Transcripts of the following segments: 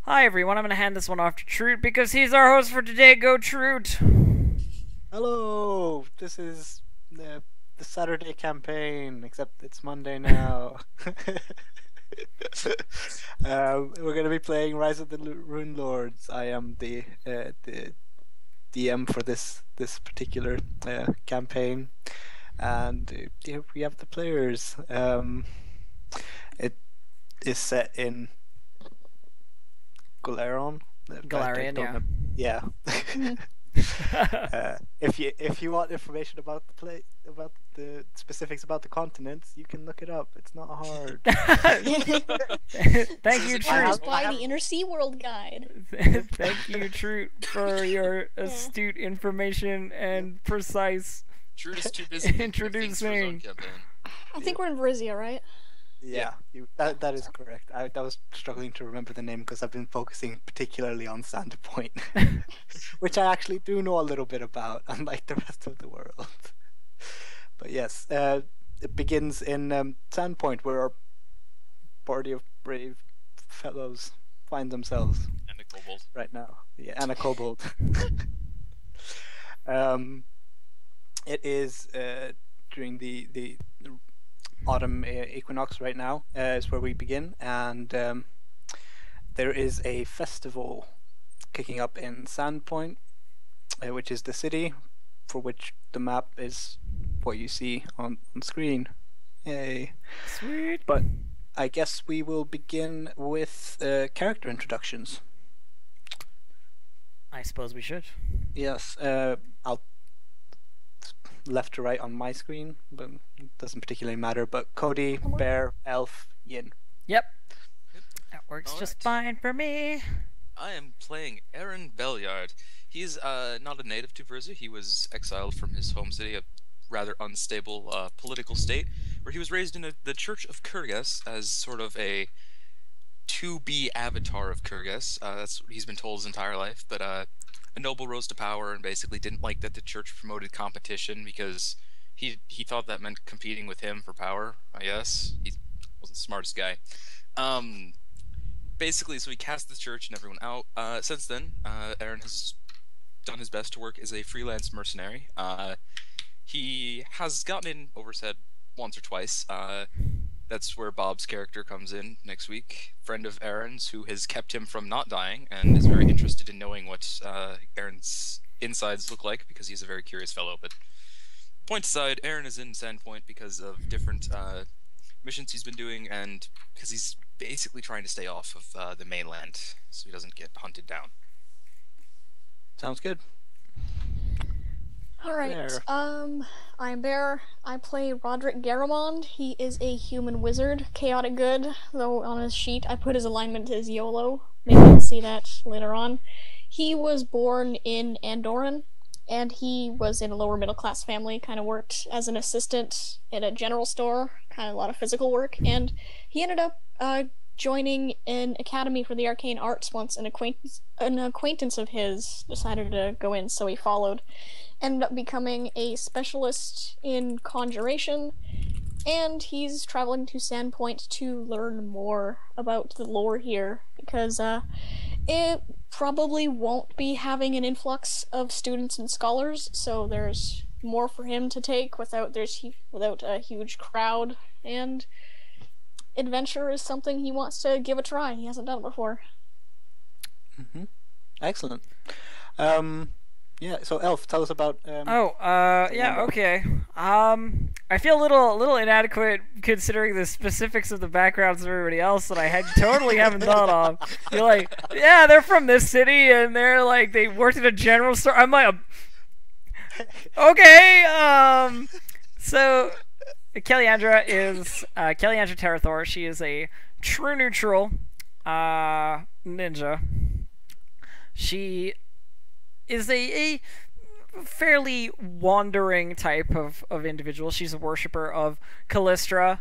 Hi everyone, I'm going to hand this one off to Trute because he's our host for today. Go Trute! Hello, this is the Saturday campaign, except it's Monday now. We're going to be playing Rise of the Runelords. I am the DM for this particular campaign, and here we have the players. It is set in Galeron. I Galarian, don't yeah. know. Yeah. If you want information about about the specifics about the continents, you can look it up. It's not hard. Thank you, Just Trute. buy the Inner Sea World Guide. Thank you, Trute, for your astute information and precise Trute is too busy thinking of things for his own introducing. campaign. I think we're in Varizia, right? Yeah, that is correct. I was struggling to remember the name because I've been focusing particularly on Sandpoint, which I actually do know a little bit about, unlike the rest of the world. But yes, it begins in Sandpoint, where our party of brave fellows find themselves And a kobold. right now. Yeah, and a kobold. um, it is during the autumn equinox right now is where we begin, and there is a festival kicking up in Sandpoint, which is the city for which the map is what you see on screen. Yay. Sweet. But I guess we will begin with character introductions. I suppose we should. Yes, I'll left to right on my screen, but it doesn't particularly matter. But Cody, Bear, Elf, Yin. Yep. That works All just right. fine for me. I am playing Aaron Belliard. He's not a native to Verzia. He was exiled from his home city, a rather unstable political state, where he was raised in the Church of Kurgas as sort of a to-be avatar of Kurgas. That's what he's been told his entire life. But a noble rose to power and basically didn't like that the church promoted competition because he thought that meant competing with him for power. I guess he wasn't the smartest guy. Basically, so he cast the church and everyone out. Since then, Aaron has done his best to work as a freelance mercenary. He has gotten in oversaid once or twice. That's where Bob's character comes in next week. Friend of Aaron's who has kept him from not dying and is very interested in knowing what Aaron's insides look like because he's a very curious fellow. But point aside, Aaron is in Sandpoint because of different missions he's been doing and because he's basically trying to stay off of the mainland so he doesn't get hunted down. Sounds good. Alright, Bear. I'm Bear. I play Roderick Garamond. He is a human wizard, chaotic good, though on his sheet I put his alignment as YOLO. Maybe you'll see that later on. He was born in Andoran, and he was in a lower middle class family, kind of worked as an assistant at a general store, kind of a lot of physical work, and he ended up joining an academy for the arcane arts once an acquaintance of his decided to go in, so he followed. Ended up becoming a specialist in conjuration, and he's traveling to Sandpoint to learn more about the lore here, because it probably won't be having an influx of students and scholars, so there's more for him to take without a huge crowd, and adventure is something he wants to give a try. He hasn't done it before. Excellent. Yeah. So Elf, tell us about. Yeah, okay. I feel a little inadequate considering the specifics of the backgrounds of everybody else that I totally haven't thought of. You're like, yeah, they're from this city and they're like they worked at a general store. I'm like, okay. So Kellyantra is Kellyantra Terrathor. She is a true neutral ninja. She is a fairly wandering type of individual. She's a worshiper of Callistra,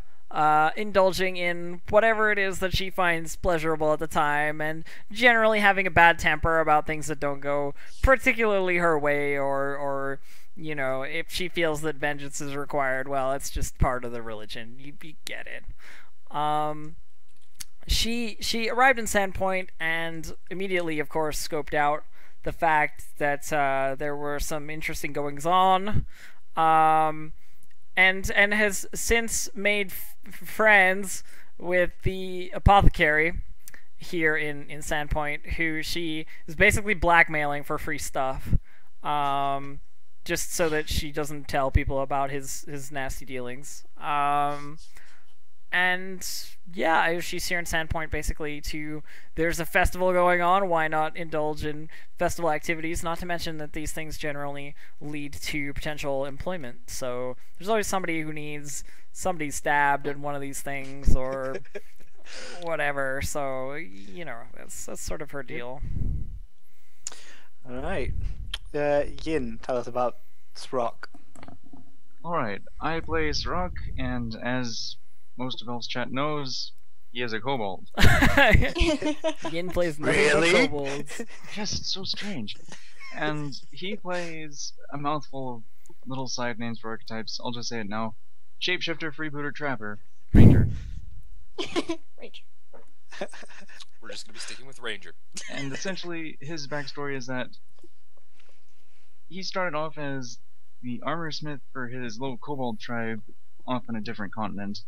indulging in whatever it is that she finds pleasurable at the time, and generally having a bad temper about things that don't go particularly her way, or you know, if she feels that vengeance is required, well, it's just part of the religion. You get it. she arrived in Sandpoint and immediately, of course, scoped out the fact that there were some interesting goings on, and has since made friends with the apothecary here in Sandpoint, who she is basically blackmailing for free stuff, just so that she doesn't tell people about his nasty dealings. And yeah, she's here in Sandpoint basically to. There's a festival going on. Why not indulge in festival activities? Not to mention that these things generally lead to potential employment. So there's always somebody who needs somebody stabbed in one of these things or whatever. So that's sort of her deal. All right. Yin, tell us about Srock. Alright, I play Sirach, and as most of Elf's chat knows, he is a kobold. Yin plays Really? kobolds. Yes, it's so strange. And he plays a mouthful of little side names for archetypes. I'll just say it now. Shapeshifter, Freebooter, Trapper, Ranger. Rachel. We're just gonna be sticking with Ranger. And essentially, his backstory is that he started off as the armor smith for his little kobold tribe off on a different continent,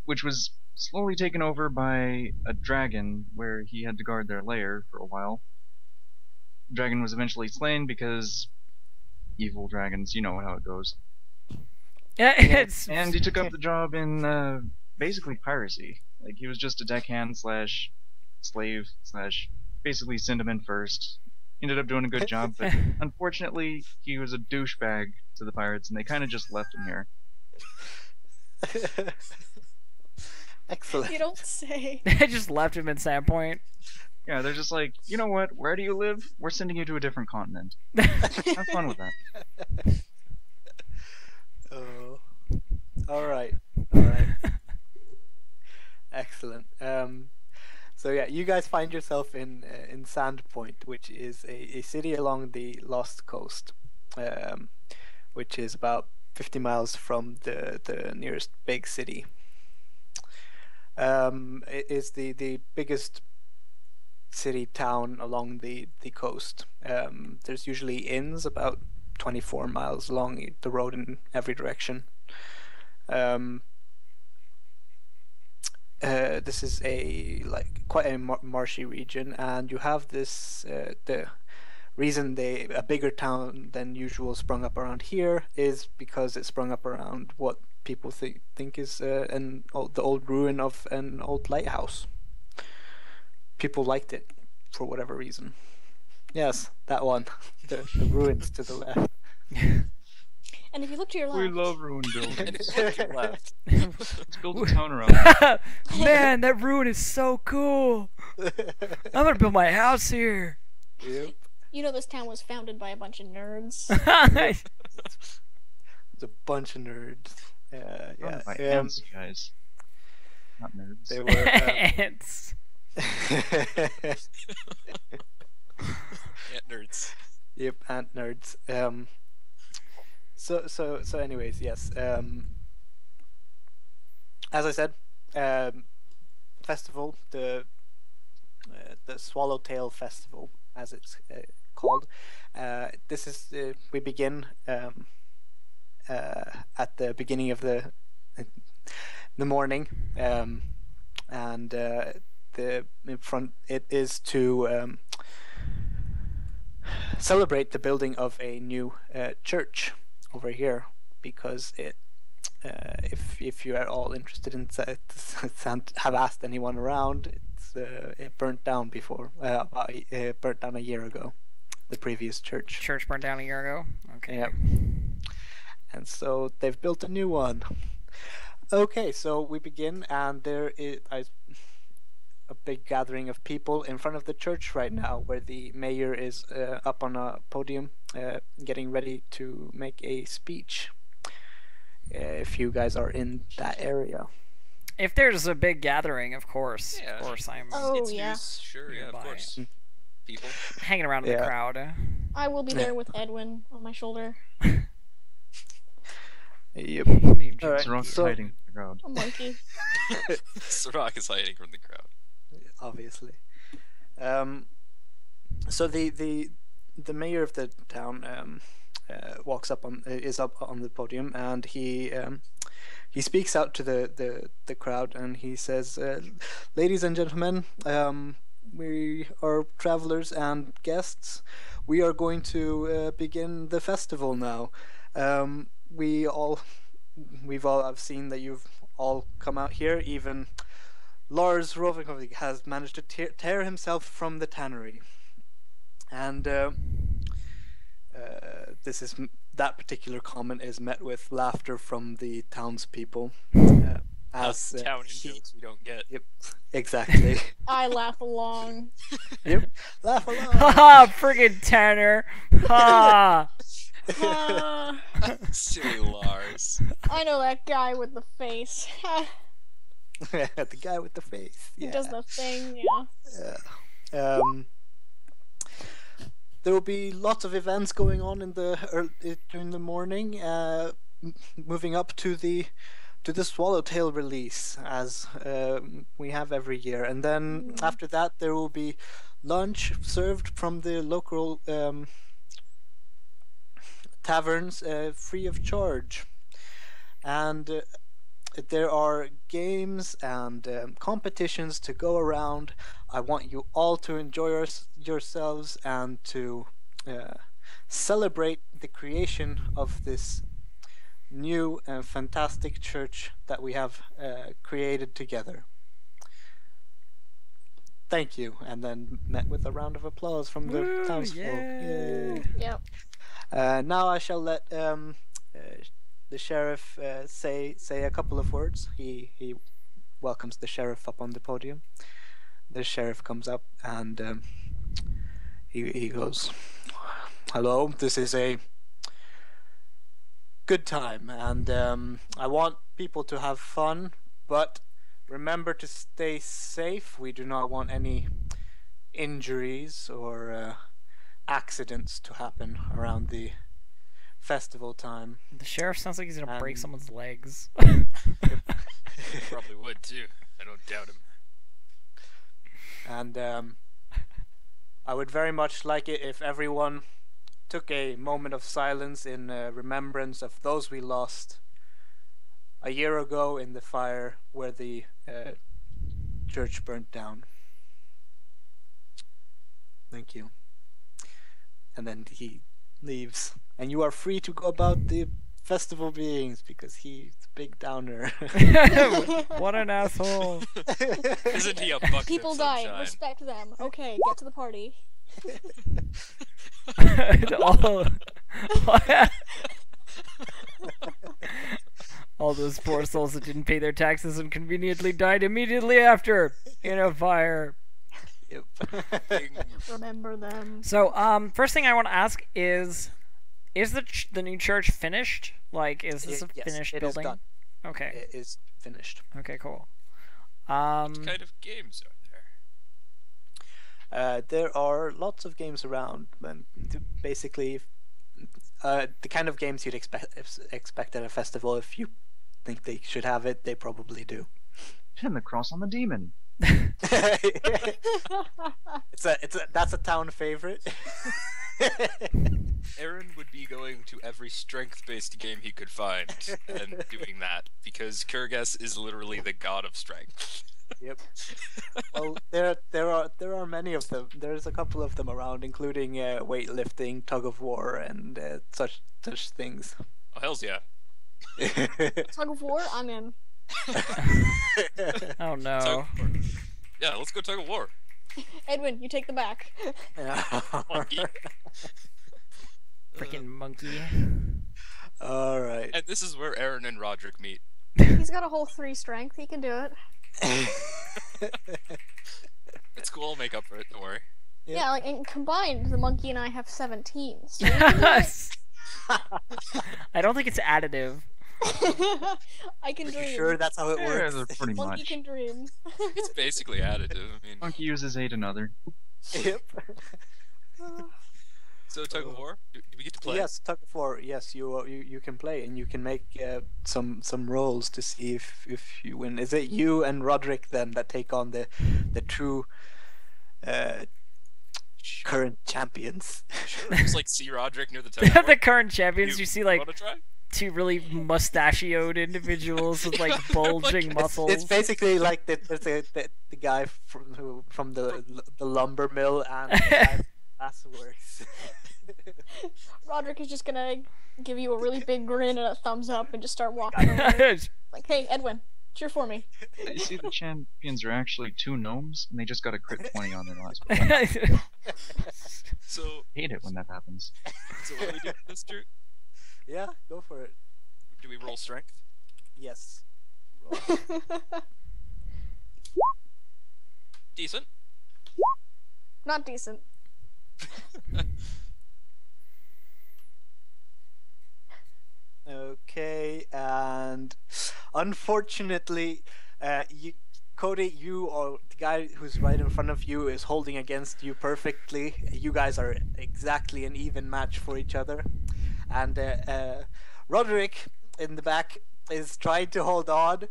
which was slowly taken over by a dragon where he had to guard their lair for a while. The dragon was eventually slain because evil dragons, you know how it goes. Yeah, it's And he took up the job in basically piracy. Like, he was just a deckhand slash slave slash basically send him in first. He ended up doing a good job, but unfortunately he was a douchebag to the pirates and they kind of just left him here. Excellent. You don't say. They just left him in Sandpoint. Yeah, they're just like, you know what, where do you live? We're sending you to a different continent. Have fun with that. Oh. All right. All right. Excellent. So yeah, you guys find yourself in Sandpoint, which is a city along the Lost Coast, which is about 50 miles from the nearest big city. It is the biggest city town along the coast. There's usually inns about 24 miles along the road in every direction. This is quite a marshy region, and you have this the reason a bigger town than usual sprung up around here is because it sprung up around what people think is the old ruin of an old lighthouse. People liked it for whatever reason. Yes, that one. the ruins to the left. And if you look to your left, We love ruined buildings. And it's looking left. Let's build a town around it. Man, that ruin is so cool. I'm gonna build my house here. Yep. you know this town was founded by a bunch of nerds. It's a bunch of nerds. Yeah. By ants, guys. Not nerds. They were. Ants. Yeah, nerds. Yep, ant nerds. So anyways, yes. As I said, festival, the Swallowtail Festival, as it's called. This is we begin at the beginning of the morning, and the in front it is to celebrate the building of a new church over here, because it if you are all interested in have asked anyone around, it burnt down before burnt down a year ago, the previous church. Church burned down a year ago. Okay. Yep. And so they've built a new one. Okay, so we begin, and there is a big gathering of people in front of the church right now, where the mayor is up on a podium getting ready to make a speech. If you guys are in that area. If there's a big gathering, of course, Yeah. I'm Oh, It's yeah. news. Sure, yeah, of Nearby. course. People. hanging around in the Yeah. crowd. I will be there with Edwin on my shoulder. Yep. Named All right. Sirach's so- hiding in the crowd. A monkey. Sirach is hiding from the crowd. obviously. So the mayor of the town walks up is up on the podium, and he speaks out to the crowd, and he says, "Ladies and gentlemen, we are travelers and guests. We are going to begin the festival now. We've all I've seen that you've all come out here. Even Lars Rovikovik has managed to tear himself from the tannery, and that particular comment is met with laughter from the townspeople. As Town jokes we don't get. Yep, exactly. I laugh along. Yep, laugh along. Ha! Friggin' Tanner. Ha! Silly Lars. I know that guy with the face. The guy with the face. He Yeah. does the thing, yeah. There will be lots of events going on during the morning, moving up to the Swallowtail release, as we have every year, and then after that there will be lunch served from the local taverns, free of charge, and there are games and competitions to go around. I want you all to enjoy yourselves and to celebrate the creation of this new and fantastic church that we have created together. Thank you, and then met with a round of applause from the Woo, townsfolk. yay. Yay. Yep. Now I shall let the sheriff say a couple of words. He welcomes the sheriff up on the podium. The sheriff comes up and he goes, "Hello, this is a good time, and I want people to have fun, but remember to stay safe. We do not want any injuries or accidents to happen around the festival time." The sheriff sounds like he's gonna break And- someone's legs. Probably would too. I don't doubt him. And I would very much like it if everyone took a moment of silence in remembrance of those we lost a year ago in the fire where the church burnt down. Thank you. And then he leaves, and you are free to go about the festival beings, because he's a big downer. What an asshole. Isn't he a bucket People of died. sunshine? Respect them. Okay, get to the party. All those poor souls that didn't pay their taxes and conveniently died immediately after in a fire. Yep. Remember them. So, first thing I want to ask is the new church finished? Like, is this a Yes, finished it is building? done. Okay. It is finished. Okay, cool. What kind of games are there? There are lots of games around, and basically, the kind of games you'd expect at a festival. If you think they should have it, they probably do. Pin the cross on the demon. That's a town favorite. Aaron would be going to every strength-based game he could find and doing that, because Kurgas is literally the god of strength. Yep. Well, there are many of them. There's a couple of them around, including weightlifting, tug of war, and such things. Oh, hells yeah. Tug of war? I'm in. Oh Tug no. of war. Yeah, let's go tug of war. Edwin, you take the back. Monkey. Freaking monkey. All right. And this is where Aaron and Roderick meet. He's got a whole 3 strength. He can do it. It's cool, I'll make up for it, don't worry. Yep. Yeah, like, and combined, the monkey and I have 17. So we can do it. I don't think it's additive. I can Are dream. you sure that's how it Yeah, works? they're pretty Monkey much. can dream. It's basically additive, I mean... Monkey uses 8 another. Yep. So tug of war. Do we get to play? Yes, tug of war. Yes, you can play, and you can make some rolls to see if you win. Is it you and Roderick then that take on the true current champions? Sure. Just like see Roderick near the tug of war. The current champions. You see like wanna try? two really mustachioed individuals with like bulging muscles. It's basically like the guy from the lumber mill and glassworks. Roderick is just gonna give you a really big grin and a thumbs up and just start walking away. Like, hey, Edwin, cheer for me. You see, the champions are actually 2 gnomes, and they just got a crit 20 on their last one. So Hate it when that happens. So what do we do with this, Trute? Yeah, go for it. Do we roll strength? Yes. Decent. Not decent. Okay, and unfortunately, Cody, you or the guy who's right in front of you is holding against you perfectly. You guys are exactly an even match for each other, and Roderick in the back is trying to hold on,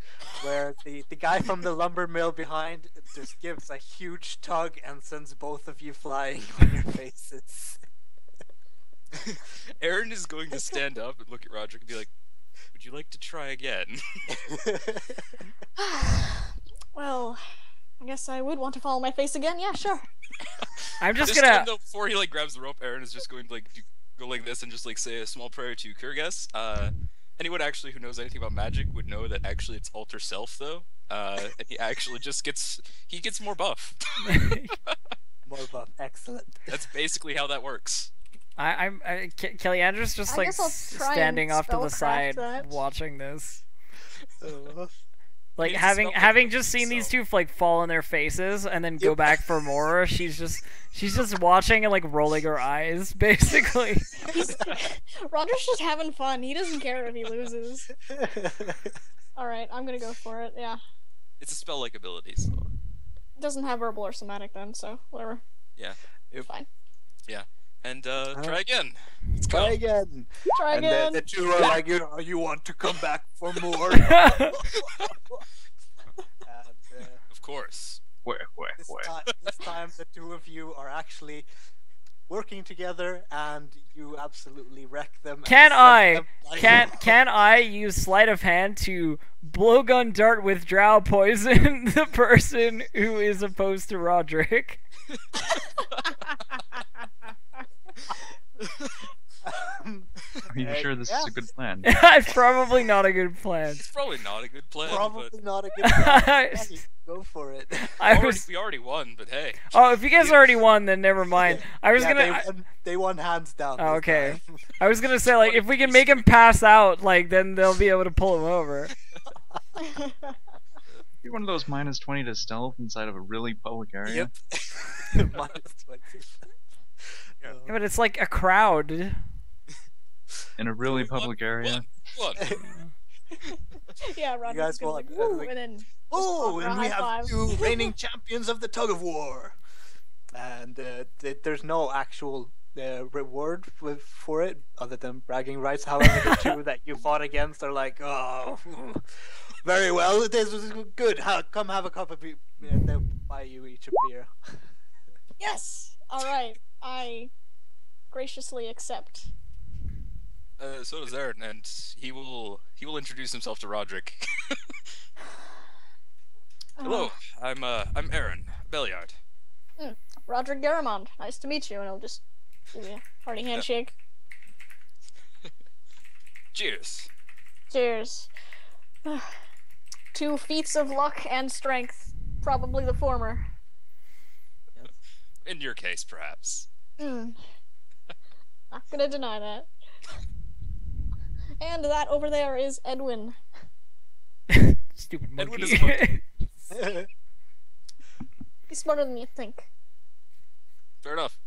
where the guy from the lumber mill behind just gives a huge tug and sends both of you flying on your faces. Aaron is going to stand up and look at Roderick and be like, "Would you like to try again?" Well, I guess I would want to follow my face again. Yeah, sure. I'm just This gonna. time, though, before he like grabs the rope, Aaron is just going to like go like this and just like say a small prayer to Kurgas. Anyone actually who knows anything about magic would know that actually it's alter self though. And he actually just gets more buff. More buff, excellent. That's basically how that works. Kelly Andrews just I like guess I'll try standing and off to the spellcraft side that. watching this. Like It's having spelled just seen these so. two like fall on their faces and then go back for more, she's just watching and like rolling her eyes basically. Roger's just having fun. He doesn't care if he loses. Alright, I'm gonna go for it, yeah. It's a spell-like ability, so It doesn't have verbal or somatic then, so whatever. yeah. Fine. And try again. Let's go. Try again. Try And again. the two are like, you want to come back for more? And, Of course. this time the two of you are actually working together, and you absolutely wreck them. and Can send I them flying can I use sleight of hand to blowgun dart with drow poison the person who is opposed to Roderick? Are you sure this is a good plan? It's probably not a good plan. It's probably not a good plan, Probably but not a good plan. Hey, go for it. we already won, but hey. Oh, if you guys already won, then never mind. I was gonna. They won hands down. Oh, this okay. time. I was gonna say like if we can make him pass out, like then they'll be able to pull him over. You're one of those -20 to stealth inside of a really public area. Yep. -20. Yeah, but it's like a crowd. In a really public area. One. Yeah, Roger's guys gonna want- like, woo, like, and then Oh, offer a and we high have five. two reigning champions of the tug of war. And there's no actual reward for it other than bragging rights. However, the two that you fought against are like, oh, very well. This was good. Come have a cup of beer. They'll buy you each a beer. Yes! Alright, I graciously accept. So does Aaron, and he will introduce himself to Roderick. Hello, I'm Aaron Belliard. Roderick Garamond, nice to meet you, and I'll just give you a hearty handshake. Cheers. Cheers. 2 feats of luck and strength, probably the former. In your case, perhaps. Not gonna deny that. And that over there is Edwin. Stupid Edwin monkey. is a monkey. He's smarter than you think. Fair enough.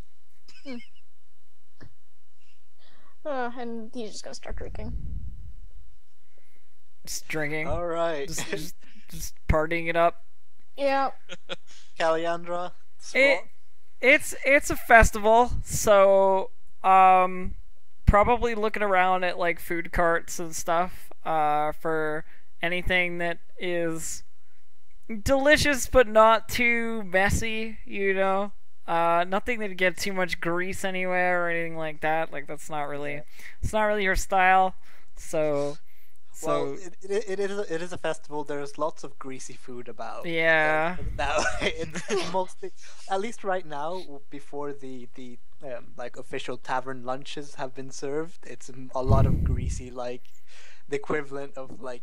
And he's just gonna start drinking. Just drinking. All right. Just partying it up. Yeah. Caliandra. It's a festival, so Probably looking around at like food carts and stuff for anything that is delicious but not too messy, you know. Nothing that get too much grease anywhere or anything like that. Like that's not really, it's not really her style. So, Well, it is a festival. There's lots of greasy food about. yeah, Now it's mostly, at least right now, before the like official tavern lunches have been served, it's a lot of greasy, like the equivalent of like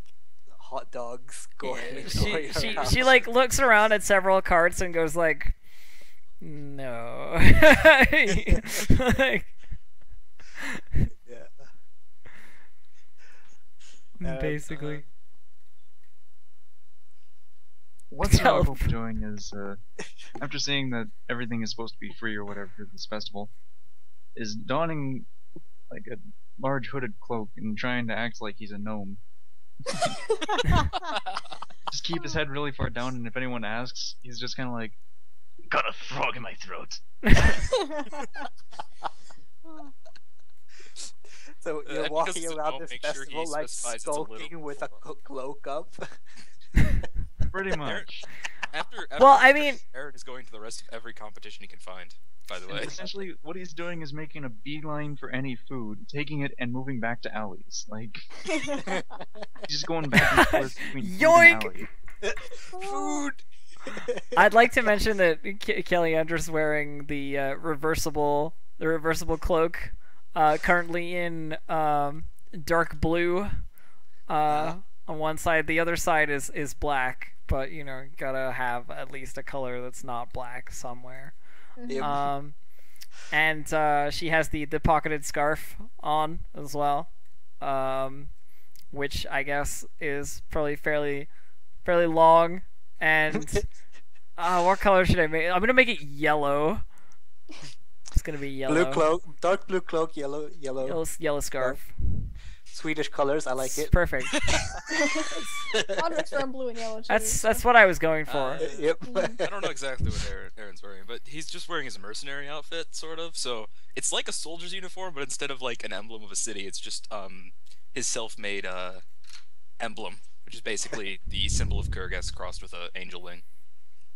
hot dogs going. going around. she like looks around at several carts and goes like, no, like, Yeah. basically. What Tell- Starbuck doing is, after seeing that everything is supposed to be free or whatever for this festival, is donning like a large hooded cloak and trying to act like he's a gnome. Just keep his head really far down, and if anyone asks, he's just kind of like, got a frog in my throat. So you're because walking it's a around gnome, this make sure he festival like specifies it's a little skulking with a cloak up. Pretty much. After Well, I this, mean- Aaron is going to the rest of every competition he can find. By the And way, essentially, what he's doing is making a beeline for any food, taking it and moving back to alleys. Like, he's just going back and forth between food and Yoink! alley. Food. I'd like to mention that Kelly Andrews wearing the reversible cloak, currently in dark blue. On one side, the other side is black. But you know, gotta have at least a color that's not black somewhere. Yep. And she has the pocketed scarf on as well, which I guess is probably fairly long. And what color should I make? I'm gonna make it yellow. It's gonna be yellow. Blue cloak, dark blue cloak, yellow. Yellow scarf. Swedish colors. I like It's it. perfect. Roderick's wearing blue and yellow too. That's what I was going for. Yep. I don't know exactly what Aaron's wearing, but he's just wearing his mercenary outfit, sort of. So it's like a soldier's uniform, but instead of like an emblem of a city, it's just his self-made emblem, which is basically the symbol of Kurgas crossed with an angel wing.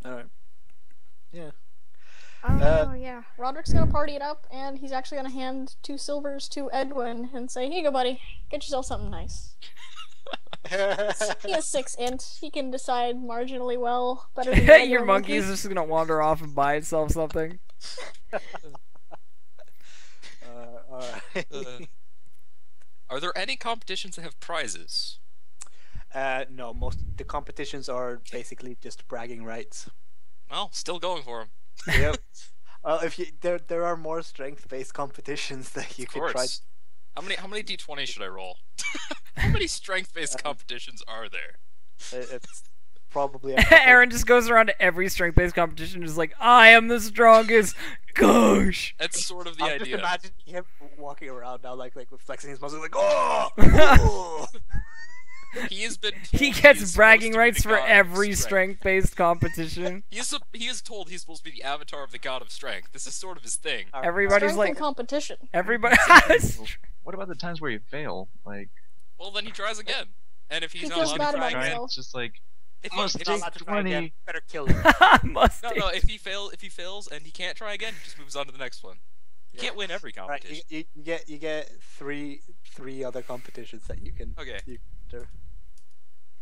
All right. Yeah. Oh yeah, Roderick's gonna party it up, and he's actually gonna hand 2 silvers to Edwin and say, "Here you go, buddy. Get yourself something nice." He has 6 int. He can decide marginally well, better than the Your regular monkey is monkey. just gonna wander off and buy itself something. All right. Are there any competitions that have prizes? No, most the competitions are basically just bragging rights. Well, still going for him. Yep. If you there are more strength-based competitions that you Of could try. course. How many d20s should I roll? How many strength-based competitions are there? It's probably Aaron just goes around to every strength-based competition, just like, I am the strongest. Gosh. That's sort of the I'm just idea. imagining him walking around now, like flexing his muscles, like oh. He has been. He told gets is bragging supposed to be rights the for god of every strength. strength-based competition. He is told he's supposed to be the avatar of the god of strength. This is sort of his thing. Everybody's Strength like, and competition. everybody. What about the times where you fail? Like, Well, then he tries again. And if he's He not feels allowed bad to try about again, himself. it's just like, if Must he, if Not he, allowed to try again. 20. Better kill him. Must no, if he fails and he can't try again, he just moves on to the next one. You can't win every All right, competition. you get three other competitions that you can Okay. you can do,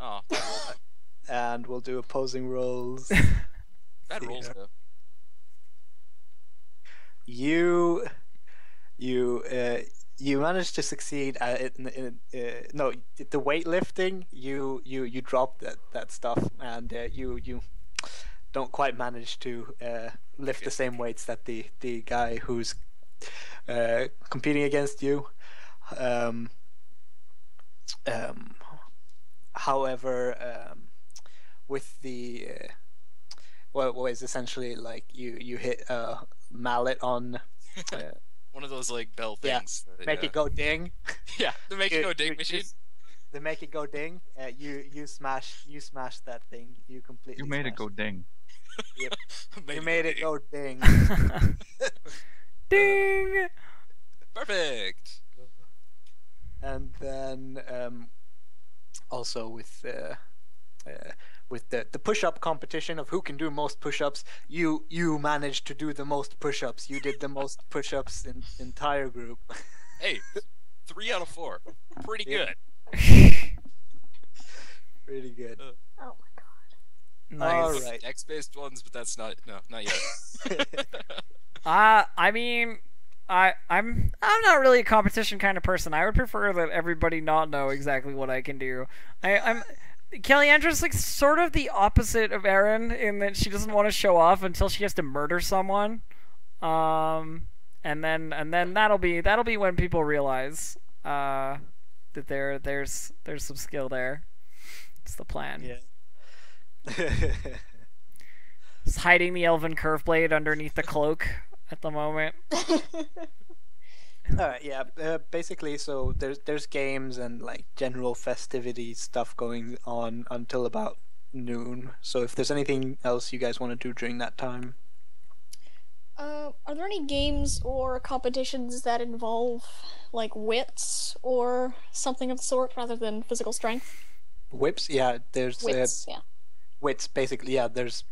Oh, bad rolls. and we'll do opposing rolls. Bad rolls though. you managed to succeed at it no, the weightlifting. You drop that stuff, and you don't quite manage to lift the same weights that the guy who's competing against you. However, with the what is essentially like you hit a mallet on One of those like bell Yeah, things. make it go ding. Yeah, the make it go ding You machine. the make it go ding. You smash that thing. You completely. you made it smash go ding. You made it go ding. Ding. Perfect. And then also with the push-up competition of who can do most push-ups, you managed to do the most push-ups. You did the most push-ups in the entire group. Hey, 3 out of 4. Pretty Yeah. good. Really good. Oh my god. All Nice. right. X-based ones, but that's not yet. I mean, I'm not really a competition kind of person. I would prefer that everybody not know exactly what I can do. I'm Kellyandra's like sort of the opposite of Erin in that she doesn't want to show off until she has to murder someone. And then that'll be when people realize that there's some skill there. It's the plan. Yeah. Just hiding the elven curve blade underneath the cloak at the moment. All right, yeah. Basically, so there's games and like general festivity stuff going on until about noon. So if there's anything else you guys want to do during that time, Are there any games or competitions that involve like wits or something of the sort rather than physical strength? whips. Yeah, there's Wits, yeah. wits. Basically, yeah. There's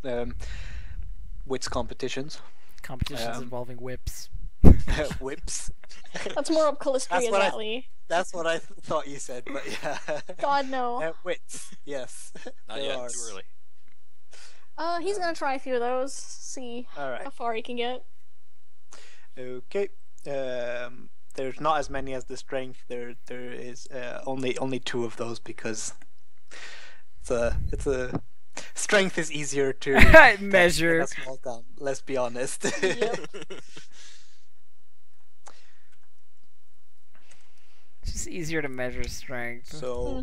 wits competitions. Competitions involving whips. Whips. That's more up Callistria's what I- alley. That's what I thought you said, but yeah. God no. Wits. Yes. Not There yet. are. Too early. He's gonna try a few of those. See All right. how far he can get. Okay. There's not as many as the strength. There is only 2 of those because it's a strength is easier to Measure. in a small town. Let's be honest. Yep. It's just easier to measure strength. So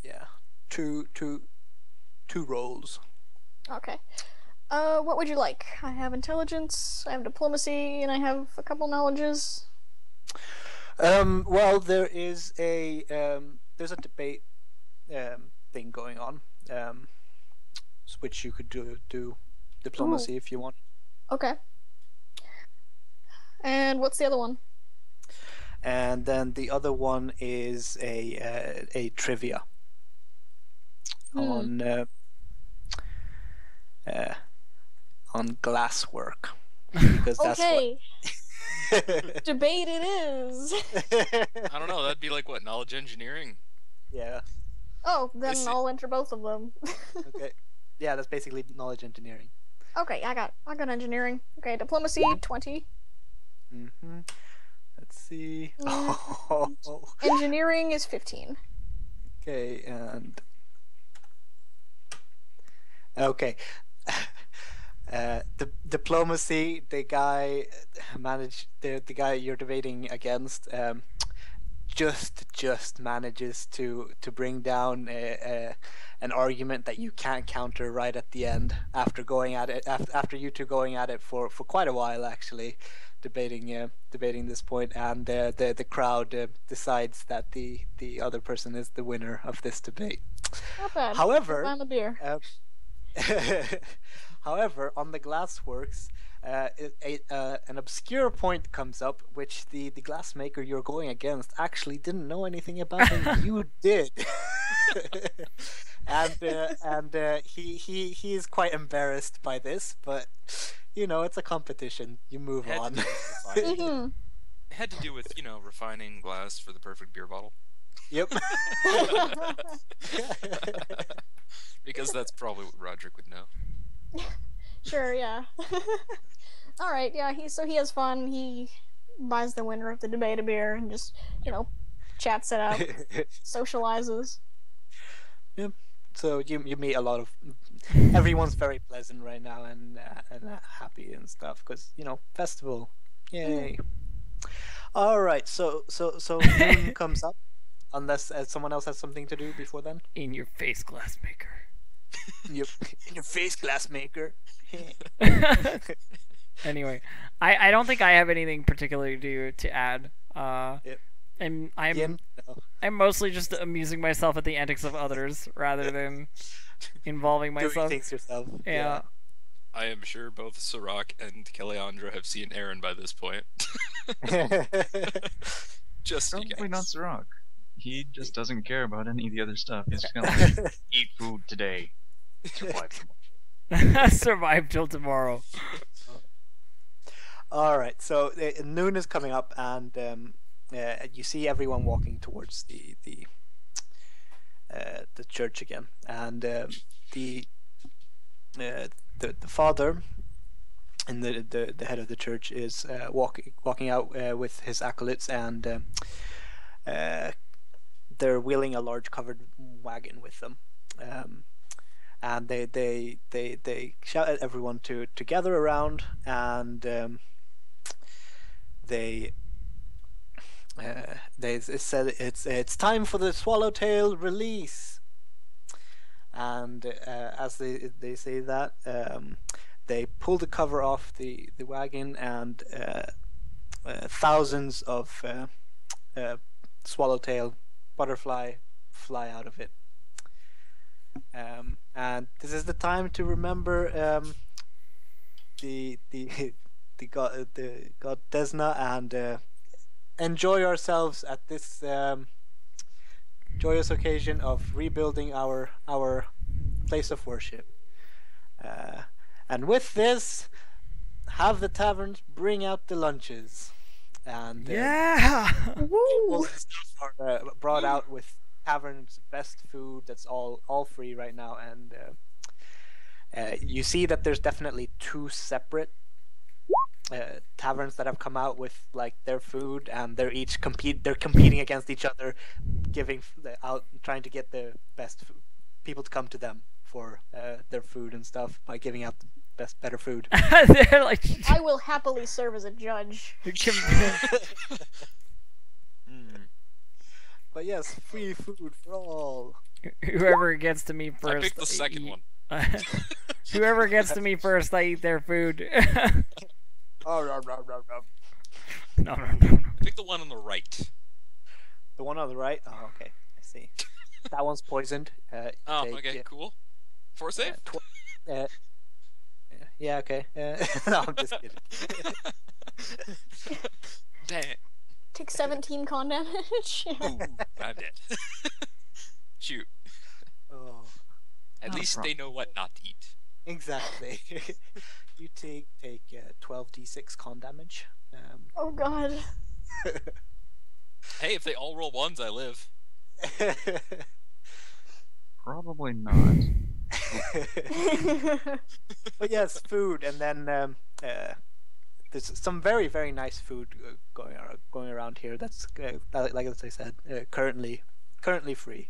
yeah, two rolls. Okay. What would you like? I have intelligence, I have diplomacy, and I have a couple knowledges. Well, there's a debate thing going on, which you could do diplomacy if you want. Okay. And what's the other one? And then the other one is a trivia on glasswork because that's Okay. what. Debate it is. I don't know. That'd be like what, knowledge engineering? Yeah. Oh, then see. I'll enter both of them. Okay. Yeah, that's basically knowledge engineering. Okay, I got engineering. Okay, diplomacy 20. Mm-hmm. Let's see. Mm. Oh. Engineering is 15. Okay, and okay. The diplomacy, the guy the guy you're debating against, just manages to bring down an argument that you can't counter right at the end after going at it after you two going at it for quite a while actually, debating this point, and the crowd decides that the other person is the winner of this debate. Not bad. However, Find the beer. however, on the glassworks, an obscure point comes up, which the glassmaker you're going against actually didn't know anything about, and you did. and he is quite embarrassed by this, but you know it's a competition. You move Had to on. do with refining. Mhm. It had to do with refining glass for the perfect beer bottle. Yep. Because that's probably what Roderick would know. Sure, yeah. All right, yeah. He has fun. He buys the winner of the debate a beer and just chats it up, socializes. Yep. So you meet a lot of everyone's very pleasant right now and happy and stuff because festival, yay! All right, so noon comes up, unless someone else has something to do before then. In your face, glassmaker. Yep, in your face, glassmaker. Anyway, I don't think I have anything particularly to add. Yep. And Ian? No. I'm mostly just amusing myself at the antics of others rather than involving Doing myself. things yourself. Yeah. I am sure both Sirach and Keleandra have seen Aaron by this point. Just you Probably not guys. Sirach. He just doesn't care about any of the other stuff. He's just gonna like eat food today, survive tomorrow. Survive till tomorrow. All right, so noon is coming up, and you see everyone walking towards the church again, and the the father and the head of the church is walking out with his acolytes, and they're wheeling a large covered wagon with them. And they shout at everyone to gather around, and they it said it's time for the swallowtail release. And as they say that, they pull the cover off the wagon, and thousands of swallowtail butterfly fly out of it. And this is the time to remember the god Desna, and enjoy ourselves at this joyous occasion of rebuilding our place of worship. And with this, have the taverns bring out the lunches, and Yeah. all the stuff are brought out with tavern's best food. That's all free right now, and you see that there's definitely two separate taverns that have come out with like their food, and they're competing against each other, trying to get the best people to come to them for their food and stuff by giving out the better food. They're like I will happily serve as a judge. But yes, free food for all. whoever gets to me I first. picked the second one. Whoever gets to me first, I eat their food. Oh, no. No. I picked the one on the right. The one on the right. Oh, okay, I see. That one's poisoned. Oh, okay, cool. Four save? Yeah, okay. No, I'm just kidding. Dang it. Take 17 con damage. Ooh, I'm dead. Shoot. Oh, At Not a least they problem. know what not to eat. exactly. You take 12d6 con damage. Oh god. Hey, if they all roll ones, I live. Probably not. But yes, food, and then there's some very very nice food going around here. That's like as I said, currently free.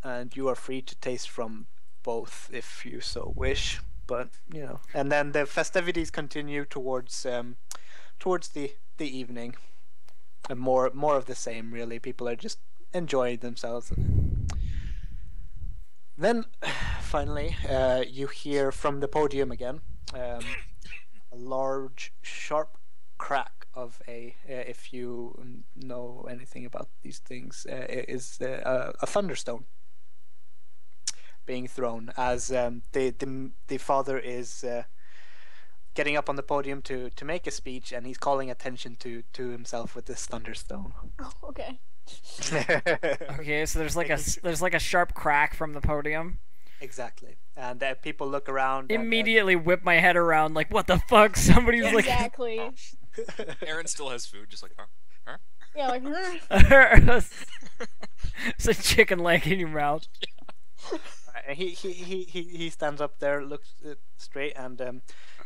And you are free to taste from both if you so wish. But and then the festivities continue towards the evening, and more of the same. Really, people are just enjoying themselves. Then, finally, you hear from the podium again a large, sharp crack of if you know anything about these things, is a thunderstone being thrown as the father is getting up on the podium to make a speech, and he's calling attention to himself with this thunderstone. Oh, okay. Okay, so there's like a sharp crack from the podium. Exactly, and people look around. Immediately whip my head around, like, what the fuck? Somebody's Exactly. Aaron still has food, just like, huh? Yeah, like. like, it's a chicken leg in your mouth. And he stands up there, looks straight, and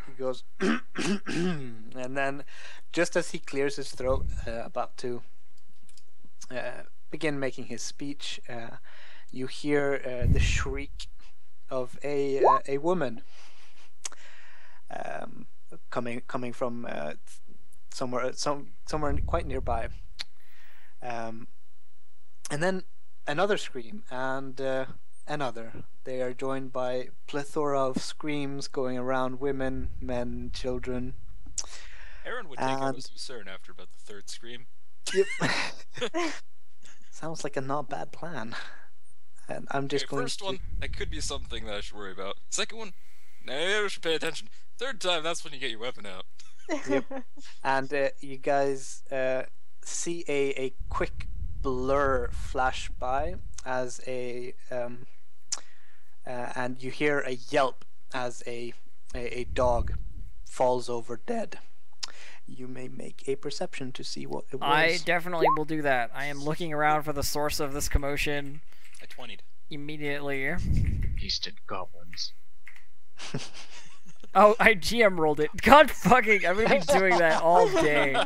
he goes, and then just as he clears his throat, about to begin making his speech, you hear the shriek of a woman coming from somewhere quite nearby, and then another scream, and another. They are joined by plethora of screams going around, women, men, children. Aaron would take out his Lucerne after about the third scream. Yep. Sounds like a not bad plan. And I'm just Okay, going first to... one, that could be something that I should worry about. Second one, Now should pay attention. Third time, that's when you get your weapon out. Yep. And you guys see a quick blur flash by as and you hear a yelp as a dog falls over dead. You may make a perception to see what it was. I definitely will do that. I am looking around for the source of this commotion I 20'd. immediately. Beasted goblins. Oh, I GM rolled it. God fucking, I'm gonna be doing that all day.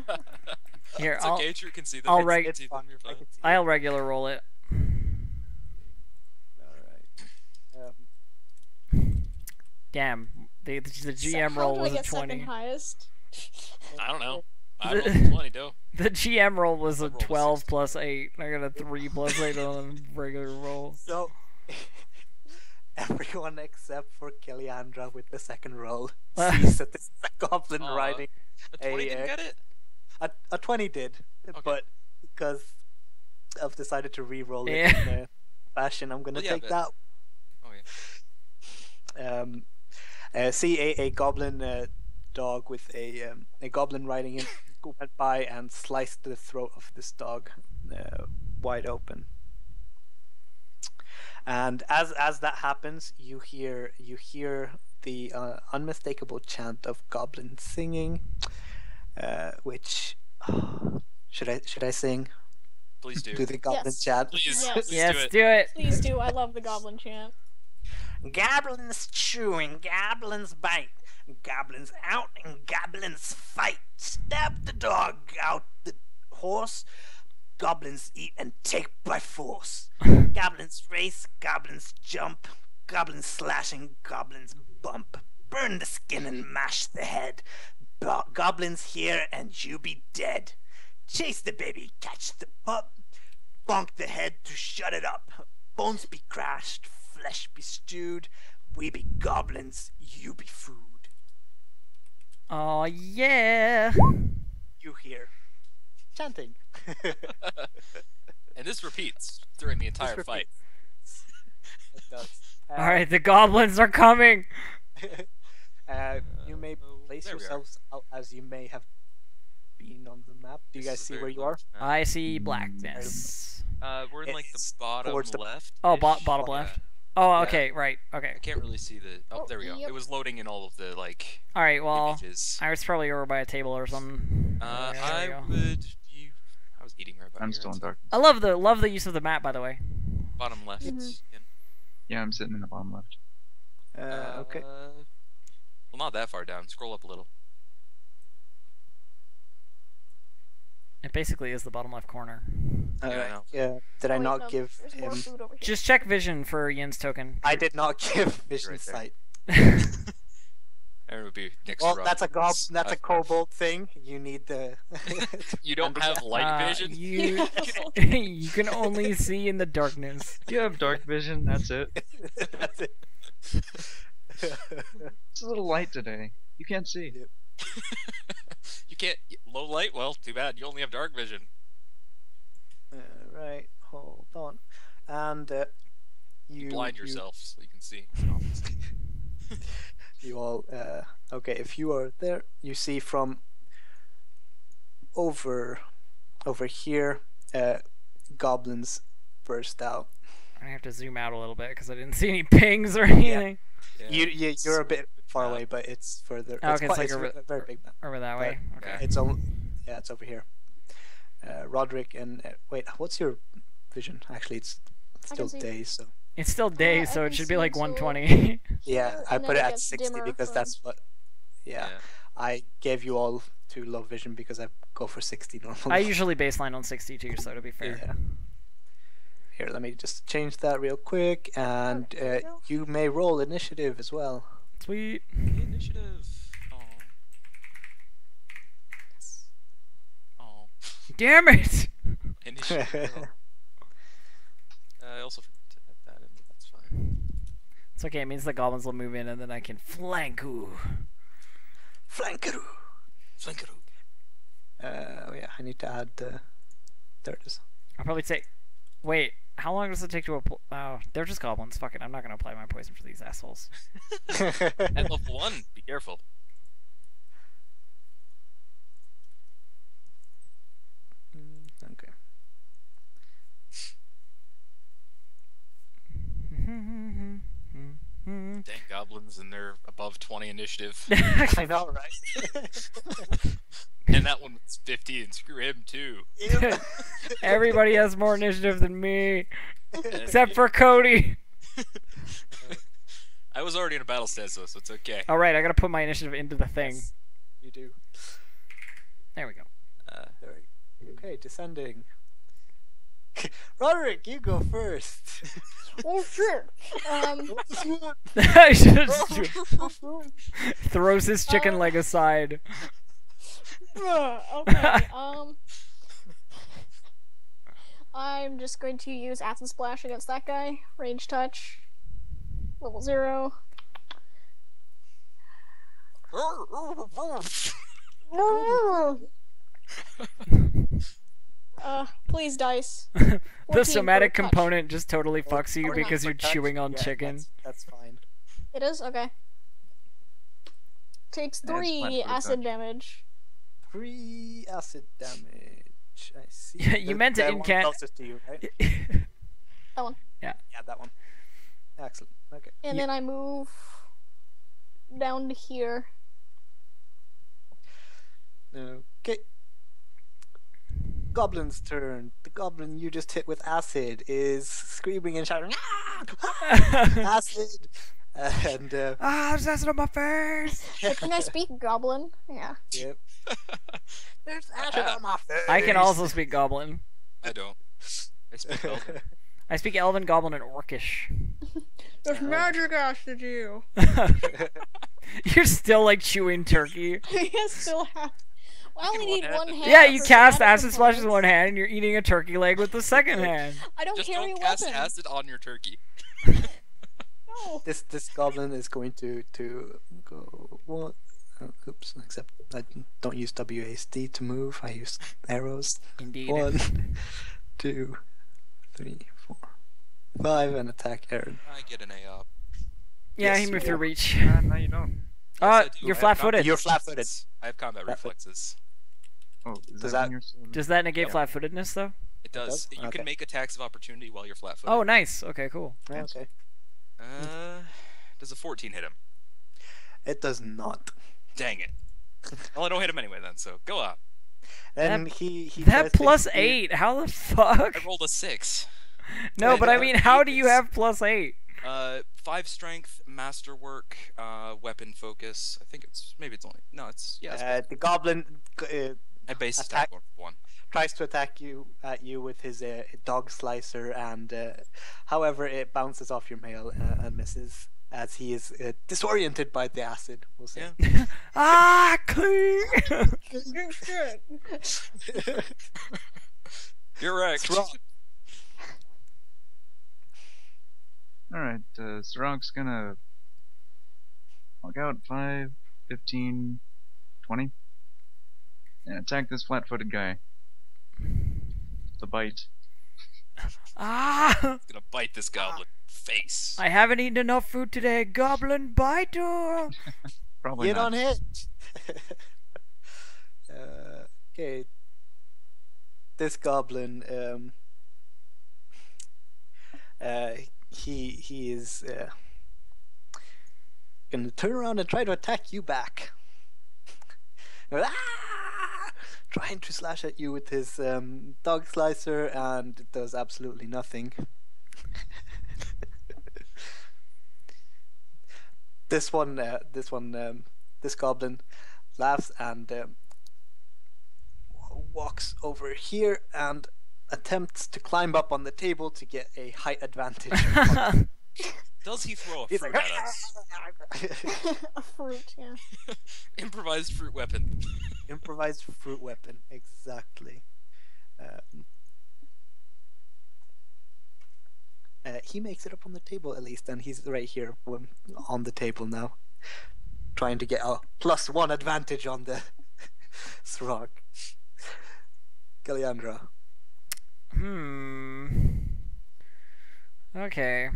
Here, It's okay, True can see them. I'll It's- reg- it's fine. them, you're I fine. can see I'll regular roll it. Alright. Damn, the GM How roll do I was a get 20. second highest? I don't know. I rolled a 20, though. The GM roll was a I rolled a 12 16. plus 8. I got a 3 plus 8 on a regular roll. So everyone except for Kiliandra with the second roll sees that this is a goblin Aw. riding A 20 didn't get it? a 20 did, Okay. but because I've decided to re-roll it Yeah. in a fashion, I'm gonna Well, yeah, take but- that. Oh, yeah. See a goblin dog with a goblin riding him went by and sliced the throat of this dog wide open. And as that happens, you hear the unmistakable chant of goblin singing, which should I sing? Please do. Do the goblin Yes. chant? Please, Yes. please Yes, do it. do it. Please do. I love the goblin chant. Goblins chewing, goblins bite, goblins out and goblins fight. Stab the dog out the horse, goblins eat and take by force. Goblins race, goblins jump, goblins slashing, goblins bump. Burn the skin and mash the head. Goblins here and you be dead. Chase the baby, catch the pup, bonk the head to shut it up. Bones be crashed, flesh be stewed. We be goblins, you be food. Oh, yeah. You hear chanting. And this repeats during the entire fight. It does. Alright, the goblins are coming. You may place there we are. yourselves out as you may have been on the map. Do you This guys is a see very where you are? large map. I see blackness. We're in like the It's bottom towards the- left. Oh, bottom left. Oh, okay, right, okay. I can't really see the. Oh, Oh, there we go. yep. It was loading in all of the like Alright, well, images. I was probably over by a table or something. There we I go. would. I was eating right by I'm here, still in so- dark. I love the use of the map, by the way. Bottom left. Mhm. Yeah. Yeah, I'm sitting in the bottom left. Okay. Well, not that far down. Scroll up a little. It basically is the bottom left corner. I know. Yeah. Did I Oh, wait, not no, give there's more him? food over here. Just check vision for Yin's token. I did not give vision right there. sight. Aaron would be next Well, to that's a Rob. that's a kobold thing. You need the. You don't have light vision. You you can only see in the darkness. You have dark vision, that's it. That's it. It's a little light today. You can't see. You can't low light. Well, too bad. You only have dark vision. Right. Hold on. And you Blind you- yourself so you can see. You all okay, if you are there, you see from over here goblins burst out. I have to zoom out a little bit because I didn't see any pings or anything. Yeah, You're a bit far map. away, but it's further. Oh, it's okay, quite, it's like it's a very big map. Over that way. Okay. Yeah. It's it's over here. Roderick and wait, what's your vision? Actually, it's I still can see. day, so It's still day, I so it can should be see like until- 120. yeah, Sure, I and put then it it at gets 60 dimmer because from- that's what. Yeah, I gave you all too low vision because I go for 60 normally. I usually baseline on 62, so to be fair. Yeah. Here, let me just change that real quick, and there we go. you may roll initiative as well. Sweet. Initiative. Oh. Oh. Damn it! Initiative. I also forgot to add that in, but that's fine. It's okay, it means the goblins will move in and then I can flank you. Flankaroo. Flankaroo. Oh yeah, I need to add the. There it is. I'll probably say, wait, How long does it take to apply? Oh, they're just goblins. Fuck it. I'm not gonna apply my poison for these assholes. At level 1, be careful. Okay. Dang goblins and they're above 20 initiative. I know, right? And that one was 50, and screw him too. Everybody has more initiative than me, except for Cody. I was already in a battle stance though, so it's okay. All right, I gotta put my initiative into the thing. Yes, you do. There we go. Okay, descending. Roderick, you go first. Oh shit. I should throws his chicken leg aside. Okay. I'm just going to use Acid Splash against that guy. Range touch. Level 0. Please, dice. The 14 somatic for touch. component just totally fucks you 14 because for you're touch? chewing on Yeah, chicken. That's fine. It is? Okay. Takes Yeah, it's 3 flat-footed acid touch. damage. 3 acid damage. I see. Yeah, you meant to the one incant- closest to you, right? That one. Yeah, that one. Excellent. Okay. And then I move down to here. Okay. Goblin's turn. The goblin you just hit with acid is screaming and shouting, "Ah! Acid!" And Ah, there's acid on my face. Can I speak Goblin? Yeah. yep. There's acid on my face. I can also speak Goblin. I don't. I speak Elven. I speak Elven, Goblin, and Orcish. There's magic acid, you. You're still like chewing turkey. I still have. Well, I only In one need hand. one hand. Yeah, you for cast somatic acid splashes with one components. hand, and you're eating a turkey leg with the second hand. I don't Just carry don't a cast weapon. acid on your turkey. No. This goblin is going to go one. Oops, except I don't use WASD to move. I use arrows. Indeed. 1, 2, 3, 4, 5, and attack Aaron. I get an A up. Yeah, Yes, he you moved do. through reach. No, you don't. Yes, I do. You're I have flat-footed. You're combat flat-footed. reflexes. I have combat Flat-footed. reflexes. Oh, is Does that that- when you're still... Does that negate Yeah. flat-footedness though? It does. does? You Okay. can make attacks of opportunity while you're flat-footed. Oh, nice. Okay, cool. Yes. Okay. Does a 14 hit him? It does not. Dang it. Well, I don't hit him anyway then, so go on. And That- he That tries to plus hit you. 8. How the fuck? I rolled a 6. No, but I know. mean, how do you have plus 8? 5 strength, masterwork, weapon focus. I think maybe it's only, no, it's, yeah, it's The goblin I base attack- attack 1. tries to attack you with his dog slicer, and however it bounces off your mail and misses as he is disoriented by the acid. We'll say. Yeah. Ah, cling! You're right. It's wrong. Alright, Siroc's gonna walk out 5, 15, 20. And attack this flat-footed guy. The bite. Ah! Gonna bite this goblin face. I haven't eaten enough food today. Goblin biter! Probably Get not. on hit. Okay. This goblin, he is gonna turn around and try to attack you back. Ah! Trying to slash at you with his dog slicer, and it does absolutely nothing. This goblin laughs and walks over here and attempts to climb up on the table to get a height advantage. Does he throw a He's fruit like, at us? A fruit, yeah. Improvised fruit weapon. Improvised fruit weapon, exactly. He makes it up on the table at least, and he's right here on the table now, trying to get a +1 advantage on the Srog. Galiandra. Okay.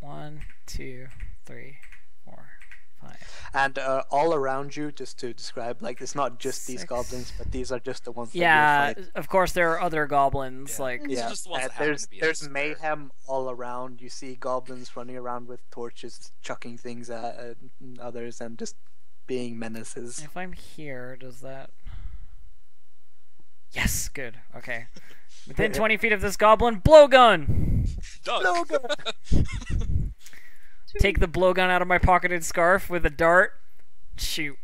1, 2, 3, 4, 5. And all around you, just to describe, like it's not just these 6. goblins, but these are just the ones that Yeah, you're fighting. of course there are other goblins. Yeah. Like These are Yeah, just the ones that happen there's to be in there's this mayhem all around. You see goblins running around with torches, chucking things at others, and just being menaces. if I'm here, does that? Yes, good. Okay. Within 20 feet of this goblin, blowgun. Dunk. Blowgun! Take the blowgun out of my pocketed scarf with a dart. Shoot.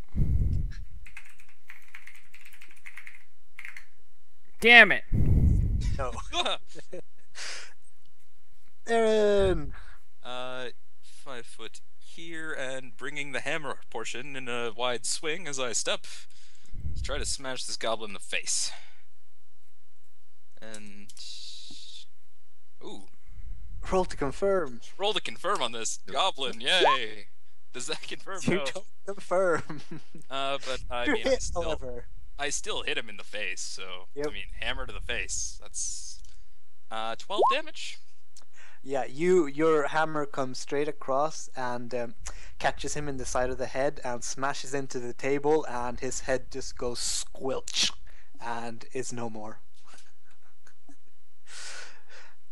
Damn it. No. Aaron! 5 foot here and bringing the hammer portion in a wide swing as I step to try to smash this goblin in the face. And ooh, Roll to confirm. roll to confirm on this goblin. Yay! Does that confirm? You No. don't confirm. But I You mean, hit, however. I still hit him in the face. So Yep. I mean, hammer to the face. That's 12 damage. Yeah, your hammer comes straight across and catches him in the side of the head and smashes into the table, and his head just goes squelch and is no more.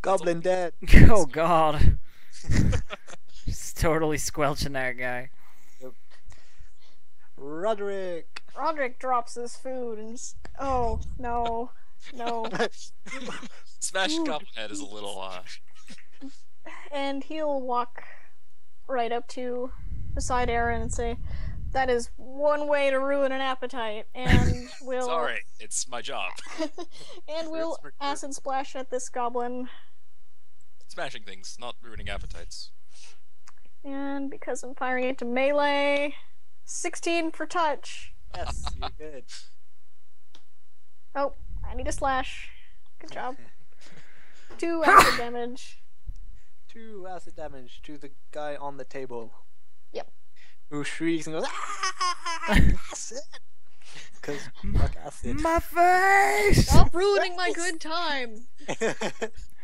Goblin dead. Oh god. Just totally squelching that guy. Roderick. Roderick drops his food and oh no, no, Smash goblin head is a little and he'll walk right up to beside Aaron and say, "That is one way to ruin an appetite," and we'll sorry, it's my job. and we'll acid splash at this goblin. Smashing things, not ruining appetites. And because I'm firing it to melee, 16 for touch. Yes, you're good. Oh, I need a slash. Good job. 2 acid damage. 2 acid damage to the guy on the table. Yep. Who shrieks and goes, "Ah, acid!" Because fuck acid. My face! Stop ruining my good time.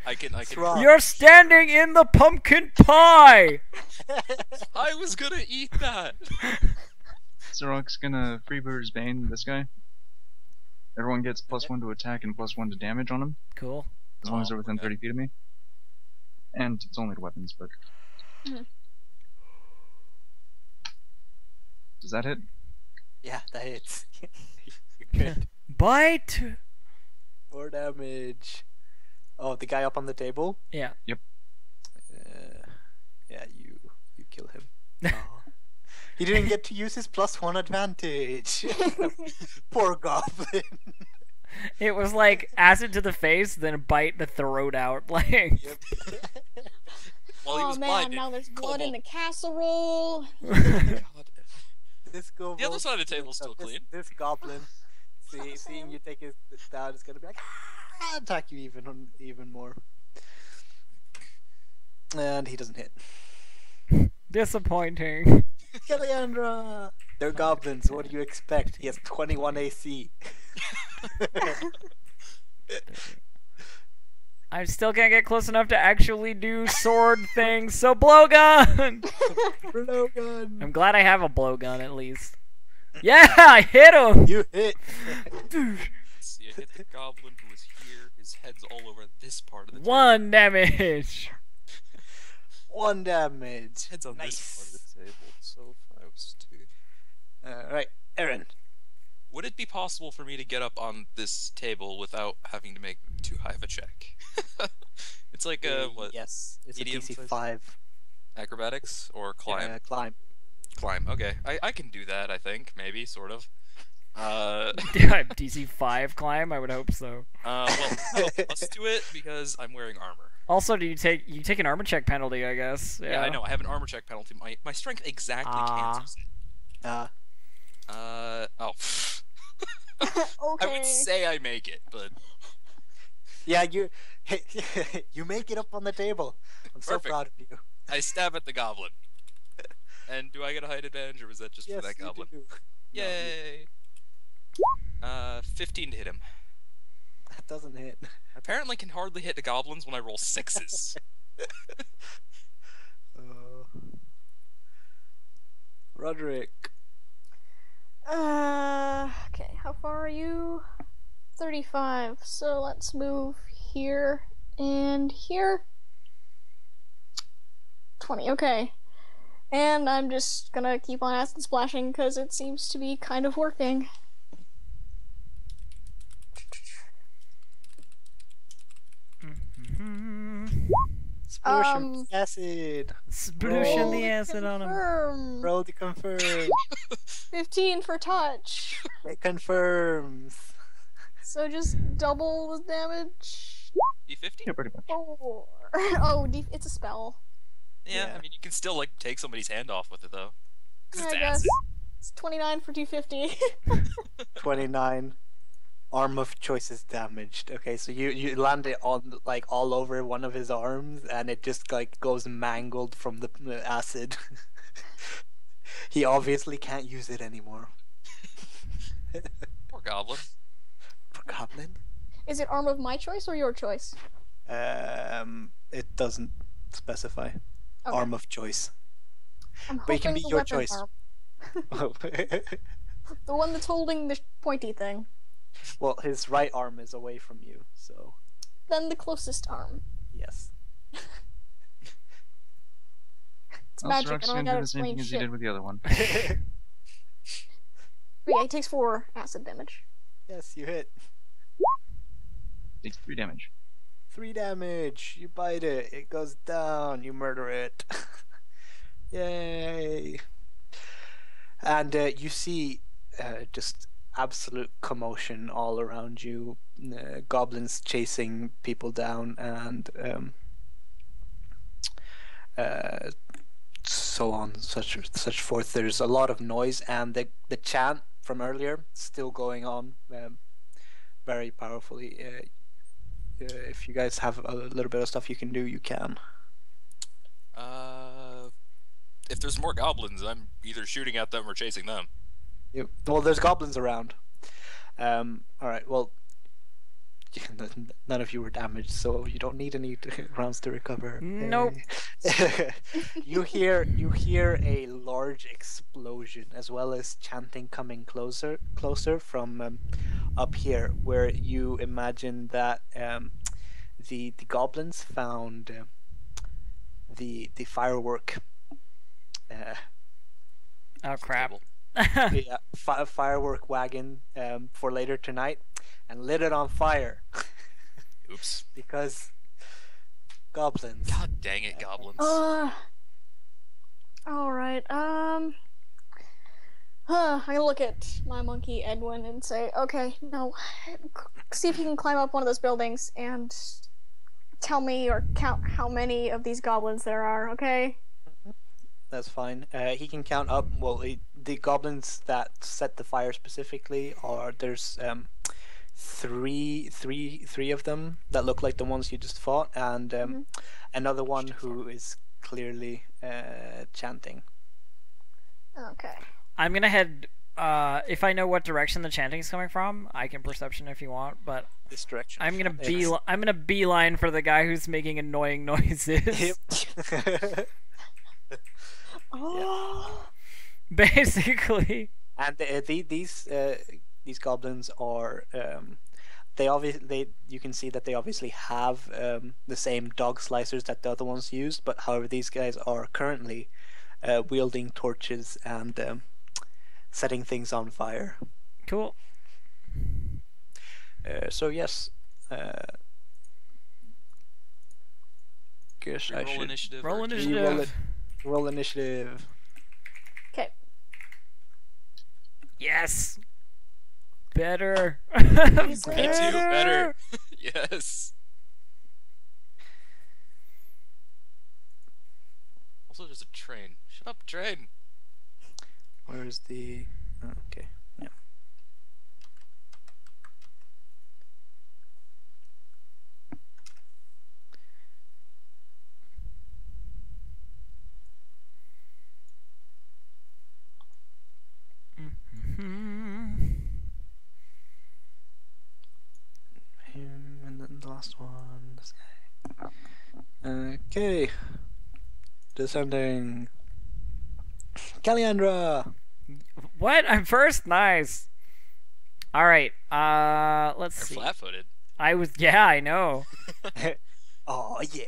I can. Throb. You're standing in the pumpkin pie! I was gonna eat that. Siroc's gonna Freebooter's Bane this guy. Everyone gets +1 to attack and +1 to damage on him, Cool. as long as they're Oh, within okay. 30 feet of me. And it's only to weapons, but... Mhm. Does that hit? Yeah, that hits. You're good. Bite! 4 damage. Oh, the guy up on the table? Yeah. Yeah, you kill him. Aw. He didn't get to use his +1 advantage. Poor goblin. It was like acid to the face, then bite the throat out. Like, Yep. Well, he Oh was man, blinded. now there's blood in Kobold. the casserole. God. This goblin. The other side of the table's still clean. This goblin, seeing you take it down, is gonna be like, "Ah," attack you even more. And he doesn't hit. disappointing. Kaliandra! They're goblins, what do you expect? He has 21 AC. I still can't get close enough to actually do sword things, so blowgun! Blowgun! I'm glad I have a blowgun at least. Yeah, I hit him! You hit! See, I hit the goblin who was here. His head's all over this part of the table. 1 damage! 1 damage. Head's on this part of the table. So 5 was 2. Alright, Aaron. Would it be possible for me to get up on this table without having to make too high of a check? It's like what? Yes, it's a medium DC size? 5. Acrobatics or climb? Climb. Climb. Okay, I can do that. I think maybe sort of. DC 5 climb? I would hope so. Well, no, let's do it because I'm wearing armor. Also, do you take an armor check penalty, I guess? Yeah, I know. I have an armor check penalty. My strength exactly cancels it. Oh. I would Okay. say I make it, but Yeah, you you make it up on the table. I'm so Perfect. proud of you. I stab at the goblin. And do I get a height advantage, or was that just Yes, for that you goblin? do. Yay! 15 to hit him. That doesn't hit. Apparently can hardly hit the goblins when I roll 6s. Roderick. Okay, how far are you? 35. So let's move here and here. 20, okay. And I'm just gonna keep on acid splashing because it seems to be kind of working. Sploosh acid. Splooshing the Roll acid on him. confirm. Roll to confirm. 15 for touch. It confirms. So just double the damage. D50? Yeah, pretty much. 4. Oh, it's a spell. Yeah, Yeah. I mean, you can still, like, take somebody's hand off with it, though. Because I it's guess. acid. It's 29 for 250. 29. Arm of choice is damaged. Okay, so you land it on like all over one of his arms, and it just like goes mangled from the acid. He obviously can't use it anymore. Poor goblin. Poor goblin. Is it arm of my choice or your choice? It doesn't specify. Okay. Arm of choice. I'm But it can hoping be the your weapon choice. arm. The one that's holding the pointy thing. Well, his right arm is away from you, so Then the closest arm. yes. It's Well, magic, Sirach's I don't gonna gotta do the same explain thing as he shit. did with the other one. But yeah, he takes 4 acid damage. Yes, you hit. Takes 3 damage. 3 damage. You bite it. It goes down. You murder it. Yay. And you see just absolute commotion all around you. Goblins chasing people down, and so on, such forth. There's a lot of noise, and the chant from earlier still going on very powerfully. If you guys have a little bit of stuff you can do, you can. If there's more goblins, I'm either shooting at them or chasing them. Well, there's goblins around. All right. Well, none of you were damaged, so you don't need any rounds to recover. Nope. You hear a large explosion, as well as chanting coming closer from up here, where you imagine that the goblins found the firework. Oh crap. Yeah, firework wagon for later tonight, and lit it on fire. Oops. Because goblins. God dang it, goblins. Alright, I'm gonna look at my monkey Edwin and say, okay, no, see if you can climb up one of those buildings and tell me or count how many of these goblins there are, okay? That's fine. He can count up. Well, the goblins that set the fire specifically there's three of them that look like the ones you just fought, and another one who is clearly chanting. Okay. I'm gonna head. If I know what direction the chanting is coming from, I can perception if you want. But This direction. I'm gonna beeline for the guy who's making annoying noises. Yep. Oh. Basically. And these goblins are you can see that they obviously have the same dog slicers that the other ones used, but however these guys are currently wielding torches and setting things on fire. Cool. So yes, guess I Roll should initiative. Roll or- initiative. roll initiative. Okay. Yes. Better. Me too, better. Yes. Also, there's a train. Shut up, train. Where's the? Oh, okay. Yeah. Him, and then the last last one. This guy. Okay. Descending. Caliandra! What? I'm first? Nice. Alright, let's You're see. flat-footed. Yeah, I know. Oh, yeah.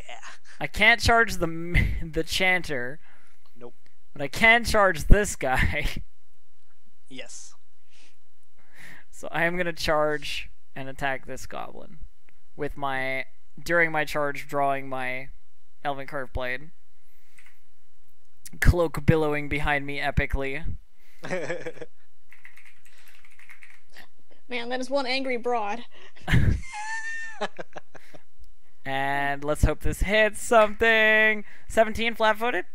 I can't charge the chanter, Nope. but I can charge this guy. Yes. So I am gonna charge and attack this goblin with during my charge drawing my Elven Curve Blade. Cloak billowing behind me epically. Man, that is one angry broad. And let's hope this hits something. 17 flat-footed?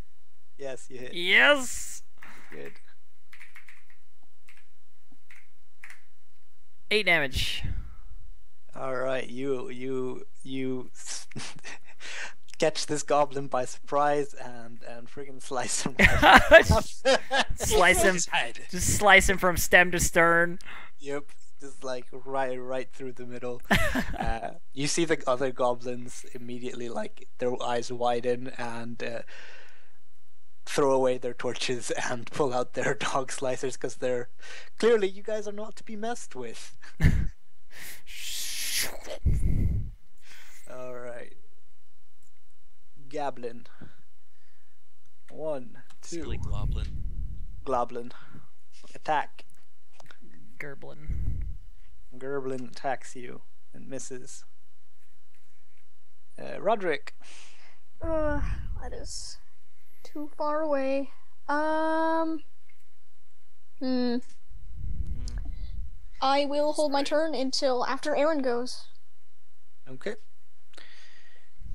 Yes, you hit. Yes! Good. 8 damage. All right, you catch this goblin by surprise and friggin' slice him. Slice him. His head. Just slice him from stem to stern. Yep, just like right through the middle. You see the other goblins immediately, like their eyes widen and throw away their torches and pull out their dog slicers because they're clearly you guys are not to be messed with. All right, Gablin. 1, 2. Silly Globlin. Globlin. Attack. Gerblin. Gerblin attacks you and misses. Roderick. That is too far away. I will hold my turn until after Aaron goes. Okay.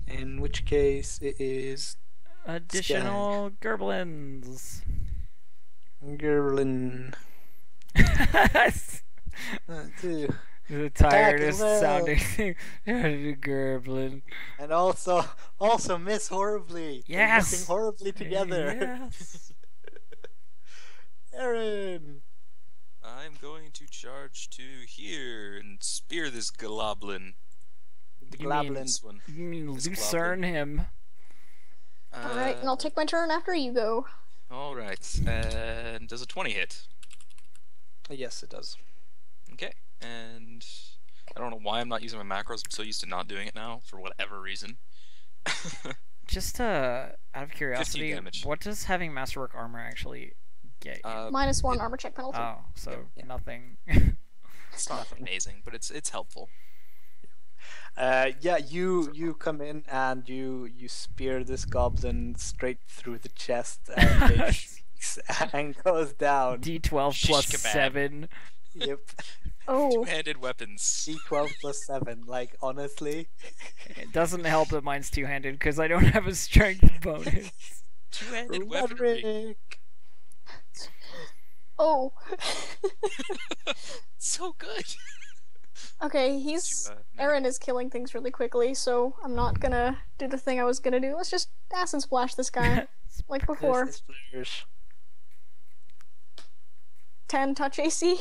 In which case it is Additional Gerblins. Gerblin. 2. The tiredest as well. sounding thing. Gerblin. And also miss horribly. They're Yes. missing horribly together. Yes. Aaron. I'm going to charge to here and spear this Globlin. The You Globlin. This one. You mean This lucerne Globlin. him. Alright, and I'll take my turn after you go. Alright, and does a 20 hit? Yes, it does. Okay, and I don't know why I'm not using my macros. I'm so used to not doing it now, for whatever reason. Just out of curiosity, damage. what does having Masterwork armor actually get you? -1 armor check penalty. Oh, so yeah. nothing. It's not amazing, but it's helpful. Yeah, you come in and you spear this goblin straight through the chest and it shrieks and goes down. D12 Shish plus kebab. 7. Yep. Oh, Two-handed weapons. D12 plus 7. Like honestly, It doesn't help that mine's two-handed because I don't have a strength bonus. Two-handed weaponry. Roderick. oh. So good. Okay, he's... To, Aaron is killing things really quickly, so I'm not gonna do the thing I was gonna do. Let's just acid splash this guy, like before. This is flourish. 10 touch AC?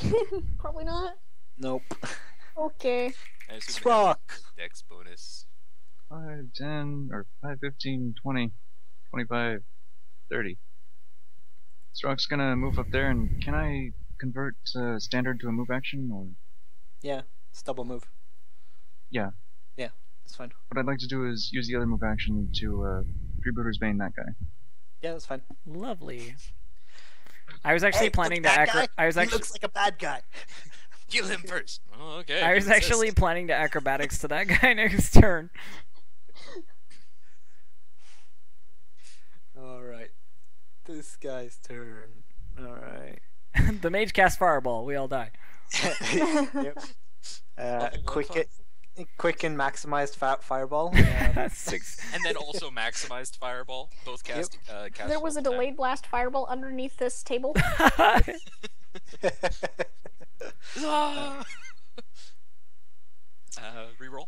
Probably not. Nope. Okay. I assume they Sprock. have a Dex bonus. 5, 10, or 5, 15, 20, 25, 30. Strock's gonna move up there, and can I convert standard to a move action? Or Yeah, it's double move. Yeah. Yeah, it's fine. what I'd like to do is use the other move action to Freebooter's Bane that guy. Yeah, that's fine. Lovely. I was actually planning to He looks like a bad guy. Kill him first. Oh, okay. I was you insist. actually planning to acrobatics to that guy next turn. Alright. This guy's turn. Alright. The mage casts fireball. We all die. Yep. Quick and maximized fireball. That's 6. And then also maximized fireball. Both cast. Cast There was a full time. delayed blast fireball underneath this table. Ah! Reroll.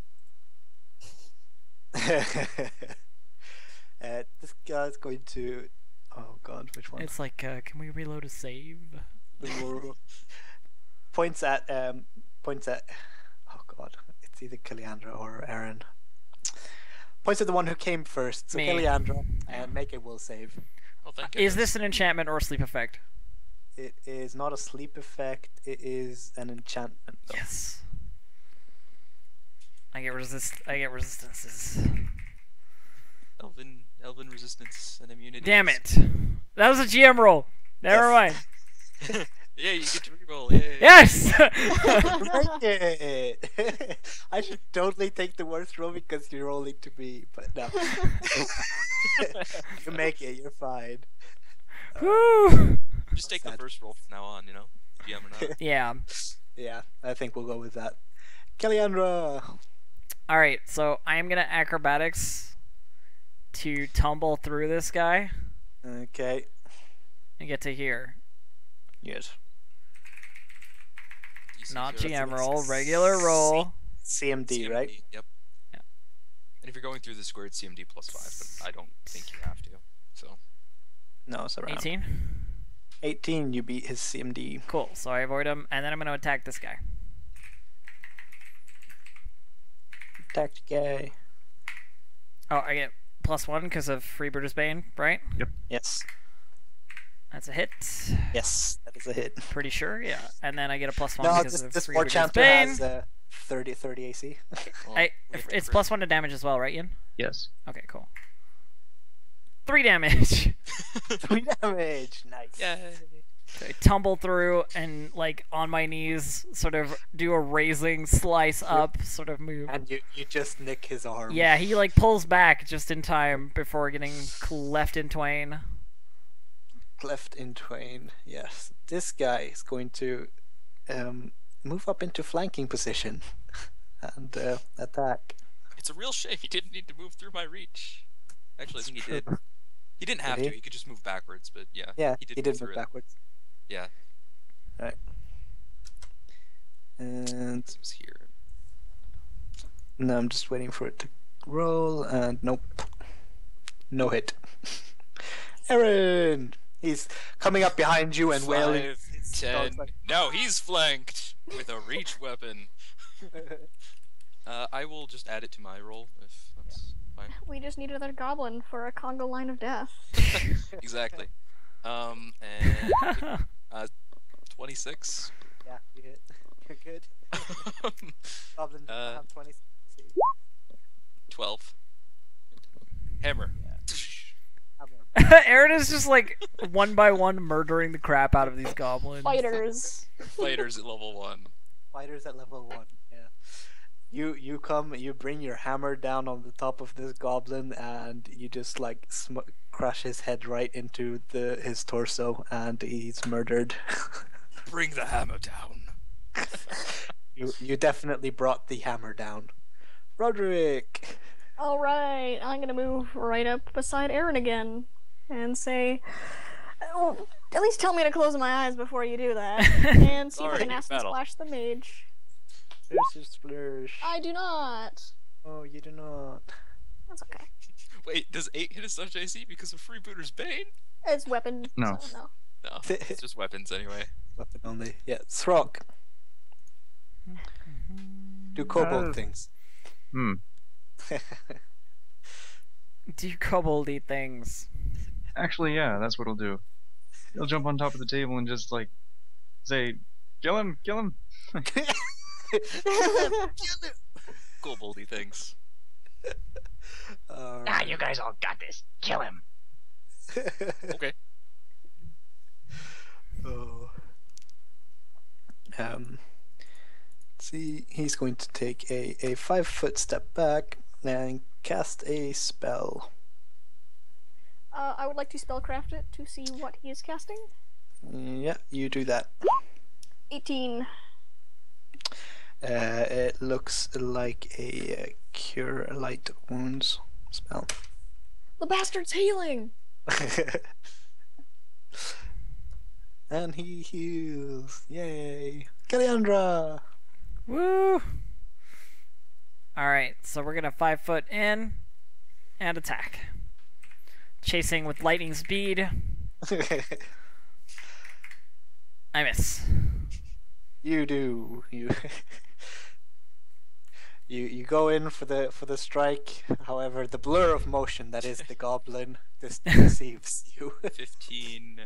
This guy's going to. Oh god, which one? It's like, can we reload a save? points at. Oh god, It's either Kaliandra or Aaron. Points at the one who came first. So Me. Kaliandra, and make a will save. Oh, thank Is goodness. this an enchantment or a sleep effect? It is not a sleep effect. It is an enchantment. Though. Yes. I get resistances. Elven resistance and immunity. Damn it! That was a GM roll. Never mind. Yeah, you get to reroll. Yay. Yes. Make it. I should totally take the worst roll because you're rolling to me, but no. You make it. You're fine. Woo. Just take the Sad. first roll from now on. You know, GM or not. Yeah. Yeah, I think we'll go with that. Kaliandra. All right. So I am gonna acrobatics to tumble through this guy Okay. and get to here. Yes. DC Not 0. GM roll, regular roll. CMD, right? Yep. Yeah. And if you're going through the square, it's CMD plus 5, but I don't think you have to. So No, it's around 18. 18. You beat his CMD. Cool. So I avoid him, and then I'm gonna attack this guy. Attacked guy. Oh, I get +1 because of Freebooter's Bane, right? Yes. That's a hit. Yes, that is a hit. Pretty sure, yeah. And then I get a +1 No, because of this war Freebooter's chanter Bane. has 30 AC. well, It's +1 to damage as well, right, Ian? Yes. Okay, cool. 3 damage. 3 damage. Nice. Yay. I tumble through and, like, on my knees, sort of do a raising slice up sort of move. And you just nick his arm. Yeah, he, like, pulls back just in time before getting cleft in twain. Cleft in twain. Yes. This guy is going to move up into flanking position and attack. It's a real shame he didn't need to move through my reach. Actually, I think he did. He didn't have Did to. he? He could just move backwards, but yeah. Yeah, he he did did through move it. backwards. Yeah, Right. And it was here. now I'm just waiting for it to roll, and nope. No hit. Aaron! He's coming up behind you and wailing. 5, his 10. dogs like- No, he's flanked with a reach weapon. I will just add it to my roll if that's fine. We just need another goblin for a Congo line of death. Exactly. And 26. Yeah, you hit. You're good. Goblin doesn't have 20. 12. Hammer. Aaron is just, like, one by one murdering the crap out of these goblins. Fighters. Fighters at level 1. Fighters at level 1. Yeah. You come, you bring your hammer down on the top of this goblin, and you just like crush his head right into his torso, and he's murdered. Bring the hammer down. You definitely brought the hammer down, Roderick. Alright, I'm gonna move right up beside Aaron again and say, oh, at least tell me to close my eyes before you do that. And see if I Sorry, can acid battle. splash the mage. There's splurge. I do not. Oh, you do not. That's okay. Wait, does 8 hit a such AC because of Freebooter's Bane? It's weapon. No. So no. No, it's just weapons anyway. Weapon only. Yeah, Throck. Do kobold things. Do koboldy things. Actually, yeah, that's what he'll do. He'll jump on top of the table and just like say, "Kill him! Kill him!" Cool boldy things. Ah, you guys all got this. Kill him. Okay. Oh. See, he's going to take a 5-foot step back and cast a spell. I would like to spellcraft it to see what he is casting. Yeah, you do that. 18. It looks like a cure light wounds spell. The bastard's healing! And he heals. Yay. Kaliandra! Woo! Alright, so we're gonna 5-foot in and attack. Chasing with lightning speed. I miss. You do. You You go in for the strike. However, the blur of motion that is the goblin deceives you. 15,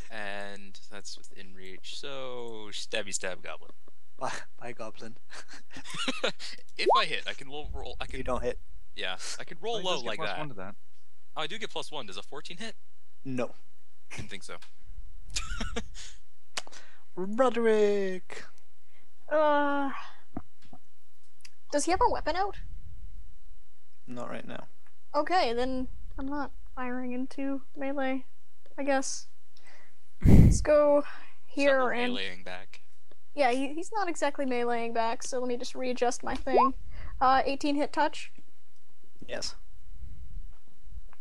and that's within reach. So stabby stab goblin. Bye, goblin. If I hit, I can roll. I can. You don't hit. Yeah, I can roll Oh, he low does get like plus that. 1 to that. Oh, I do get +1. Does a 14 hit? No. Didn't think so. Roderick. Does he have a weapon out? Not right now. Okay, then I'm not firing into melee, I guess. Let's go here Something and meleeing back. yeah, he's not exactly meleeing back, so let me just readjust my thing. 18 hit touch. Yes.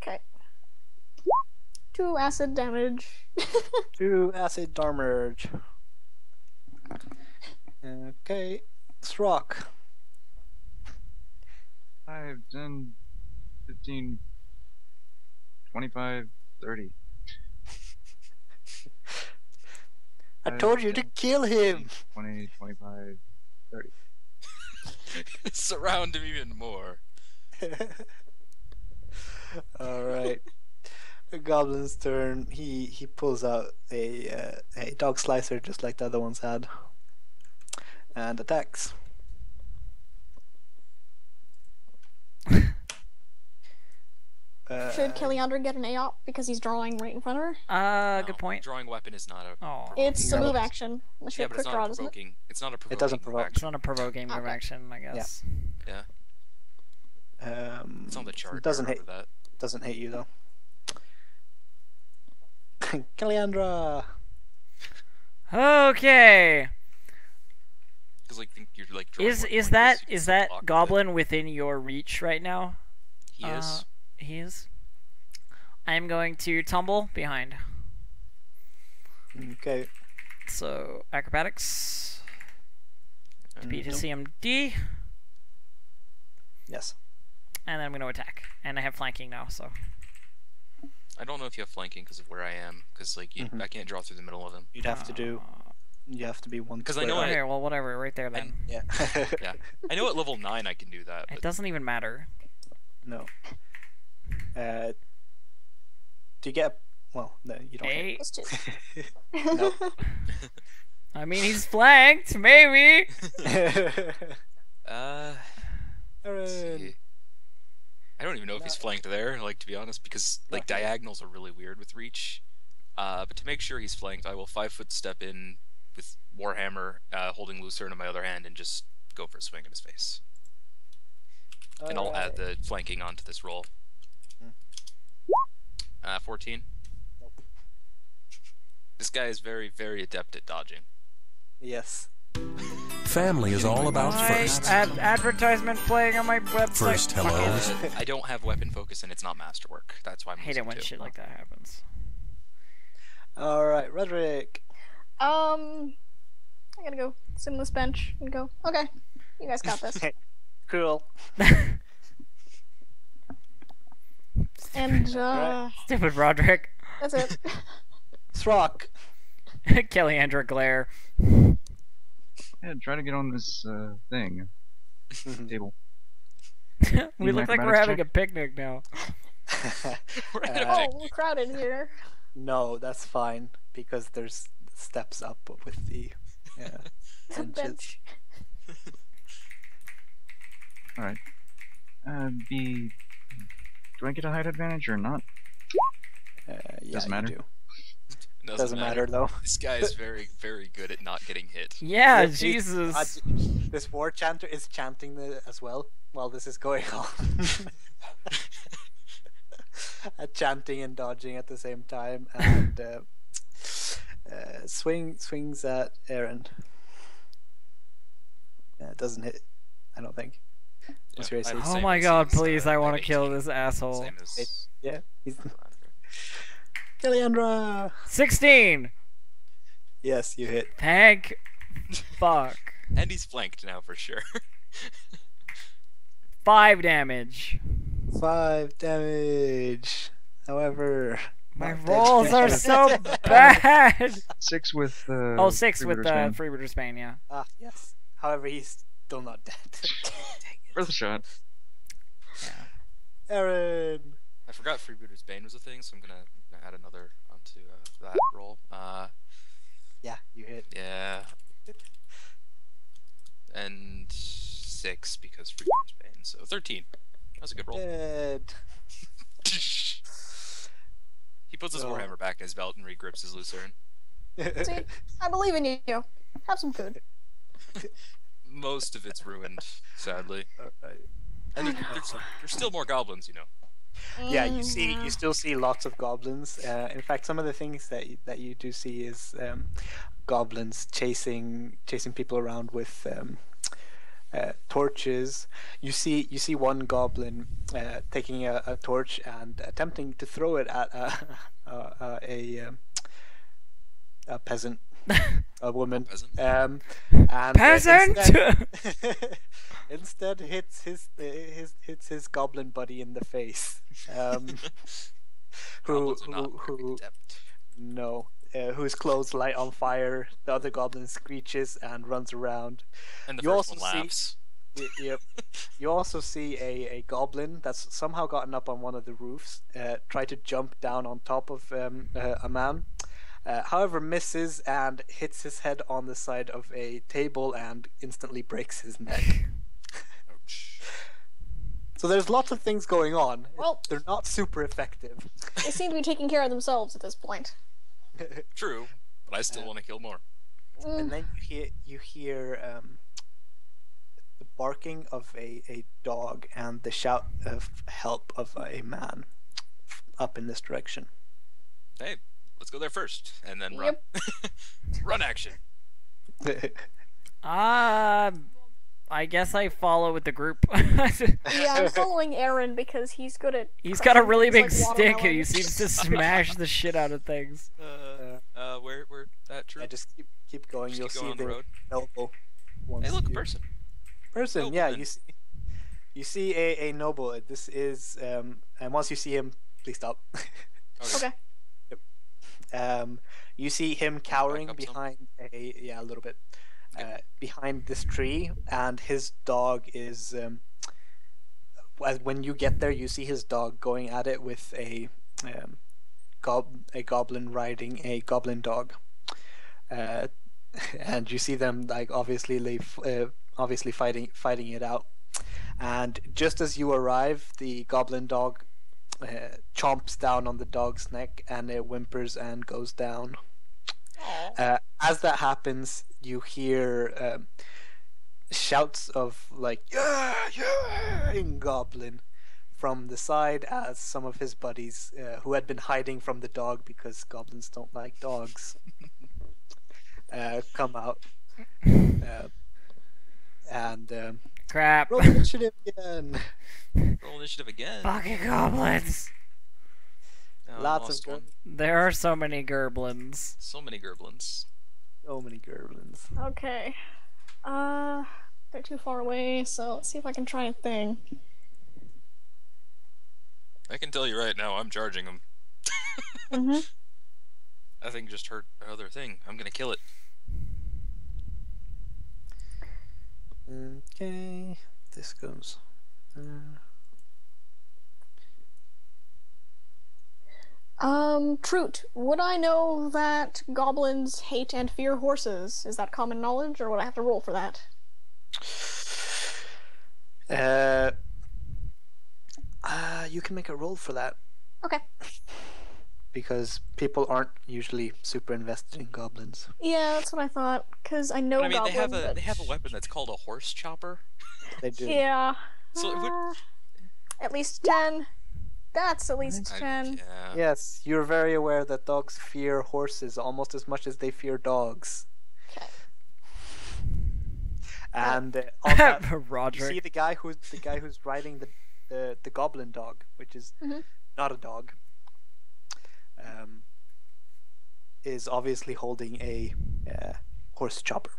Okay. 2 acid damage. 2 acid damage. Okay. Srock. 5, 10, 15, 25, 30. I told you to kill him. 20, 25, 30. Surround him even more. All right. The goblin's turn. He pulls out a dog slicer just like the other ones had, and attacks. Should Kiliandra get an AOP because he's drawing right in front of her? Good No, point. Drawing weapon is not a. Oh, It's a No. move action. Unless you Yeah, have but it's quick not draw, a doesn't it? provoking. It's not a provoking. doesn't move provoke. it's action. not a provoking move Okay. action, I guess. Yeah, it's on the chart. It doesn't I hit. remember that. Doesn't hit you though. Kaliandra. Okay. Because like think you're like. drawing Is weapon is like that this, you can is still that block with it. goblin within your reach right now? He is. He is. I am going to tumble behind. Okay. So acrobatics to beat his CMD, Yes. and then I'm going to attack. And I have flanking now, so I don't know if you have flanking because of where I am. Because like Mhm. I can't draw through the middle of them. You'd have to do. You have to be one. 'Cause I know square okay. up. Well, whatever. Right there then. Yeah. Yeah, I know at level 9 I can do that. It But doesn't even matter. No. Do you get? Well, no, you don't. Hey, Let's do No. I mean he's flanked, maybe. let's Aaron. see. I don't even know if he's flanked there. Like to be honest, because like Not yet. diagonals are really weird with reach. But to make sure he's flanked, I will 5-foot step in with Warhammer, holding Lucerne in my other hand, and just go for a swing in his face. And I'll add the flanking onto this roll. 14. Nope. This guy is very, very adept at dodging. Yes. Family is all about first. Advertisement playing on my website. First hellos. I don't have weapon focus, and it's not masterwork. That's why I'm I hate losing it when two. shit like that happens. All right, Roderick. I gotta go sit on this bench and go, okay, you guys got this. Cool. And, Stupid Roderick. that's it. Srock. Kaliandra glare. Yeah, try to get on this thing. Table. We look like we're acrobatics having check? a picnic now. We're at a Uh, pic- Oh, we're crowded here. No, that's fine because there's steps up with the benches. Bench. Alright. Do I get a height advantage or not? Yeah, Doesn't matter. You do. Doesn't matter though. This guy is very, very good at not getting hit. Yeah, Yep, Jesus. This war chanter is chanting as well while this is going on. Chanting and dodging at the same time, and swings at Aaron. It doesn't hit, I don't think. What's your AC? I have the Oh same my as god, his, please, I want to 18. kill this asshole. Same as Yeah, he's Kaliandra. 16! Yes, you hit. Thank fuck. And he's flanked now for sure. 5 damage. 5 damage. However, My not dead. rolls are so bad. 6 with Oh, 6 with Freebooter's Bane. Freebooter's Bane, yeah. Yes. However, Still not dead. Worth a shot. Yeah. Aaron. I forgot Freebooter's Bane was a thing, so I'm gonna add another onto that roll. Yeah, you hit. Yeah. And 6 because Freebooter's Bane, so 13. That was a good roll. Dead. He puts his warhammer back in his belt and regrips his lucerne. See, I believe in you. Have some food. Most of it's ruined, sadly. Alright. And there's still more goblins, you know. Yeah, you still see lots of goblins. In fact, some of the things that you do see is goblins chasing people around with torches. You see one goblin taking a torch and attempting to throw it at a peasant, a woman. And Peasant! Instead hits his goblin buddy in the face. Whose clothes light on fire. The other goblin screeches and runs around. And the You first also one laughs. Yep. You also see a goblin that's somehow gotten up on one of the roofs, try to jump down on top of a man. However, misses and hits his head on the side of a table and instantly breaks his neck. Ouch. So there's lots of things going on. Well- They're not super effective. They seem to be taking care of themselves at this point. True, but I still want to kill more. And then you hear the barking of a dog and the shout of help of a man up in this direction. Hey, let's go there first, and then run. Run action. I guess I follow with the group. Yeah, I'm following Aaron because he's good at. He's got a really big things like stick and watermelon. he seems to smash the shit out of things. Where that true? Yeah, just keep going. Just You'll keep see going the on the road. noble. Once Hey, look, a you- person. Person, yeah, Nobleman. you see a noble. This is and once you see him, please stop. Okay. You see him cowering up some? behind a little bit behind this tree, and his dog is when you get there, you see his dog going at it with a goblin riding a goblin dog, and you see them like obviously fighting it out. And just as you arrive, the goblin dog chomps down on the dog's neck, and it whimpers and goes down. As that happens, you hear shouts of like yeah in goblin from the side, as some of his buddies who had been hiding from the dog because goblins don't like dogs come out and Crap. roll initiative again. Roll initiative again. Fucking goblins. Oh, Lots lost of one. There are so many gerblins. So many gerblins. So many goblins. Okay. They're too far away, so let's see if I can try a thing. I can tell you right now, I'm charging him. Mm-hmm. That thing just hurt another thing. I'm gonna kill it. Okay, this goes. Trute, would I know that goblins hate and fear horses? Is that common knowledge, or would I have to roll for that? You can make a roll for that Okay. because people aren't usually super invested in goblins. Yeah, that's what I thought, because I know But I mean, goblins. they have a weapon that's called a horse chopper. They do. Yeah. So it would- At least 10. That's at least 10. Yeah. Yes, you're very aware that dogs fear horses almost as much as they fear dogs. Okay. And on that, you Roderick. see the guy who's riding the goblin dog, which is Mhm. not a dog, is obviously holding a horse chopper.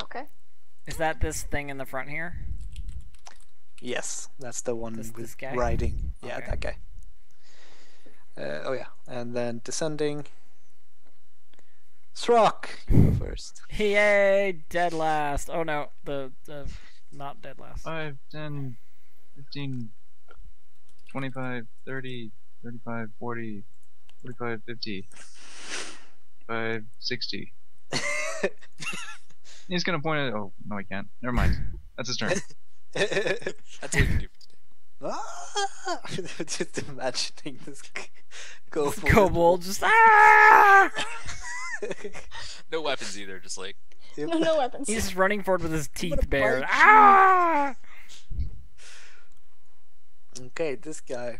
Okay. Is that this thing in the front here? Yes, that's the one This with guy? riding. Yeah, Okay. that guy. Oh yeah, and then descending. Srock, you go first. Yay, dead last. Oh no, the not dead last. 5, 10, 15, 25, 30, 35, 40, 45, 50, 5, 60. He's gonna point at. Oh, no, he can't. Never mind. That's his turn. That's all you can do for today. Just imagining this Kobold just ah! No weapons either, just like. No weapons. He's just running forward with his What a teeth bared. bite. Ah! Okay, this guy.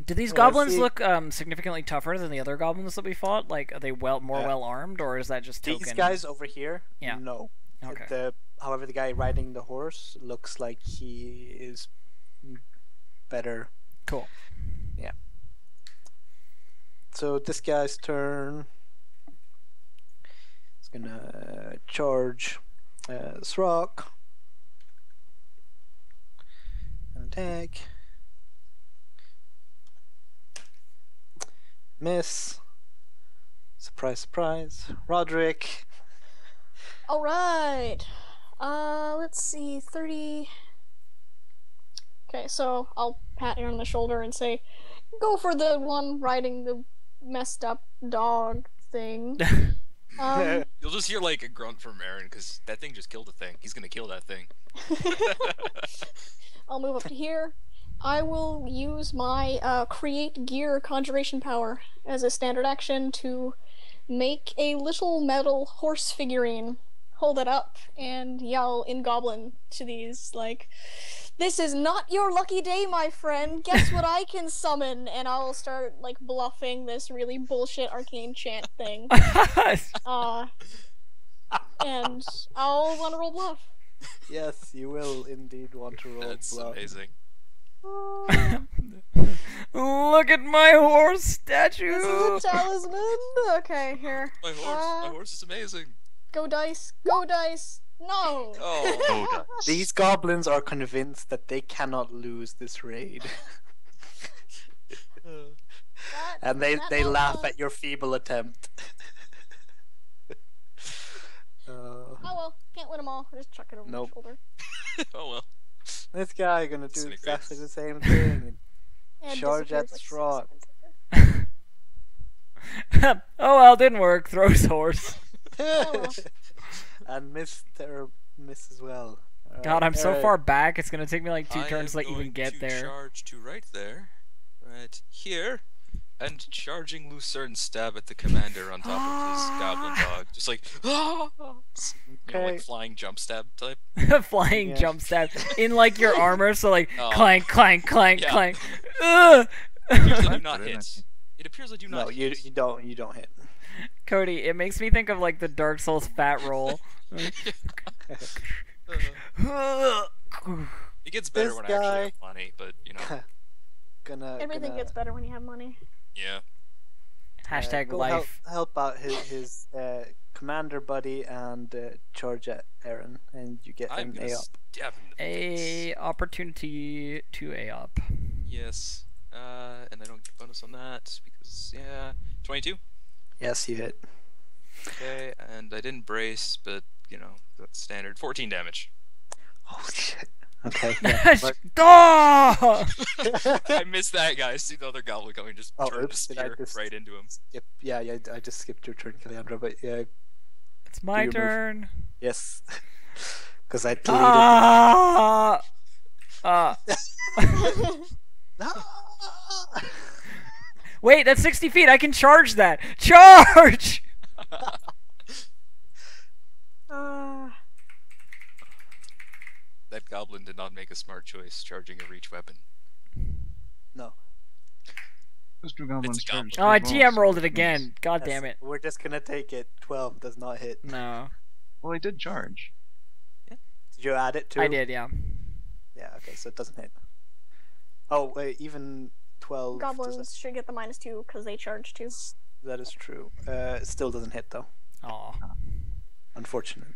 Do these Oh, I goblins see. look significantly tougher than the other goblins that we fought? Like, are they more well armed, or is that just token? These guys over here, Yeah. no. Okay. However, the guy riding the horse looks like he is better. Cool. Yeah. So this guy's turn. He's gonna charge Srock. Attack. Miss. Surprise, surprise. Roderick. Alright. Let's see, 30. Okay, so I'll pat you on the shoulder and say, go for the one riding the messed up dog thing. You'll just hear like a grunt from Aaron because that thing just killed a thing. He's gonna kill that thing. I'll move up to here. I will use my create gear conjuration power as a standard action to make a little metal horse figurine, hold it up, and yell in Goblin to these, like, "This is not your lucky day, my friend. Guess what I can summon?" And I'll start, like, bluffing this really bullshit arcane chant thing. And I'll want to roll bluff. Yes, you will indeed want to roll That's bluff. amazing. Look at my horse statue. This is a talisman. Okay, here. My horse is amazing. Go dice. Go dice. No. Oh, These goblins are convinced that they cannot lose this raid. And they laugh at your feeble attempt. Oh well, can't win them all. Just chuck it over Nope. my shoulder. oh well. This guy gonna do Cynic exactly race. the same thing. And Charge at disappears like Srock. 6 seconds later. Oh well, didn't work. Throws horse. well. And miss as well. God, I'm so Alright. far back. It's gonna take me like 2 I turns to am like even going get to there. Charge to right there, right here, and charging Lucerne stab at the commander on top of his goblin dog, just like Okay. like flying jump stab type. Flying Yeah. jump stab in like your armor, so like Oh. clank, clank, clank, Yeah. clank. Ugh! It appears I do not Not hit. good. It appears I do not No, hit. you don't hit. Cody, it makes me think of like the Dark Souls fat roll. It gets better This when I actually guy- have money, but you know, Everything gets better when you have money. yeah. Hashtag go life. help out his commander buddy and charge at Aaron, and you get I'm an gonna A up. stab him in the face. A opportunity to A up. Yes. And I don't get bonus on that because 22. Yes, you hit. Okay, and I didn't brace, but you know that's standard. 14 damage. Holy shit. Okay. Yeah, but- Ah! I missed that, guy. I see the other goblin coming, just Oh, turned oops, the did I spear just- right into him. yeah, I just skipped your turn, Kaliandra, but yeah, It's my your move. turn. yes. Because I deleted. Ah! Wait, that's 60 feet. I can charge that. Charge! That goblin did not make a smart choice, charging a reach weapon. No. Those two goblins It's a goblin. charged Oh, I as well, GM so rolled it that again. means- God Yes, damn it. We're just gonna take it. 12 does not hit. No. Well, he did charge. Did you add it to? I did, yeah. Yeah. Okay, so it doesn't hit. Oh wait, even 12. Goblins should get the -2 because they charge too. That is true. It still doesn't hit though, Aw. unfortunately.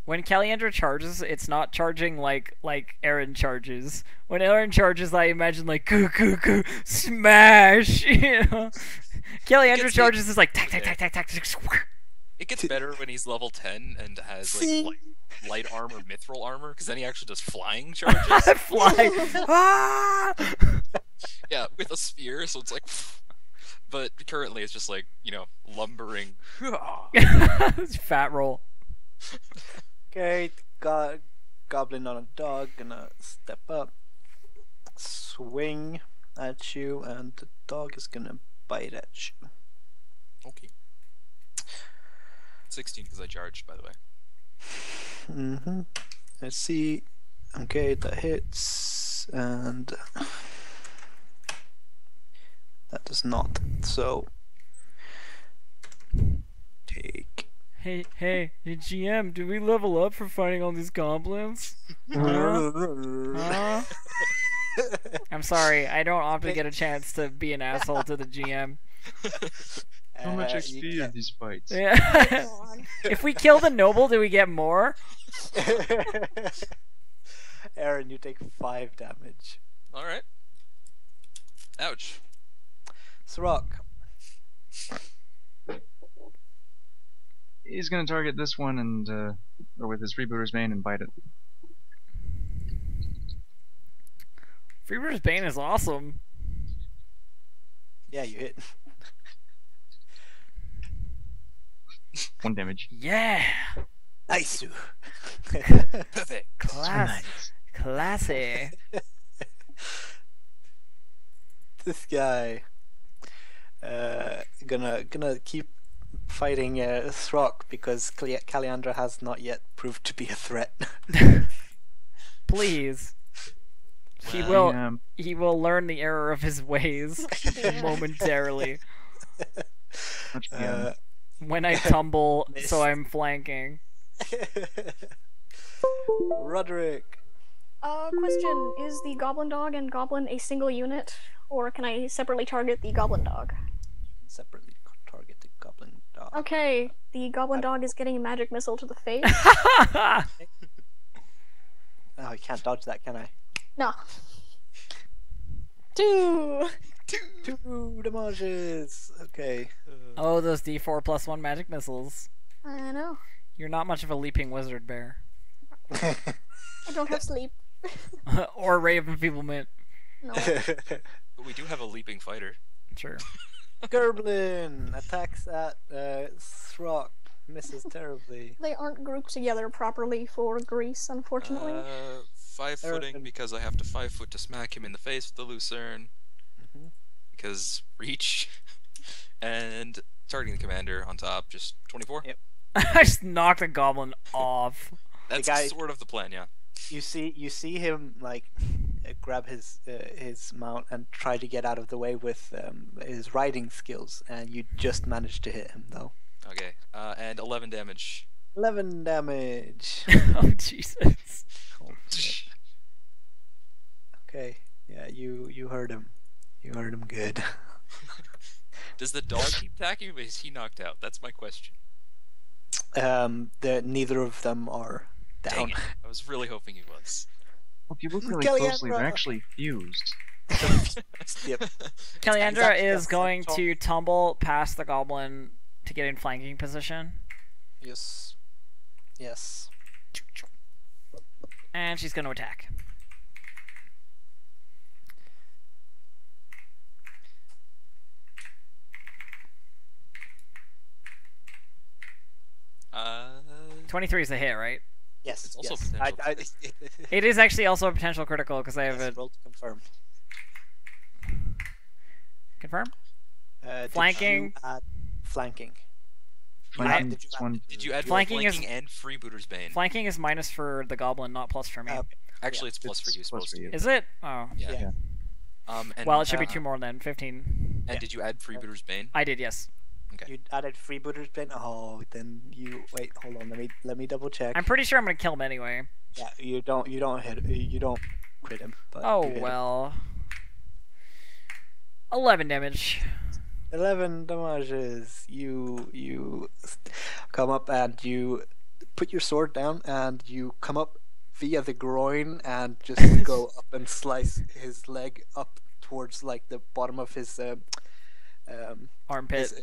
When Caliandra charges, it's not charging like Aaron charges. When Aaron charges, I imagine like coo coo coo smash. You know, Kellyanne gets charges is like tack tack tack tack tack. tack. It gets better when he's level 10 and has like light armor, mithril armor, because then he actually does flying charges. Fly. Ah! Yeah, with a spear, so it's like. But currently, it's just like lumbering. Fat roll. Okay, goblin on a dog gonna step up, swing at you, and the dog is gonna bite at you. Okay. 16 because I charged, by the way. Let's see. Okay, that hits, and that does not. So take. Hey, GM, do we level up for fighting all these goblins? Huh? I'm sorry, I don't often get a chance to be an asshole to the GM. How much XP are these fights? Yeah. God. If we kill the noble, do we get more? Aaron, you take 5 damage. Alright. Ouch. Sirach. He's gonna target this one and or with his Freebooter's Bane and bite it. Freebooter's Bane is awesome. Yeah, you hit. 1 damage. Yeah. Nice. Perfect. Classy. This guy gonna keep fighting Throck because Kaliandra has not yet proved to be a threat. Please. He Well, will learn the error of his ways momentarily. Much beyond. When I tumble, Missed. so I'm flanking. Roderick. Question: is the goblin dog and goblin a single unit, or can I separately target the goblin dog? Separately target the goblin dog. Okay, the goblin dog is getting a magic missile to the face. Oh, I can't dodge that, can I? No. 2. 2 damages. Okay. Oh, those D4 plus 1 magic missiles. I know. You're not much of a leaping wizard, Bear. I don't have sleep. Or Ray of Enfeeblement. No. but we do have a leaping fighter. Sure. Gerblin attacks at Throck. Misses terribly. They aren't grouped together properly for Greece, unfortunately. 5 footing Eric. because I have to 5 foot to smack him in the face with the lucerne. Because reach. And targeting the commander on top, just 24. Yep. I just knocked a goblin off. That's guy- sort of the plan, yeah. You see him like grab his mount and try to get out of the way with his riding skills, and you just managed to hit him though. Okay, and 11 damage. 11 damage. Oh, Jesus. Oh, shit. Okay, yeah, you heard him. You heard him good. Does the dog keep attacking or is he knocked out? That's my question. Neither of them are down. Dang it. I was really hoping he was. Well, if you look really Kellyanne, closely, they're bro. actually fused. Yep. Kaliandra exactly is the going same to tumble past the goblin to get in flanking position. Yes. Yes. And she's going to attack. Uh, 23 is a hit, right? Yes. It's also yes. potential. It is actually also a potential critical because I have Yes, a roll to confirm. confirm. Did Flanking. you add flanking. Flanking did you is add- one. Did you add Flanking flanking, is- and Freebooter's Bane? Flanking is minus for the goblin, not plus for me. Okay. Actually, yeah, it's plus for you. It's plus Supposed for to. you. Is it? Oh. Yeah. Yeah. And, Well, it should be 2 more than 15. And did you add Freebooter's Bane? I did, yes. Okay. You added freebooter's plane. Oh, then you wait. Hold on. Let me double check. I'm pretty sure I'm going to kill him anyway. Yeah, you don't crit him. But Oh, you hit him. well. 11 damage. 11 damages. You come up and you put your sword down and you come up via the groin and just go up and slice his leg up towards like the bottom of his Armpit.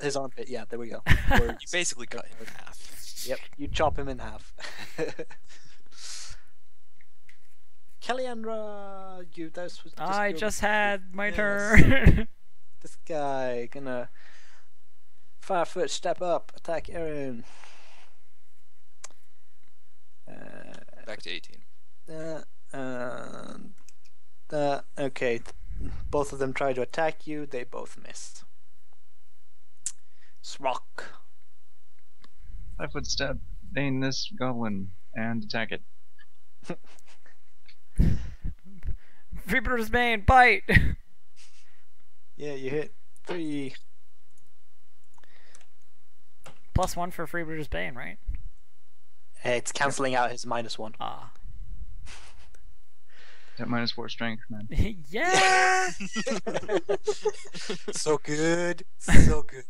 His armpit. Yeah, there we go. You basically cut him in half. Yep, you chop him in half. Kaliandra, I just had my Yes. turn. This guy gonna 5-foot step up, attack Aaron. Back to 18. Okay, both of them try to attack you. They both missed. Srock. 5-foot step, bane this goblin, and attack it. Freebooter's Bane, bite! Yeah, you hit 3. +1 for Freebooter's Bane, right? It's canceling out his -1. Ah. That -4 strength, man. Yeah! So good. So good.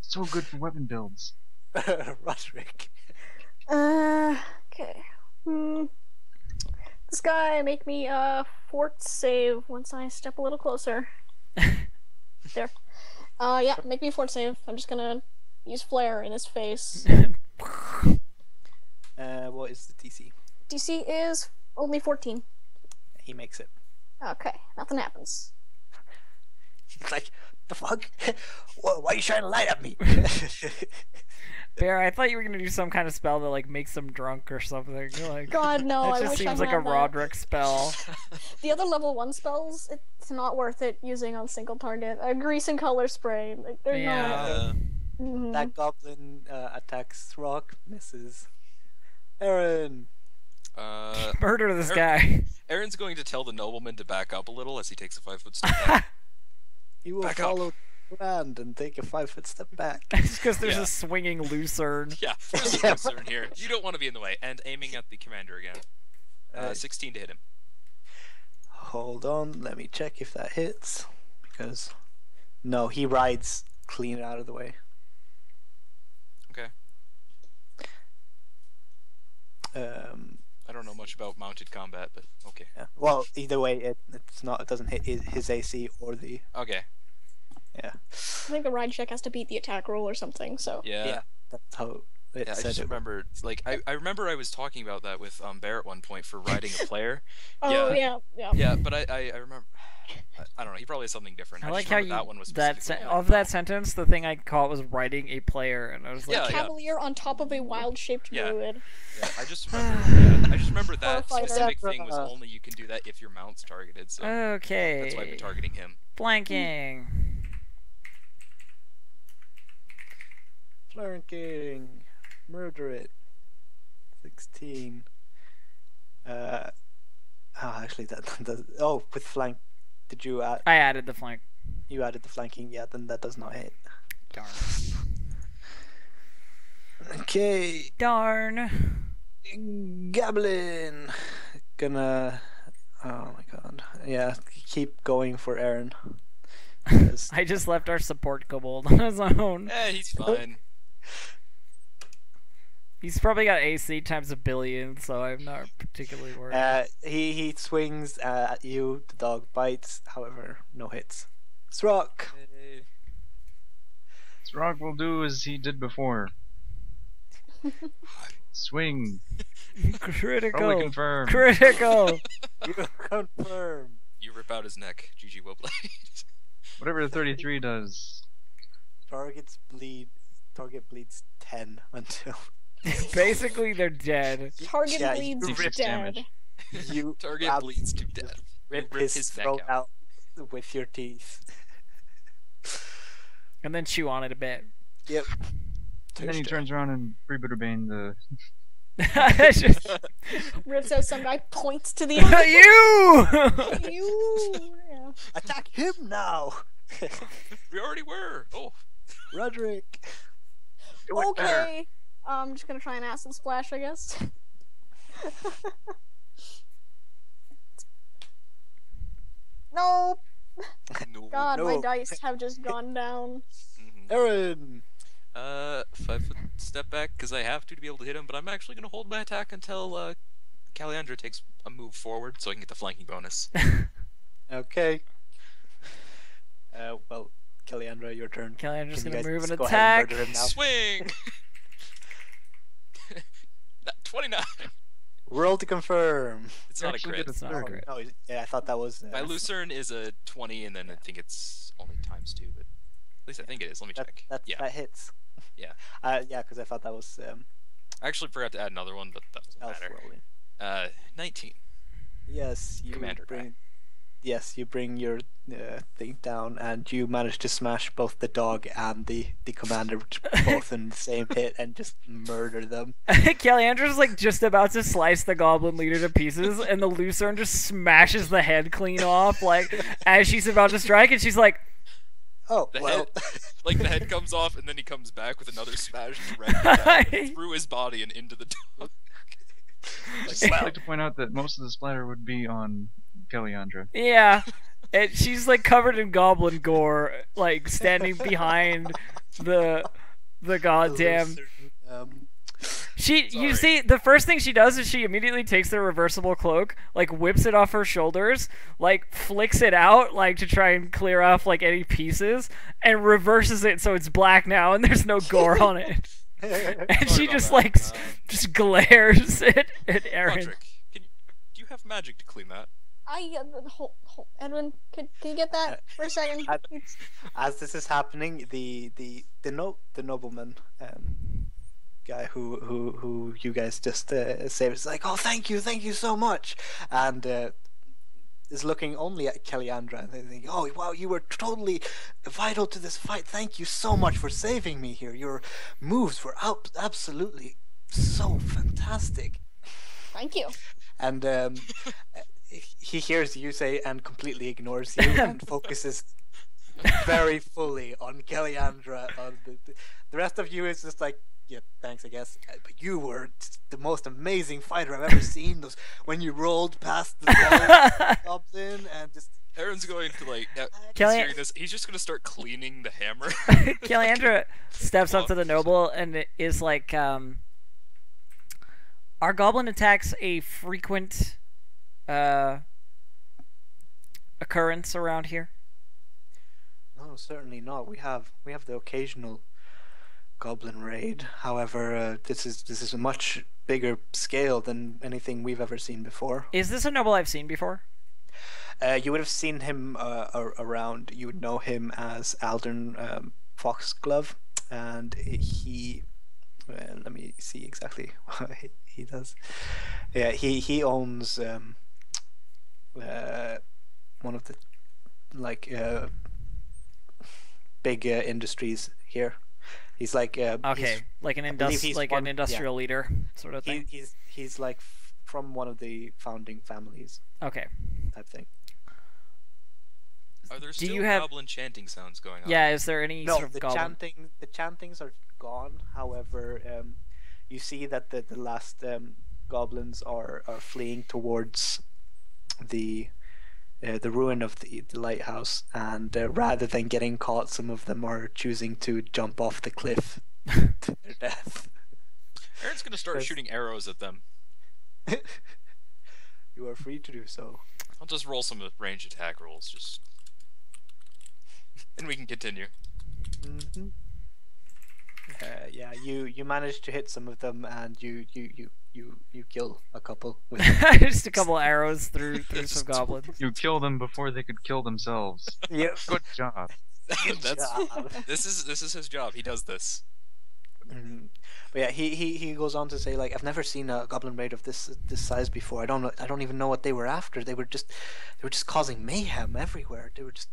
So good for weapon builds. Roderick. Okay. This guy make me fort save once I step a little closer. There. Yeah, make me fort save. I'm just gonna use flare in his face. What is the DC? DC is only 14. He makes it. Okay, nothing happens. He's like, the fuck? Why are you trying to light at me? Bear, I thought you were gonna do some kind of spell that like makes him drunk or something. Like, God, no, that I just wish I seems like a had that. Roderick spell. The other level 1 spells, it's not worth it using on single target. Grease and color spray, like, they're Yeah. not. That goblin attacks Rock, misses. Aaron. Murder this guy. Aaron's going to tell the nobleman to back up a little as he takes a 5-foot step back. You will Back up. follow the command and take a 5-foot step back. Just because there's Yeah. a swinging lucerne. Yeah, there's a concern here. You don't want to be in the way. And aiming at the commander again. Right. 16 to hit him. Hold on, let me check if that hits. Because no, he rides clean out of the way. Okay. I don't know much about mounted combat, but okay. Yeah. Well, either way, it doesn't hit his AC or the Okay. yeah. I think the ride check has to beat the attack roll or something, so. Yeah. That's how it Yeah, I said just it. remember, like, I remember I was talking about that with Bear at one point for riding a player. Oh, Yeah. yeah. Yeah, but I remember, I don't know, he probably has something different. I just like how remember you that one was that specifically of that sentence. The thing I caught was writing a player, and I was like, Yeah, yeah. Cavalier on top of a wild-shaped Yeah. druid. Yeah, I just remember that Fighter. specific thing was only you can do that if your mount's targeted, so okay, that's why I've been targeting him. flanking. Flanking. Murder it. 16. Actually, that does. Oh, with flank. Did you add? I added the flank. You added the flanking. Yeah, then that does not hit. Darn. Okay. Darn. Goblin. Gonna. Oh my god. Yeah, keep going for Aaron. 'Cause- I just left our support kobold on his own. He's fine. He's probably got AC times a billion, so I'm not particularly worried. he swings at you. The dog bites. However, no hits. Srock. Zrog will do as he did before. Swing. Critical. Probably confirm. Critical. You confirm. You rip out his neck, GG Wellblade. Whatever the 33 does. Target bleeds 10 until Basically, they're dead. Target Yeah, bleeds you rip dead. damage. you Target bleeds to death. rip Rip his his neck throat out. out with your teeth. And then chew on it a bit. Yep. And then he turns around and Freebooter Bane the. It's just, Rips out some guy, points to the other. you! You. Yeah. Attack him now. We already were. Oh, Roderick. Okay. I'm just gonna try an acid splash, I guess. No. no. God, my No. dice have just gone down. Mhm. Aaron. 5-foot step back because I have to be able to hit him, but I'm actually going to hold my attack until Caliandra takes a move forward so I can get the flanking bonus. Okay. Well, Kaliandra, your turn. Kaliandra's Can you gonna guys move just and go ahead and attack. murder him now? Swing. 29. Roll to confirm. It's You not a actually crit. did a It's not a third. crit. Oh, yeah, I thought that was. My Lucerne is a 20, and then I think it's only times 2, but at least I think it is. Let me check. Yeah, That hits. yeah. Yeah, because I thought that was I actually forgot to add another one, but that doesn't elf matter. rolling. 19. Yes, you Commander die. bring. Yes, you bring your thing down, and you manage to smash both the dog and the commander both in the same hit, and just murder them. Kaliandra's like just about to slice the goblin leader to pieces, and the Lucerne just smashes the head clean off, like as she's about to strike, and she's like, Oh, The well. head, like the head comes off, and then he comes back with another smash directly down through his body and into the dog. I'd like to point out that most of the splatter would be on Kaliandra. yeah. And she's like covered in goblin gore, like standing behind the goddamn. You Sorry. see, the first thing she does is she immediately takes the reversible cloak, like whips it off her shoulders, like flicks it out, like to try and clear off like any pieces, and reverses it so it's black now and there's no gore on it. And she about just that. like just glares at Aaron. Roderick, do you have magic to clean that? Edwin, can you get that for a second? As this is happening, the nobleman guy who you guys just saved is like, oh, thank you so much, and is looking only at Kaliandra, and they think, oh wow, you were totally vital to this fight. Thank you so much for saving me here. Your moves were absolutely so fantastic. Thank you. And he hears you say and completely ignores you and focuses very fully on Kaliandra. The rest of you is just like, yeah, thanks, I guess. But you were the most amazing fighter I've ever seen. Those when you rolled past the goblin and just. Aaron's going to like. Now, Kelly- he's hearing this. He's just going to start cleaning the hammer. Kaliandra steps up to the noble and is like, are goblin attacks a frequent occurrence around here? No, certainly not. We have the occasional goblin raid. However, this is a much bigger scale than anything we've ever seen before. Is this a noble I've seen before? You would have seen him around. You would know him as Aldern Foxglove, and he. Let me see exactly what he does. Yeah, he owns one of the big industries here. He's like Okay, like an an industrial leader sort of thing. He's like from one of the founding families Okay. type thing. Are there Do still you have- goblin chanting sounds going on? Yeah, is there any No, sort of the goblin? chantings are gone. However, you see that the last goblins are fleeing towards the ruin of the lighthouse, and rather than getting caught, some of them are choosing to jump off the cliff to their death. Aaron's going to start Yes. shooting arrows at them. You are free to do so. I'll just roll some range attack rolls, just, and we can continue. Mm-hmm. Yeah, you managed to hit some of them, and you kill a couple with Just a couple arrows through some goblins. You kill them before they could kill themselves. yeah. Good job. That's job. this is his job. He does this. Mhm. But yeah, he goes on to say, like, I've never seen a goblin raid of this size before. I don't even know what they were after. They were just causing mayhem everywhere. They were just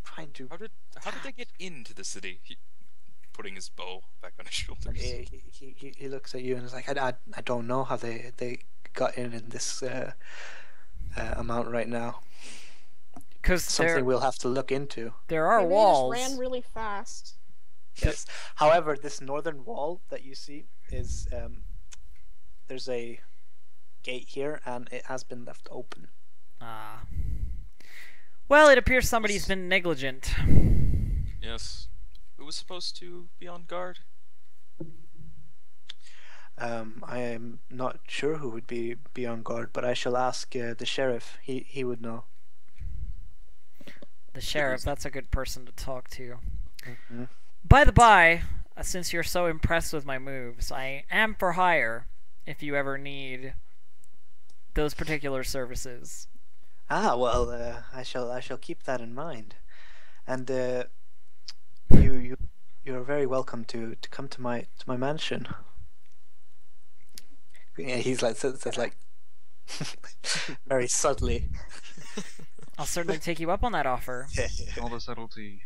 trying to. How did they get into the city? Putting his bow back on his shoulders. He looks at you and is like, I don't know how they got in this amount right now. Because Something we'll have to look into. there are Maybe walls. they just ran really fast. Yes. However, this northern wall that you see is there's a gate here, and it has been left open. Ah. Well, it appears somebody's been negligent. Yes. Who was supposed to be on guard? I am not sure who would be on guard, but I shall ask the sheriff. He would know. The sheriff, that's a good person to talk to. Mm-hmm. By the by, since you're so impressed with my moves, I am for hire if you ever need those particular services. Ah, well, I shall keep that in mind. And you're very welcome to come to my mansion. Yeah, he's like says like very subtly. I'll certainly take you up on that offer. All the subtlety.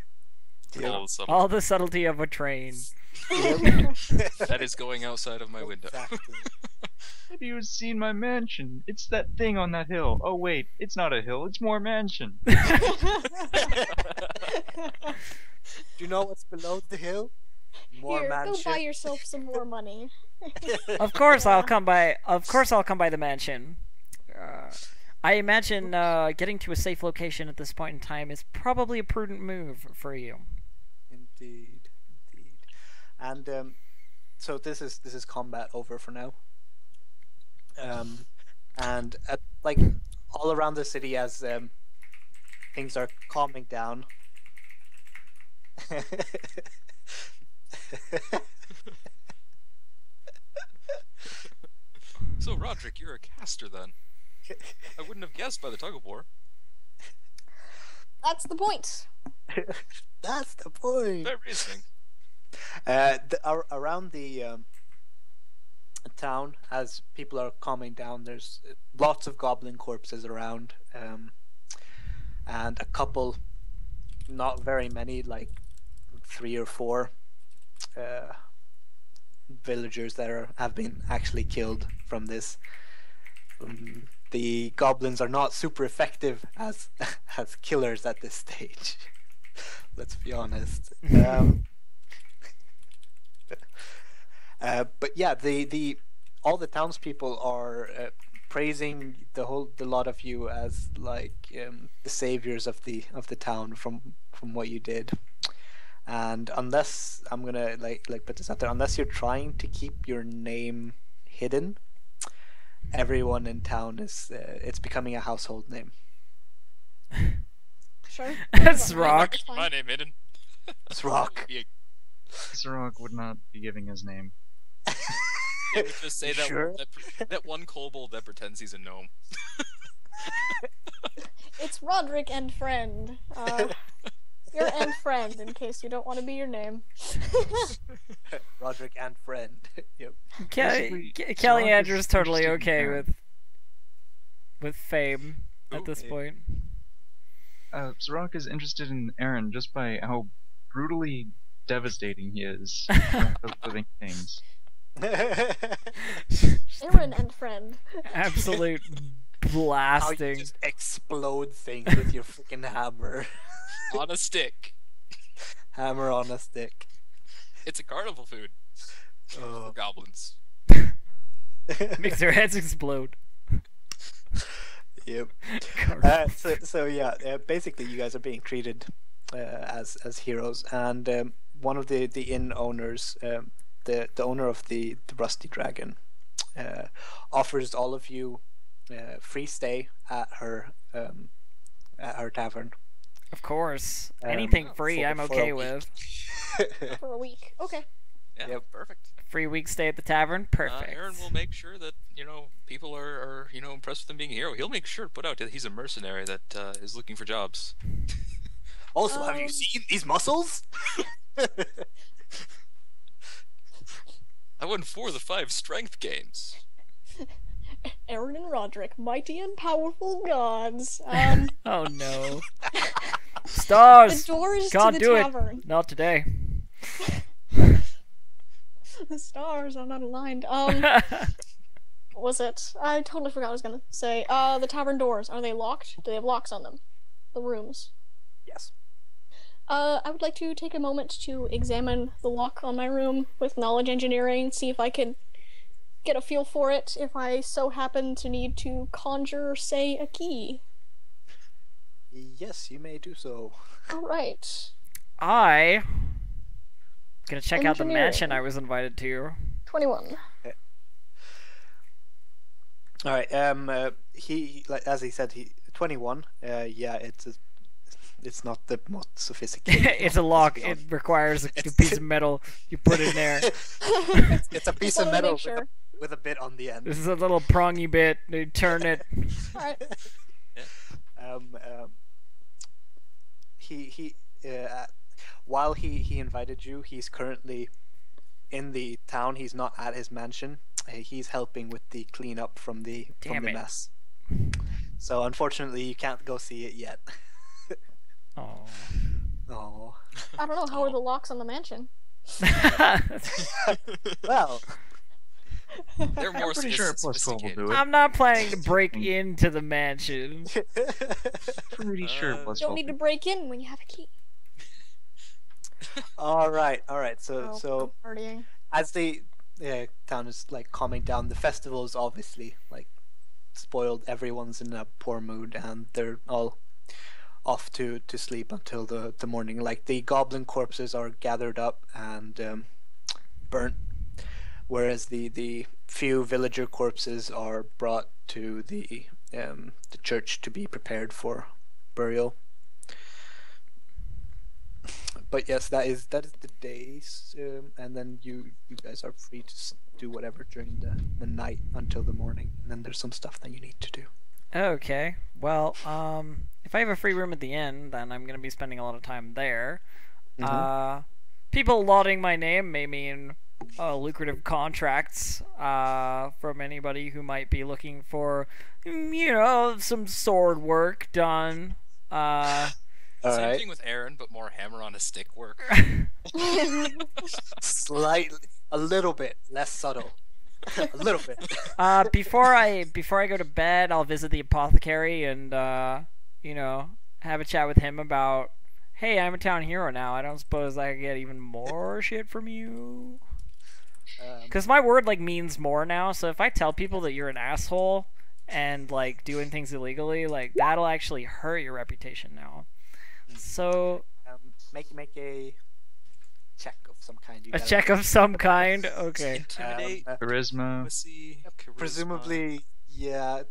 All the subtle- All the subtlety of a train. that is going outside of my window. Exactly. Have you seen my mansion? It's that thing on that hill. Oh wait, it's not a hill, it's more mansion. Do you know what's below the hill? More Here, mansion. go buy yourself some more money. Of course, I'll come by. Of course, I'll come by the mansion. I imagine getting to a safe location at this point in time is probably a prudent move for you. Indeed. And so this is combat over for now. And like all around the city as things are calming down. So, Roderick, you're a caster then. I wouldn't have guessed by the tug of war. That's the point. That's the point. Fair reasoning. Around the town, as people are calming down, there's lots of goblin corpses around, and a couple, not very many, like 3 or 4 villagers that have been actually killed from this. The goblins are not super effective as killers at this stage. Let's be honest. But yeah, the all the townspeople are praising the lot of you as like the saviors of the town from what you did. And unless I'm gonna like put this out there, unless you're trying to keep your name hidden, everyone in town is it's becoming a household name. Sure. That's Rock. It's fine. My name hidden. It's Rock. Sirach would not be giving his name. It would just say that, Sure. that one kobold that pretends he's a gnome. It's Roderick and friend. Your and friend, in case you don't want to be your name. Roderick and friend. Yep. Basically, Kelly Sirach is Andrew's totally interested in okay Aaron. with fame at Ooh, this yeah. point. Sirach is interested in Aaron just by how brutally devastating he is of living things. Aaron and friend. Absolute How you blasting. just explode things with your freaking hammer. On a stick. Hammer on a stick. It's a carnival food for Oh. goblins. Makes their heads explode. Yep. So yeah, basically you guys are being treated as heroes, and one of the inn owners, the owner of the Rusty Dragon, offers all of you free stay at her tavern. Of course. Um, Anything free, for- I'm for a okay week. with. For a week. Okay. Yeah, Yep. perfect. Free week stay at the tavern, perfect. Aaron will make sure that people are impressed with him being a hero. He'll make sure to put out that he's a mercenary that is looking for jobs. Also, have you Um, seen these muscles? I won 4 of the 5 strength games. Aaron and Roderick, mighty and powerful gods. Oh no. The Stars! doors Can't to the do it. tavern. Not today. The stars are not aligned. What was it? I totally forgot what I was gonna say. The tavern doors, are they locked? Do they have locks on them? The rooms. Yes. I would like to take a moment to examine the lock on my room with knowledge engineering, see if I could get a feel for it if I so happen to need to conjure, say, a key. Yes, you may do so. Alright. I gonna check out the Engineering. mansion I was invited to. 21. All right. He like as he said, he 21. Yeah, it's It's not the most sophisticated. It's a lock. to be It honest. requires a piece of metal you put in there. It's a piece Just of wanted to metal make sure. with a bit on the end. This is a little prongy bit. You turn it. Alright. um, um, he while he invited you, he's currently in the town. He's not at his mansion. He's helping with the cleanup from the Damn it. mess. So unfortunately, you can't go see it yet. Oh. Oh. I don't know, how are the locks on the mansion? Well, They're more I'm pretty sure plus 12 will sophisticated. do it. I'm not planning to break into the mansion. Pretty sure plus You 12. don't need to break in when you have a key. all right. Oh, So I'm partying. as the town is like calming down, the festival is obviously like spoiled. Everyone's in a poor mood, and they're all off to sleep until the morning. Like the goblin corpses are gathered up and burnt, whereas the few villager corpses are brought to the church to be prepared for burial. But yes, that is the days, and then you guys are free to do whatever during the night until the morning, and then there's some stuff that you need to do. Okay. Well, if I have a free room at the inn, then I'm gonna be spending a lot of time there. People lauding my name may mean lucrative contracts from anybody who might be looking for, some sword work done. Same thing with Aaron, but more hammer on a stick work. Slightly, a little bit less subtle, a little bit. Before I go to bed, I'll visit the apothecary and have a chat with him about, hey, I'm a town hero now. I don't suppose I could get even more shit from you. Because my word means more now. So if I tell people that you're an asshole and doing things illegally, that'll actually hurt your reputation now. So Make a check of some kind. You a gotta check make. of some kind. Okay. Intimidate, Charisma. diplomacy, charisma. Presumably, yeah.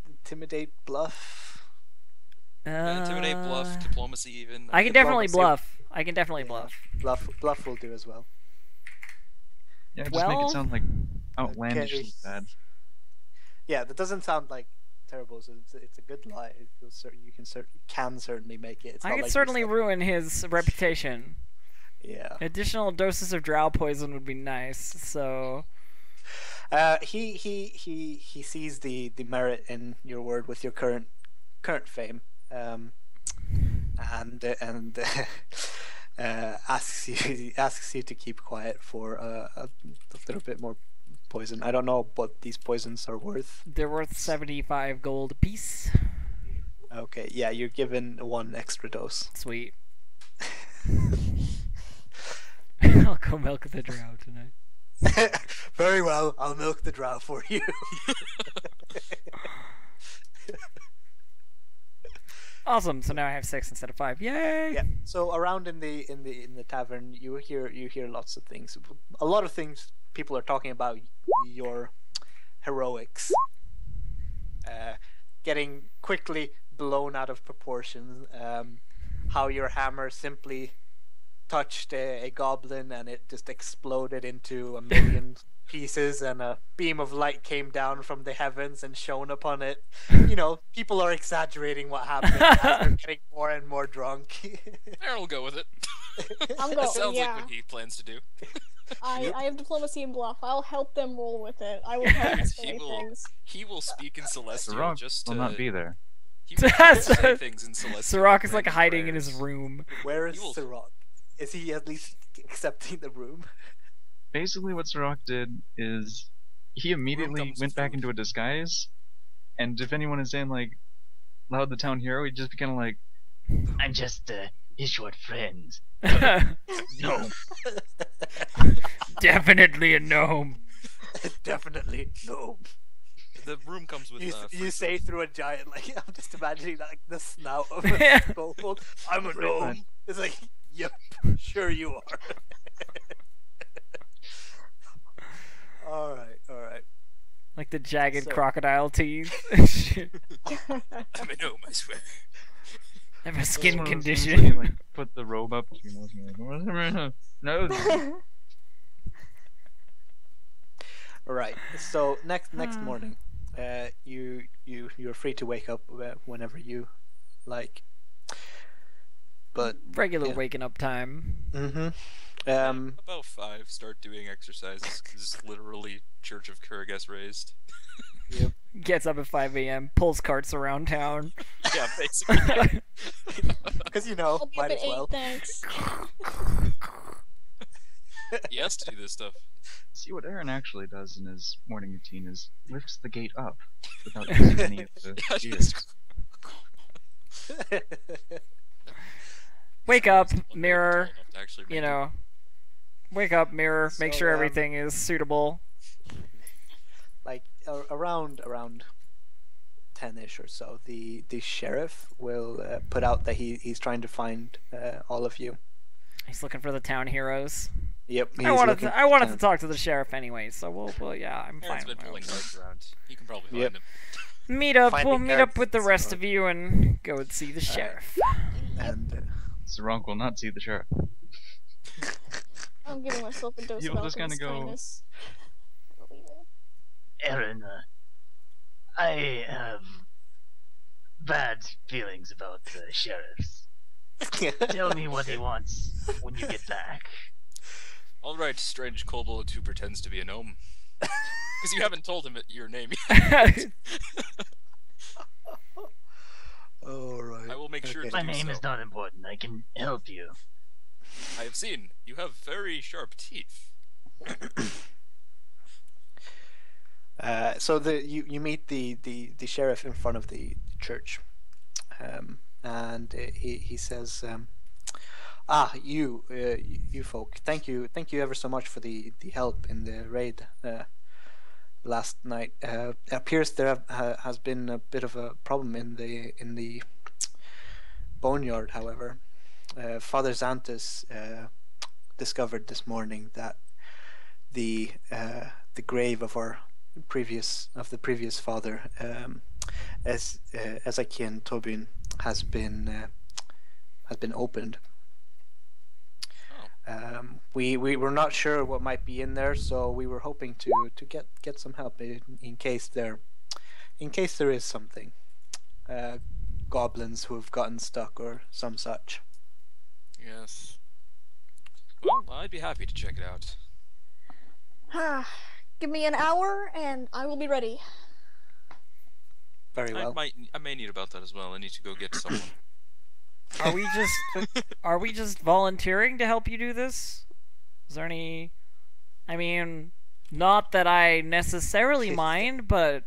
Intimidate, bluff. Intimidate, bluff, diplomacy even. I can definitely Diplomacy. bluff. I can definitely Yeah. bluff. Bluff will do as well. Yeah, just make it 12? sound like outlandishly Okay. bad. Yeah, that doesn't sound terrible. So it's a good lie. You can certainly make it. It's I not can like you certainly said- ruin his reputation. Yeah. Additional doses of drow poison would be nice. So He sees the merit in your word with your current fame, and asks you to keep quiet for a little bit more poison. I don't know what these poisons are worth. they're worth 75 gold apiece. Okay, yeah, you're given one extra dose. Sweet. I'll go milk the drow tonight. Very well, I'll milk the drow for you. Awesome. So now I have 6 instead of 5. Yay! Yeah. So around in the tavern, you hear lots of things. A lot of things people are talking about your heroics, getting quickly blown out of proportion. How your hammer simply touched a goblin and it just exploded into a million pieces, and a beam of light came down from the heavens and shone upon it. People are exaggerating what happened as they're getting more and more drunk. Aaron will go with it. I'm That going, sounds yeah. like what he plans to do. I have diplomacy and bluff. I'll help them roll with it. I will help He escalate will. things. He will speak in The Celestial Rock just to. will not be there. He will say things in Celestial. Sirach is random hiding in his prayers. room. Where is You will- Sirach? Is he at least accepting the room? Basically, what Sirach did is he immediately comes went with back food. into a disguise, and if anyone is saying Loud the town hero, he'd just be kind of like, I'm just his short friends. No. Definitely a gnome. Definitely no. The room comes with. You free say food. through a giant, I'm just imagining the snout of a kobold. I'm a Pretty gnome. much. It's like, yep, sure you are. All right. Like the jagged So- crocodile teeth. Shit. I'm a gnome, I swear. I have a It's skin one of those things condition. where you, like, put the robe up. You know, no. Right. So next morning, you're free to wake up whenever you like. But Regular yeah. waking up time. About 5, start doing exercises, because literally Church of Kurgas raised. Yep. Gets up at 5 a.m., pulls carts around town. Yeah, basically. Because I'll be up might at as 8, well. thanks. He has to do this stuff. See, what Aaron actually does in his morning routine is lifts the gate up without using any of the Yeah, gears. Wake up, He's not mirror. tall enough to actually You make it. know, wake up, mirror. Make So, sure everything is suitable. Like around 10ish or so, the sheriff will put out that he's trying to find all of you. He's looking for the town heroes. Yep. I wanted to talk to the sheriff anyway, so well, yeah, I'm Aaron's fine. been pulling carts around. You can probably Yep. find him. Meet up. Finding We'll meet up with the carrots, rest so- of you and go and see the sheriff. And Sarunk will not see the sheriff. I'm giving myself a dose You'll of just alchemist kinda go- kindness. Aaron, I have bad feelings about the sheriffs. Tell me what he wants when you get back. Alright, strange kobold who pretends to be a gnome. Because you haven't told him your name yet. All right. I will make sure to My do name so. is not important. I can help you. I have seen. You have very sharp teeth. So you meet the sheriff in front of the church, and he says, you folk, thank you ever so much for the help in the raid last night. It appears there has been a bit of a problem in the boneyard. However, Father Xanthus discovered this morning that the grave of the previous father, Ezekiel Tobin, has been opened. We were not sure what might be in there, so we were hoping to get some help in case there is something, goblins who have gotten stuck or some such. Yes. Well, I'd be happy to check it out. Give me an hour and I will be ready. Very well. I may need about that as well. I need to go get someone. Are we just volunteering to help you do this? Is there any? I mean, not that I necessarily mind, but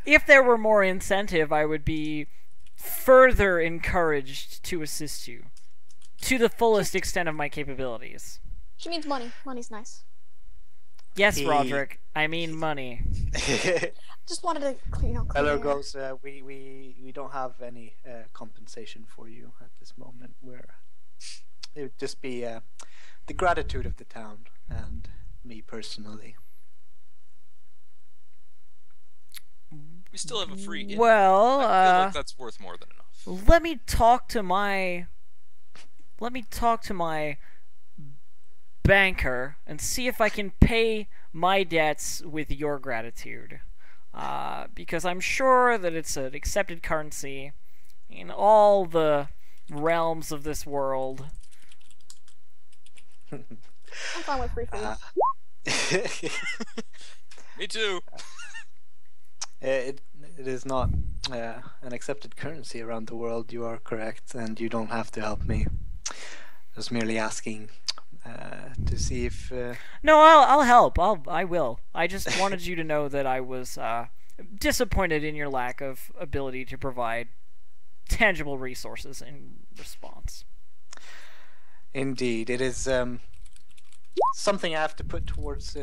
if there were more incentive, I would be further encouraged to assist you to the fullest extent of my capabilities. She means money. Money's nice. Yes, He- Roderick. I mean money. Just wanted to, clear. Eller goes, we don't have any compensation for you at this moment. It would just be the gratitude of the town and me personally. We still have a free inn. Well, I feel like that's worth more than enough. let me talk to my banker and see if I can pay my debts with your gratitude. Because I'm sure that it's an accepted currency in all the realms of this world. I'm fine with free food. Me too. It is not an accepted currency around the world. You are correct, and you don't have to help me. I was merely asking to see if. No, I'll help. I will. I just wanted you to know that I was disappointed in your lack of ability to provide tangible resources in response. Indeed, it is something I have to put towards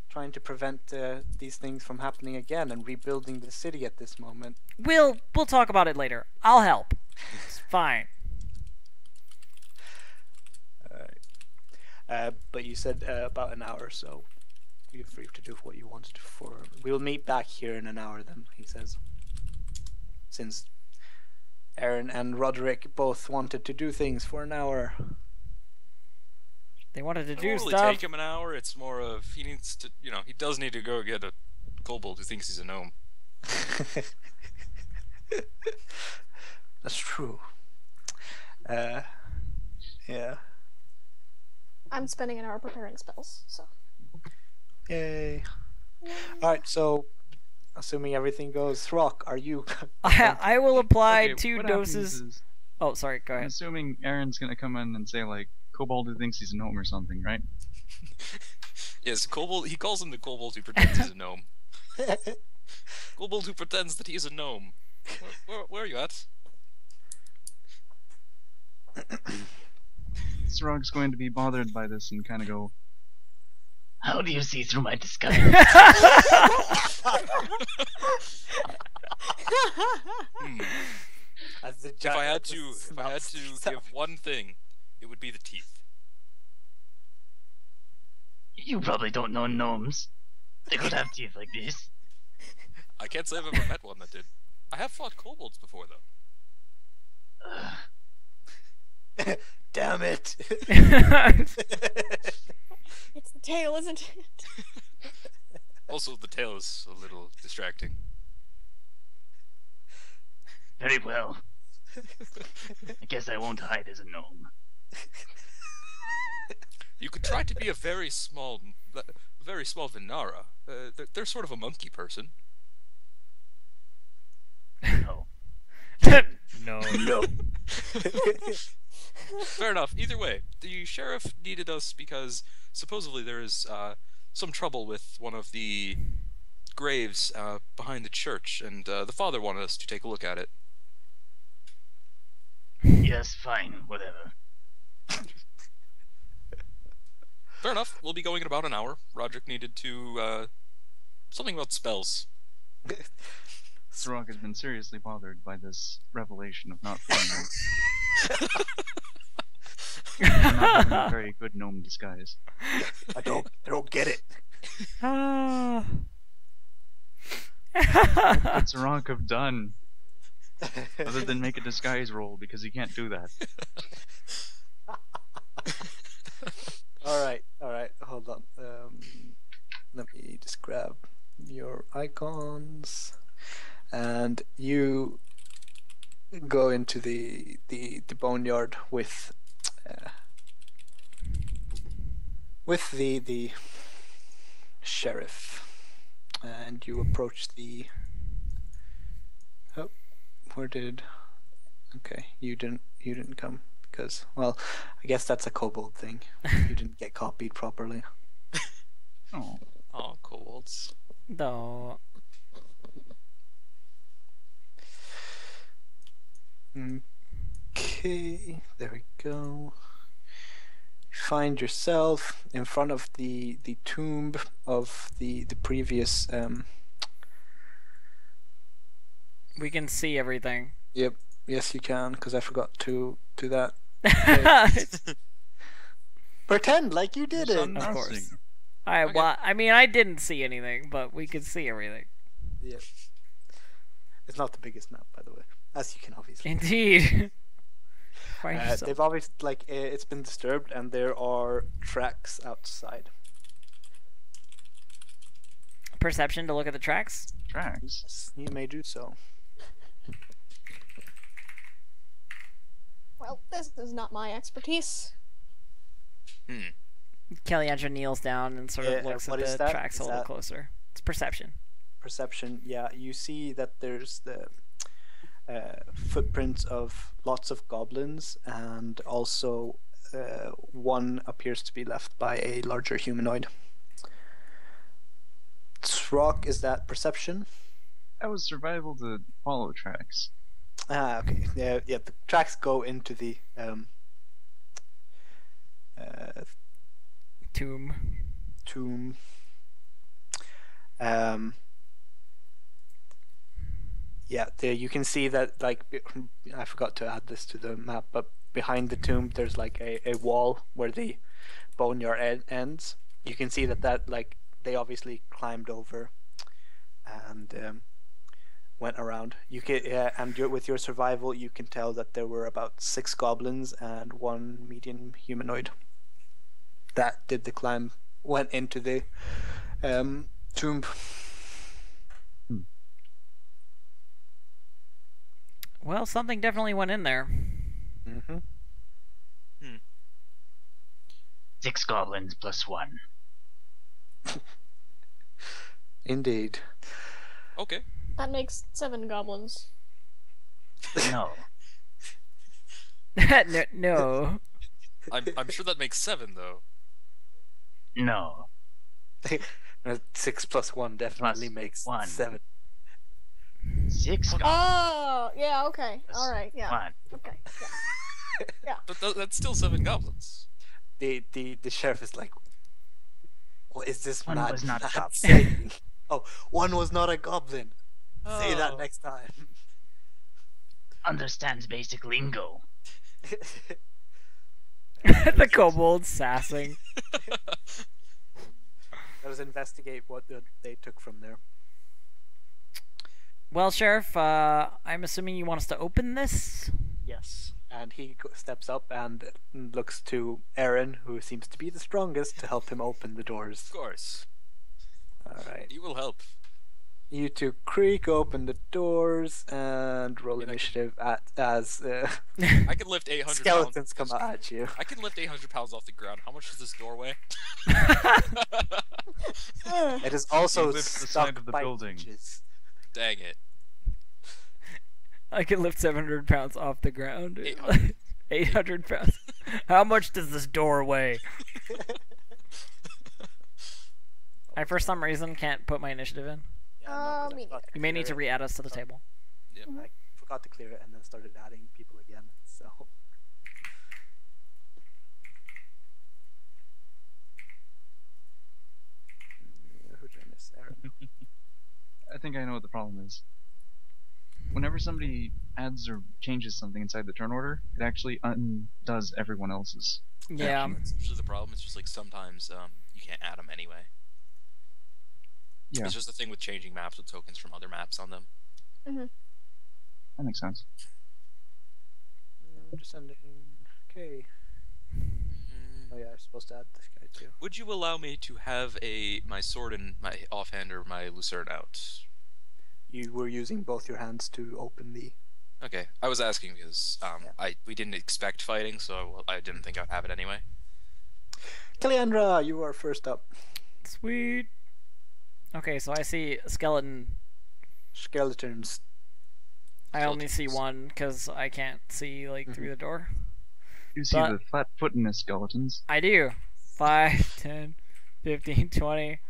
trying to prevent these things from happening again and rebuilding the city at this moment. We'll talk about it later. I'll help. It's fine. But you said about an hour, so you're free to do what you wanted for. We'll meet back here in an hour then, he says. Since Aaron and Roderick both wanted to do things for an hour. They wanted to It do won't really stuff. take him an hour. It's more of he needs to, he does need to go get a kobold who thinks he's a gnome. That's true. Yeah. I'm spending an hour preparing spells, so. Yay. Alright, so assuming everything goes, Rock, are you? I will apply Okay, 2 what happens doses. is, Oh, sorry. Go I'm ahead. assuming Aaron's gonna come in and say like, Kobold who thinks he's a gnome or something, right? Yes, kobold. He calls him the kobold who pretends he's a gnome. Kobold who pretends that he's a gnome. Where are you at? Sirog's going to be bothered by this and kind of go, How do you see through my disguise? As the If I had giant to give one thing, it would be the teeth. You probably don't know gnomes. They don't have teeth like this. I can't say I've ever met one that did. I have fought kobolds before, though. Damn it! It's the tail, isn't it? Also, the tail is a little distracting. Very well. I guess I won't hide as a gnome. You could try to be a very small Vinara. They're sort of a monkey person. No. No. No. Fair enough. Either way, the sheriff needed us because supposedly there is some trouble with one of the graves behind the church, and the father wanted us to take a look at it. Yes, fine, whatever. Fair enough. We'll be going in about an hour. Roderick needed to something about spells. Sirog has been seriously bothered by this revelation of not being not having a very good gnome disguise. I don't get it. Ah. What could Sirog have done other than make a disguise roll, because he can't do that? Alright, hold on. Let me just grab your icons. And you go into the boneyard with the sheriff, and you approach the. Oh, okay, you didn't come because, well, I guess that's a kobold thing. You didn't get copied properly. Oh, Oh, kobolds. No. Okay, there we go. Find yourself in front of the tomb of the previous. We can see everything. Yep. Yes, you can, because I forgot to do that. Pretend like you did it. Of course. nothing. Alright, well, I mean, I didn't see anything, but we could see everything. Yep. It's not the biggest map, by the way, as you can obviously. Indeed. Find yourself. They've obviously it's been disturbed, and there are tracks outside. Perception to look at the tracks? Tracks. Yes, you may do so. Well, this is not my expertise. Kellyantra kneels down and sort of Yeah, looks what at is the that? tracks Is a little that- closer. It's perception. Perception, yeah. You see that there's the footprints of lots of goblins, and also one appears to be left by a larger humanoid. Rock, is that perception? That was survival to follow tracks. Ah, okay. Yeah, the tracks go into the Tomb. tomb. Yeah, there you can see that, like, I forgot to add this to the map, but behind the tomb there's like a wall where the boneyard ends. You can see that like they obviously climbed over, and went around. You can, with your survival, you can tell that there were about 6 goblins and 1 medium humanoid that did the climb, went into the tomb. Well, something definitely went in there. Mm-hmm. 6 goblins plus 1. Indeed. Okay. That makes 7 goblins. No. No. I'm sure that makes 7 though. No. 6 plus 1 definitely Plus makes 1. 7. 6 goblins Oh, yeah, okay. plus Alright, yeah. 1. Okay, yeah. But that's still 7 goblins. The sheriff is like, what is this One mad was not a man goblin. saying? Oh, 1 was not a goblin. Say that Oh. next time. Understands basic lingo. The kobold sassing. Let us investigate what they took from there. Well, Sheriff, I'm assuming you want us to open this? Yes. And he steps up and looks to Aaron, who seems to be the strongest, to help him open the doors. Of course. Alright. You will help. You two creak open the doors and roll And I initiative as I can lift 800 skeletons pounds. come at you. I can lift 800 pounds off the ground. How much is this doorway? It is also lift the stuck side of the by building. hinges. Dang it. I can lift 700 pounds off the ground. 800. 800 pounds. How much does this door weigh? I, for some reason, can't put my initiative in. Yeah, no, 'cause I Me forgot You may need to clear it. re-add us to the table. Yep. I forgot to clear it and then started adding people again. So who did I miss? Aaron. I think I know what the problem is. Whenever somebody adds or changes something inside the turn order, it actually undoes everyone else's. Yeah. action. That's usually the problem. It's just like sometimes you can't add them anyway. Yeah, It's just the thing with changing maps with tokens from other maps on them. that makes sense. Descending. Okay. Oh yeah, I'm supposed to add this guy too. Would you allow me to have my sword and my offhand or my lucerne out? You were using both your hands to open the. Okay, I was asking because we didn't expect fighting, so I didn't think I'd have it anyway. Kaliandra, you are first up. Sweet. Okay, so I see a skeleton. Skeletons. I only see Skeletons. one because I can't see through the door. You see But- the flat-footedness skeletons. I do. 5, 10, 15, 20.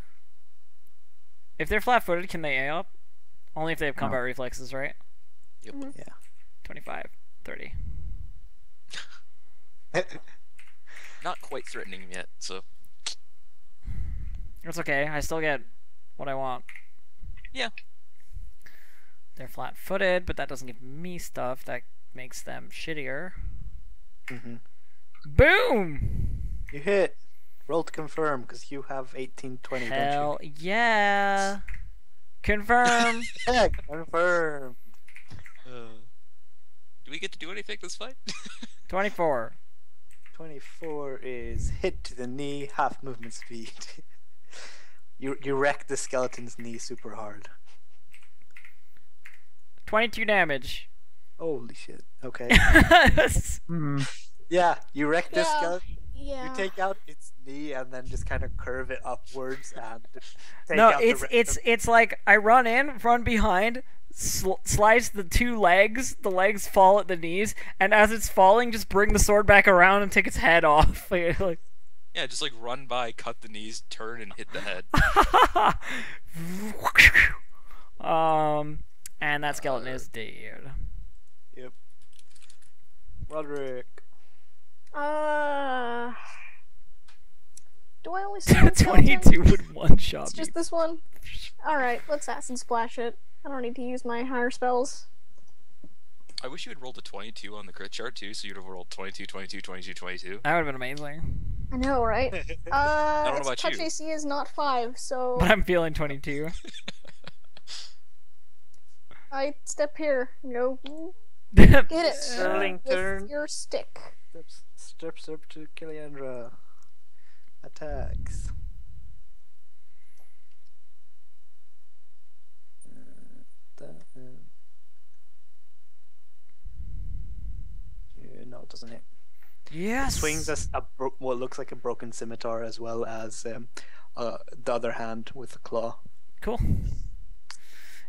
If they're flat-footed, can they A up? Only if they have combat reflexes, right? Yep. Yeah. 25, 30. Not quite threatening him yet, so It's okay. I still get what I want. yeah. They're flat-footed, but that doesn't give me stuff. That makes them shittier. Mhm. Boom! You hit. Roll to confirm because you have 18, 20, Hell yeah! Confirm. don't you? Yeah, confirm. Do we get to do anything this fight? 24. 24 is hit to the knee, half movement speed. You wreck the skeleton's knee super hard. 22 damage. Holy shit. Okay. Hmm. Yeah, you wreck this Yeah. skeleton. Yeah. You take out its knee and then just kind of curve it upwards and take No, out the rest of- it's like I run in, run behind, slice the 2 legs. The legs fall at the knees, and as it's falling, just bring the sword back around and take its head off. Like, Yeah, just like run by, cut the knees, turn, and hit the head. and that skeleton is dead. Yep. Roderick. Do I only see one skeleton? 22 would one shot It's me. just this one? Alright, let's acid splash it. I don't need to use my higher spells. I wish you had rolled a 22 on the crit chart too, so you'd have rolled 22, 22, 22, 22. That would have been amazing. I know, right? don't know Its about touch you. AC is not 5, so... But I'm feeling 22. I step here. Go get it Sterling turn. with your stick. Steps up to Kiliandra. Attacks. No, it doesn't hit. Yes. Swings what looks like a broken scimitar, as well as the other hand with the claw. Cool.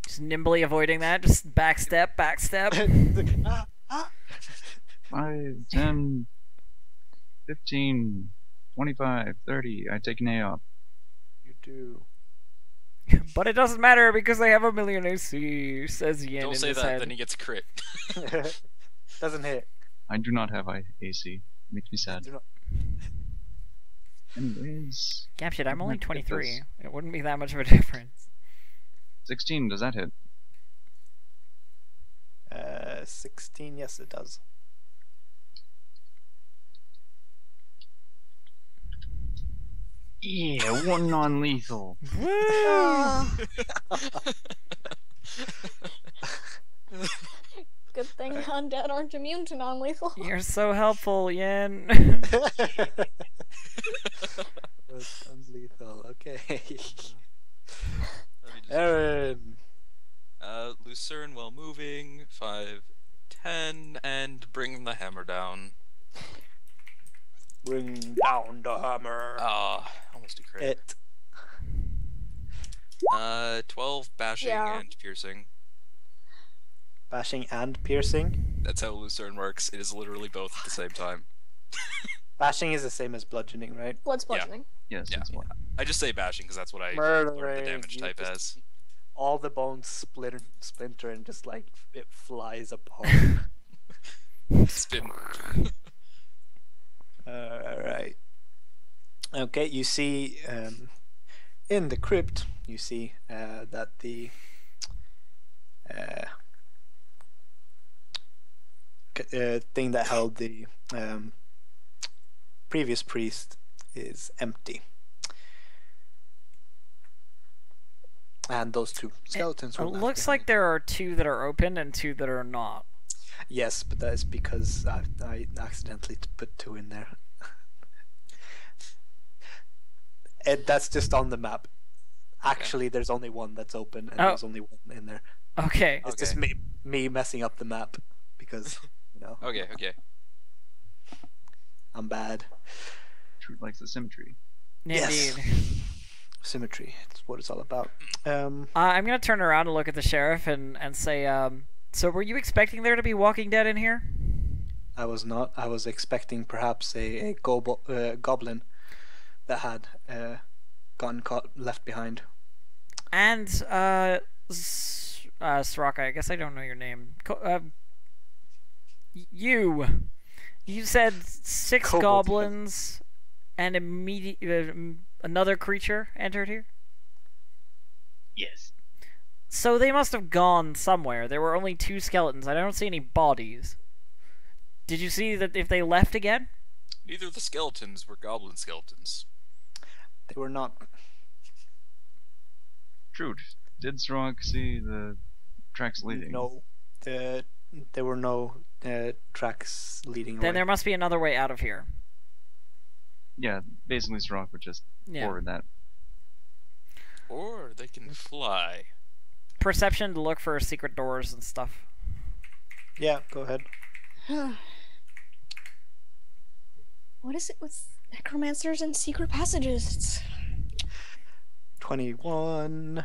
Just nimbly avoiding that. Just backstep. 5, 10, 15, 25, 30. I take an A off. You do. But it doesn't matter because they have a million AC, says Yin. Don't in say his that, head. then he gets a crit. Doesn't hit. I do not have AC. Makes me sad. Do not. Anyways, Damn shit, I'm only Let's get 23. this. It wouldn't be that much of a difference. 16. Does that hit? 16. Yes, it does. Yeah, 1 non-lethal. Woo! Good thing undead aren't immune to non-lethal. You're so helpful, Yin. That's unlethal. Okay. Let me just- Aaron. Lucerne while moving, 5, 10, and bring the hammer down. Bring down the hammer. Almost a crit. It. 12 bashing Yeah. and piercing. Bashing and piercing. That's how Lucerne works. It is literally both at the same time. Bashing is the same as bludgeoning, right? Blood's bludgeoning. Yes, Yeah. it's 1. I just say bashing because that's what I learned the Murdering. damage You type just- as. All the bones splinter and just like it flies apart. Spin. Alright. Okay, you see in the crypt, you see that the thing that held the previous priest is empty. And those two skeletons It were left looks behind. like there are 2 that are open and 2 that are not. Yes, but that is because I accidentally put 2 in there. That's just on the map. Actually, there's only 1 that's open, and Oh. there's only 1 in there. Okay. It's just me messing up the map because Okay. I'm bad. Trute likes the symmetry. Yes. Indeed. Symmetry. It's what it's all about. I'm gonna turn around and look at the sheriff and say, so were you expecting there to be Walking Dead in here? I was not. I was expecting perhaps a goblin that had gotten left behind. And Soraka, I guess I don't know your name. You said 6 Kobold. goblins and another creature entered here. Yes. So they must have gone somewhere. There were only 2 skeletons. I don't see any bodies. Did you see that if they left again? Neither of the skeletons were goblin skeletons. They were not. Trute, did Strong see the tracks leading? No. There were no tracks leading Then away. there must be another way out of here. Yeah, basically Strong would just Yeah. forward that. Or they can fly. Perception to look for secret doors and stuff. Yeah, go ahead. What is it with necromancers and secret passages? It's 21.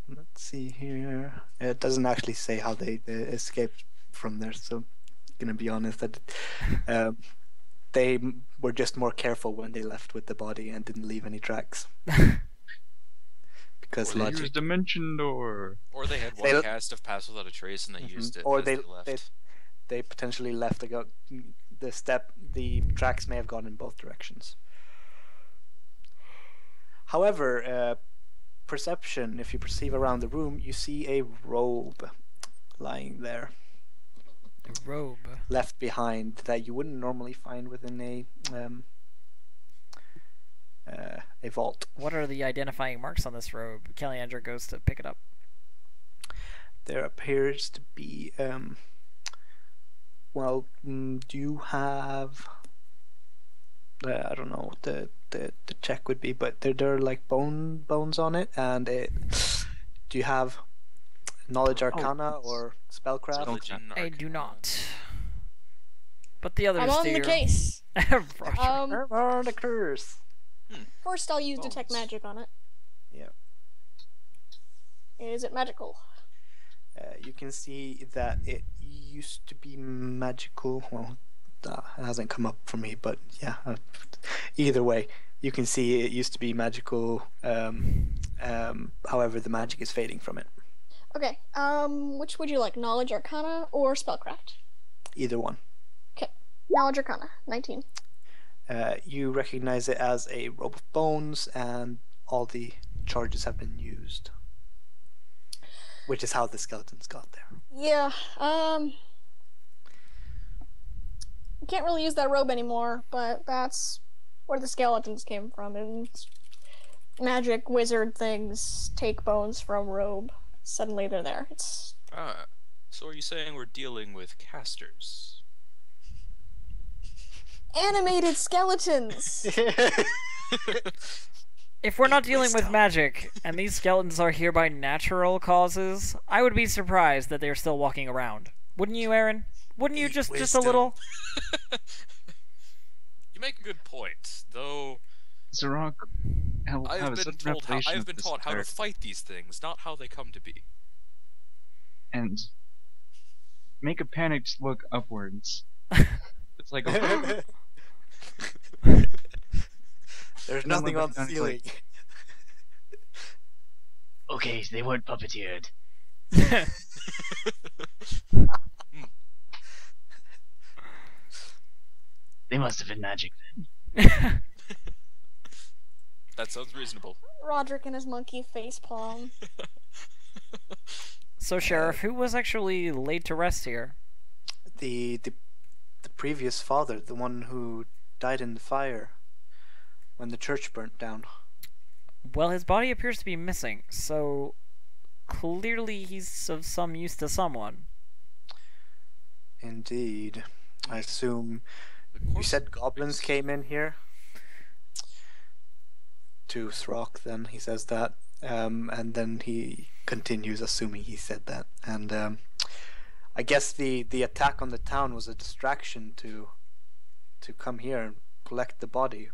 Let's see here. It doesn't actually say how they escaped from there, so I'm gonna be honest that they were just more careful when they left with the body and didn't leave any tracks. Because They logic. used Dimension Door. Or they had They- one cast of Pass Without a Trace and they used it Or as they left. they potentially left. The tracks may have gone in both directions. However, perception. If you perceive around the room, you see a robe lying there, The robe. left behind, that you wouldn't normally find within a vault. What are the identifying marks on this robe? Caliandra goes to pick it up. there appears to be do you have I don't know what the check would be, but there are like bones on it, and do you have knowledge arcana or spellcraft? Religion, I do arcana. not. But the others I'm on do. the case. Roger. On the curse. First I'll use detect Bones. magic on it. Yeah. Is it magical? You can see that it used to be magical. Well, that hasn't come up for me, but yeah. Either way, you can see it used to be magical. However, the magic is fading from it. Okay. Which would you like? Knowledge arcana or spellcraft? Either one. Okay. Knowledge arcana. 19. You recognize it as a robe of bones, and all the charges have been used. Which is how the skeletons got there. Yeah. Can't really use that robe anymore, but that's where the skeletons came from. And magic wizard things take bones from robe. Suddenly they're there. It's Ah, so are you saying we're dealing with casters? animated skeletons. If we're not dealing with magic, and these skeletons are here by natural causes, I would be surprised that they're still walking around. Wouldn't you, Aaron? Wouldn't you just a little? You make a good point, though. Zarok, I have been taught how to fight these things, not how they come to be. And make a panicked look upwards. It's like There's nothing on the ceiling. Okay, they weren't puppeteered. They must have been magic then. That sounds reasonable. Roderick and his monkey face palm. So, Sheriff, who was actually laid to rest here? The previous father, the one who died in the fire when the church burnt down. Well, his body appears to be missing, so clearly he's of some use to someone. Indeed. I assume you said goblins came in here? To Throk, then he says that, and then he continues, assuming he said that, and I guess the attack on the town was a distraction to come here and collect the body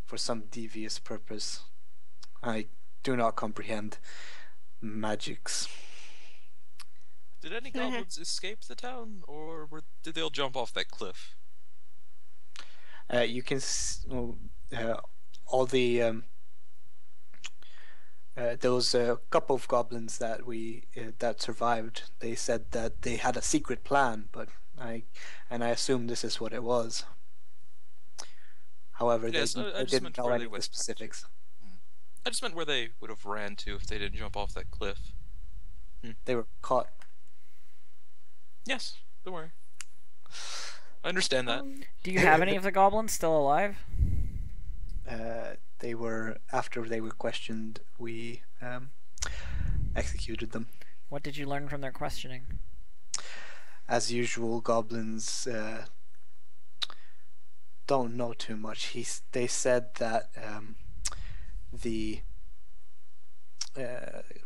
for some devious purpose. I do not comprehend magics. Did any goblins escape the town, or did they all jump off that cliff? You can all the those couple of goblins that that survived. They said that they had a secret plan, but I assume this is what it was. However, Yes, they didn't know any of the specifics. I just meant where they would have ran to if they didn't jump off that cliff. They were caught. Yes, don't worry. I understand that. Do you have any of the goblins still alive? They were, after they were questioned, we executed them. What did you learn from their questioning? As usual, goblins don't know too much. They said that the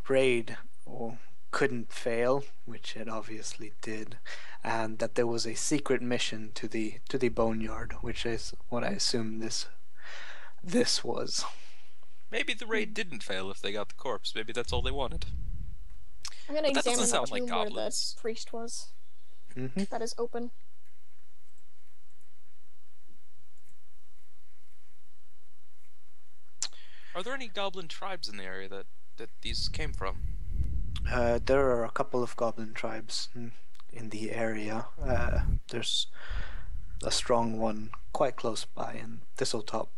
raid couldn't fail, which it obviously did, and that there was a secret mission to the boneyard, which is what I assume this was. Maybe the raid didn't fail if they got the corpse. Maybe that's all they wanted. I'm gonna But that examine doesn't the sound like tomb where the goblins. priest was. Mm-hmm. That is open. Are there any goblin tribes in the area that these came from? There are a couple of goblin tribes in the area. There's a strong one quite close by in Thistletop.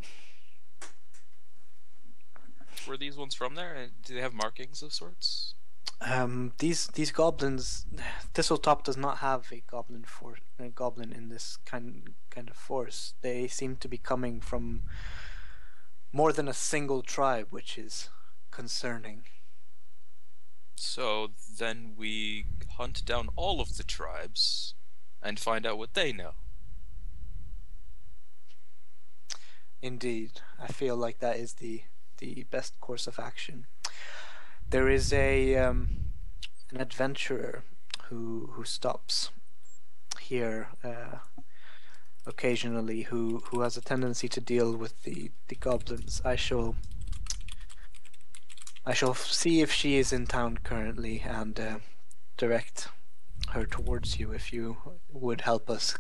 Were these ones from there? And do they have markings of sorts? These goblins, Thistletop does not have a goblin in this kind of force. They seem to be coming from more than a single tribe, which is concerning. So then we hunt down all of the tribes and find out what they know. Indeed, I feel like that is the best course of action. There is an adventurer who stops here occasionally, who has a tendency to deal with the goblins. I shall see if she is in town currently and direct her towards you if you would help us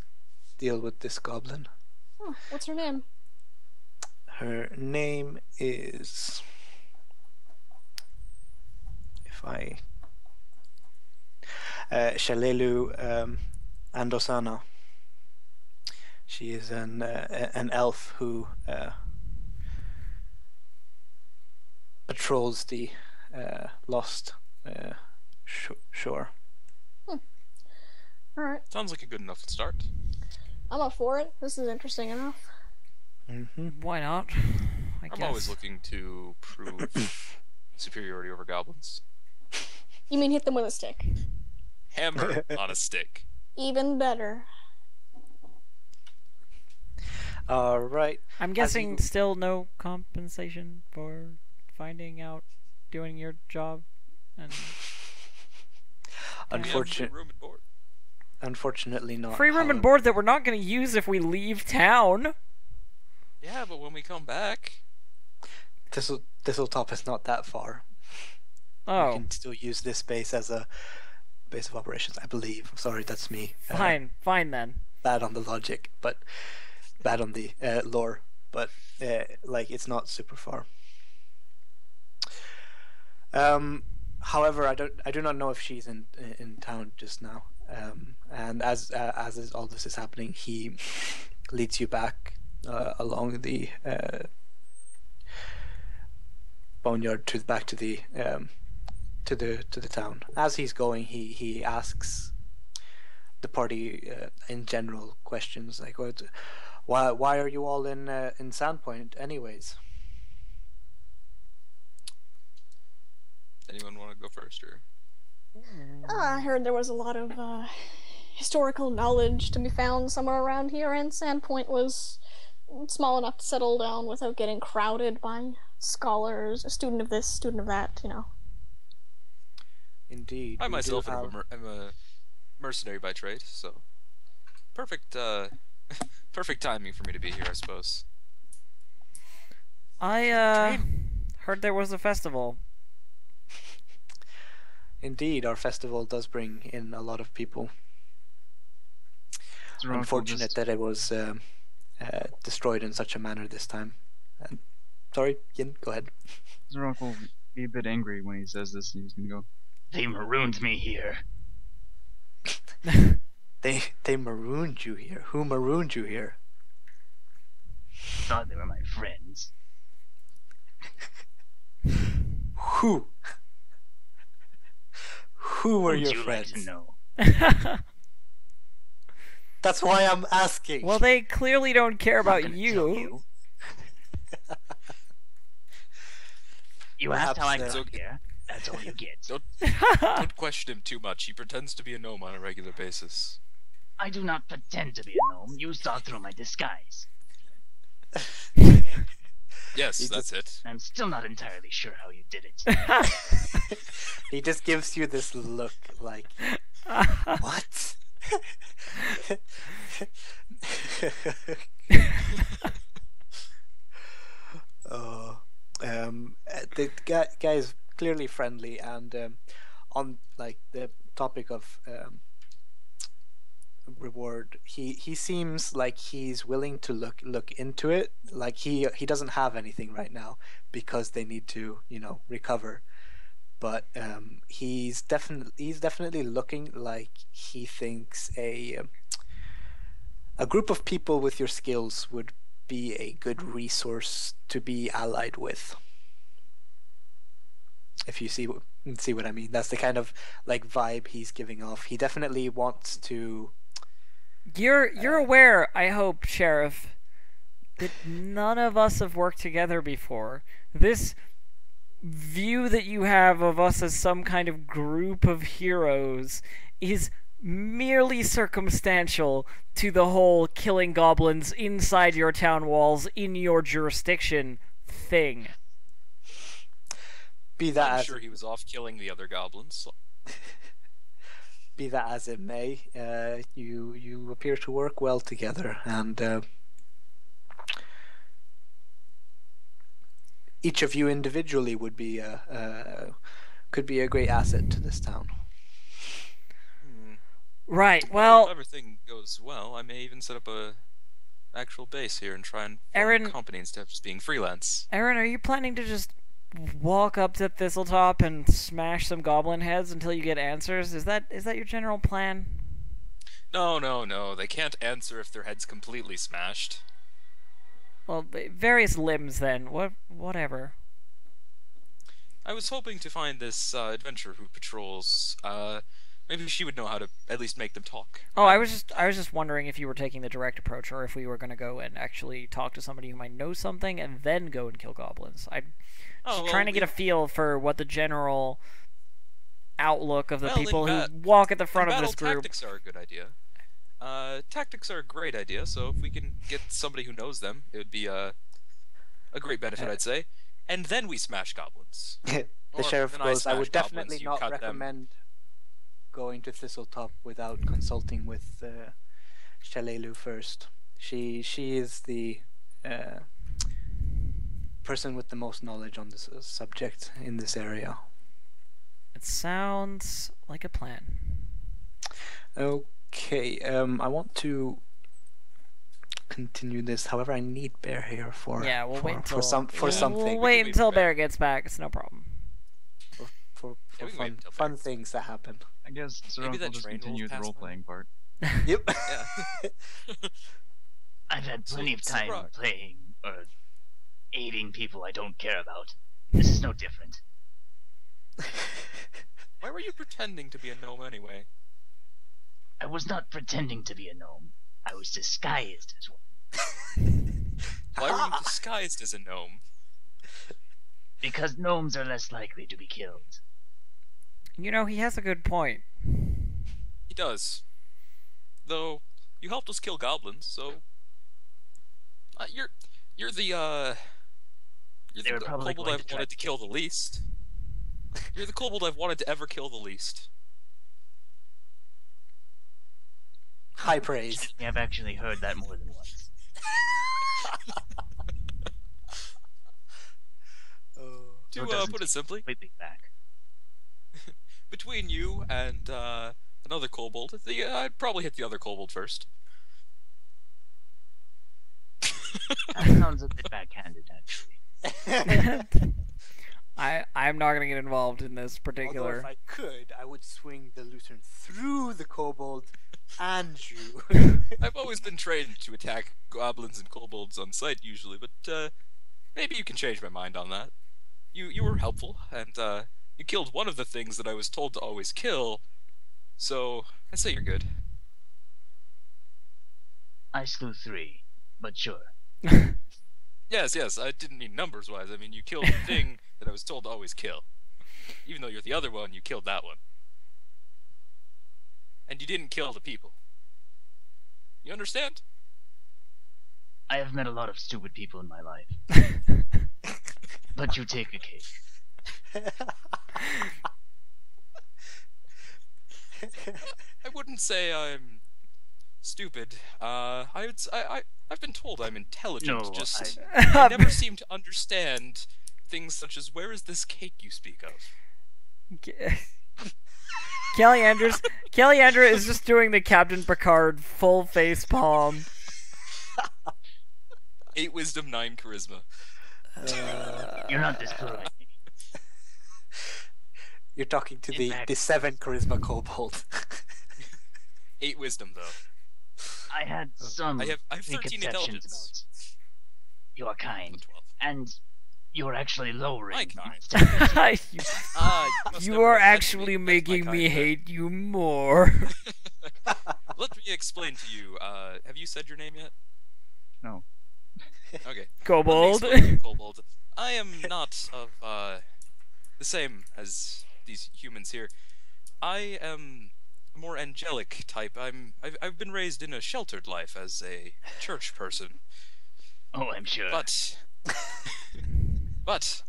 deal with this goblin. Oh, what's her name? Her name is, if I Shalelu Andosana. She is an elf who patrols the lost shore. Alright. Sounds like a good enough start. I'm up for it. This is interesting enough. Why not? I'm always looking to prove superiority over goblins. You mean hit them with a stick? Hammer on a stick. Even better. Alright. I'm guessing still no compensation for finding out, doing your job, and Unfortunately not. free room and board that we're not going to use if we leave town. Yeah, but when we come back, Thistletop is not that far. Oh, You can still use this space as a base of operations, I believe. I'm sorry, that's me. fine then. Bad on the logic, but bad on the lore. But like, it's not super far. However, I do not know if she's in town just now. And as all this is happening, he leads you back along the boneyard back to the town. As he's going, he asks the party in general questions like, why are you all in Sandpoint anyways? anyone want to go first, or? I heard there was a lot of historical knowledge to be found somewhere around here, and Sandpoint was small enough to settle down without getting crowded by scholars, a student of this, student of that, you know. Indeed. I myself am a mercenary by trade, so perfect perfect timing for me to be here, I suppose. I heard there was a festival. Indeed, our festival does bring in a lot of people. Unfortunate that it was destroyed in such a manner this time. Sorry, Yin, go ahead. Zarok will be a bit angry when he says this, and he's gonna go, They marooned me here. They marooned you here. Who marooned you here? Thought they were my friends. Who? Who were Would your you friends? like to know? That's why I'm asking. Well, they clearly don't care I'm not about gonna you. tell you. You asked how I Perhaps, got here. That's all you get. Don't question him too much. He pretends to be a gnome on a regular basis. I do not pretend to be a gnome. You saw through my disguise. Yes, that's it. I'm still not entirely sure how you did it. He just gives you this look like, what? Oh, the guy is clearly friendly, and on like the topic of reward, he seems like he's willing to look into it. Like he doesn't have anything right now because they need to recover, but he's definitely looking like he thinks a group of people with your skills would be a good resource to be allied with. If you see what I mean, that's the kind of like vibe he's giving off. He definitely wants to. You're aware, I hope, Sheriff, that none of us have worked together before. This view that you have of us as some kind of group of heroes is merely circumstantial to the whole killing goblins inside your town walls in your jurisdiction thing. Be that I'm as sure he was off killing the other goblins. be that as it may, you appear to work well together, and each of you individually would be could be a great asset to this town. Right, If well, everything goes well, I may even set up a actual base here and try and form Aaron- a company instead of just being freelance. Aaron, are you planning to just walk up to Thistletop and smash some goblin heads until you get answers? Is that your general plan? No. They can't answer if their head's completely smashed. Well, various limbs then. Whatever. I was hoping to find this adventurer who patrols. Maybe she would know how to at least make them talk. Oh, I was just wondering if you were taking the direct approach or if we were going to go and actually talk to somebody who might know something and then go and kill goblins. I'm just trying to get a feel for what the general outlook of the people who walk at the front of this group. Tactics are a good idea. Tactics are a great idea, so if we can get somebody who knows them, it would be a great benefit, I'd say. And then we smash goblins. The Or sheriff then I goes, I smash would goblins, definitely you not cut them." recommend going to Thistletop without consulting with Shalelu first. She is the person with the most knowledge on this subject in this area. It sounds like a plan. Okay, I want to continue this. However, I need Bear here for wait until something. We'll wait until Bear gets back. It's no problem. For Yeah, we can wait fun until fun Bear- things that happen. I guess Sir Maybe Uncle that just train will continue with the pass by. role-playing part. Yep. Yeah. I've had plenty of So, time Rock. playing or aiding people I don't care about. This is no different. Why were you pretending to be a gnome anyway? I was not pretending to be a gnome. I was disguised as one. Why were you disguised as a gnome? Because gnomes are less likely to be killed. You know, he has a good point. He does. Though you helped us kill goblins, so you're the They were probably kobold going to I've try wanted to kill the least. You're the kobold I've wanted to ever kill the least. High praise. I've actually heard that more than once. To So it doesn't put it take simply, completely back. between you and another kobold, I'd probably hit the other kobold first. That sounds a bit backhanded, actually. I'm not gonna get involved in this Although particular. if I could, I would swing the Lutheran through the kobold and you. I've always been trained to attack goblins and kobolds on sight usually, but maybe you can change my mind on that. You were helpful, and you killed one of the things that I was told to always kill, so I'd say you're good. I slew 3, but sure. Yes, I didn't mean numbers-wise. I mean, you killed the thing that I was told to always kill. Even though you're the other one, you killed that one. And you didn't kill the people. You understand? I have met a lot of stupid people in my life. But you take a cake. I wouldn't say I'm stupid. I've been told I'm intelligent. No, I never seem to understand things such as where is this cake you speak of? Kelly Andrew is just doing the Captain Picard full face palm. 8 wisdom, 9 charisma. You're not this polite. You're talking to In the fact- 7 charisma kobold. 8 wisdom though. I had some I have 13 preconceptions intelligence. about your kind, 12. and you're actually lowering My kind. you must you never are have met actually me. That's my making me kind, hate you more. Let me explain to you. Have you said your name yet? No. Okay. Kobold. Let me explain to you, Kobold. I am not of the same as these humans here. I am a more angelic type. I've been raised in a sheltered life as a church person. Oh, I'm sure. But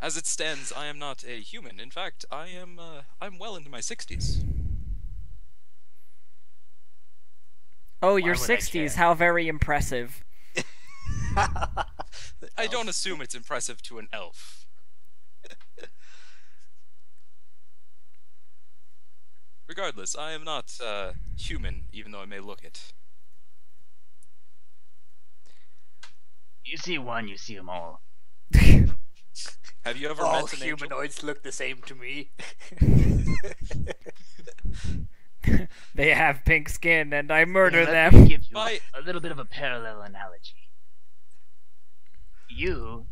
as it stands, I am not a human. In fact, I'm well into my 60s. Oh, your Why would I 60s, care? how very impressive. I don't assume it's impressive to an elf. Regardless, I am not human, even though I may look it. You see one, you see them all. Have you ever All met an angel? humanoids look the same to me. They have pink skin, and I murder Let them. me give you Why- a little bit of a parallel analogy. You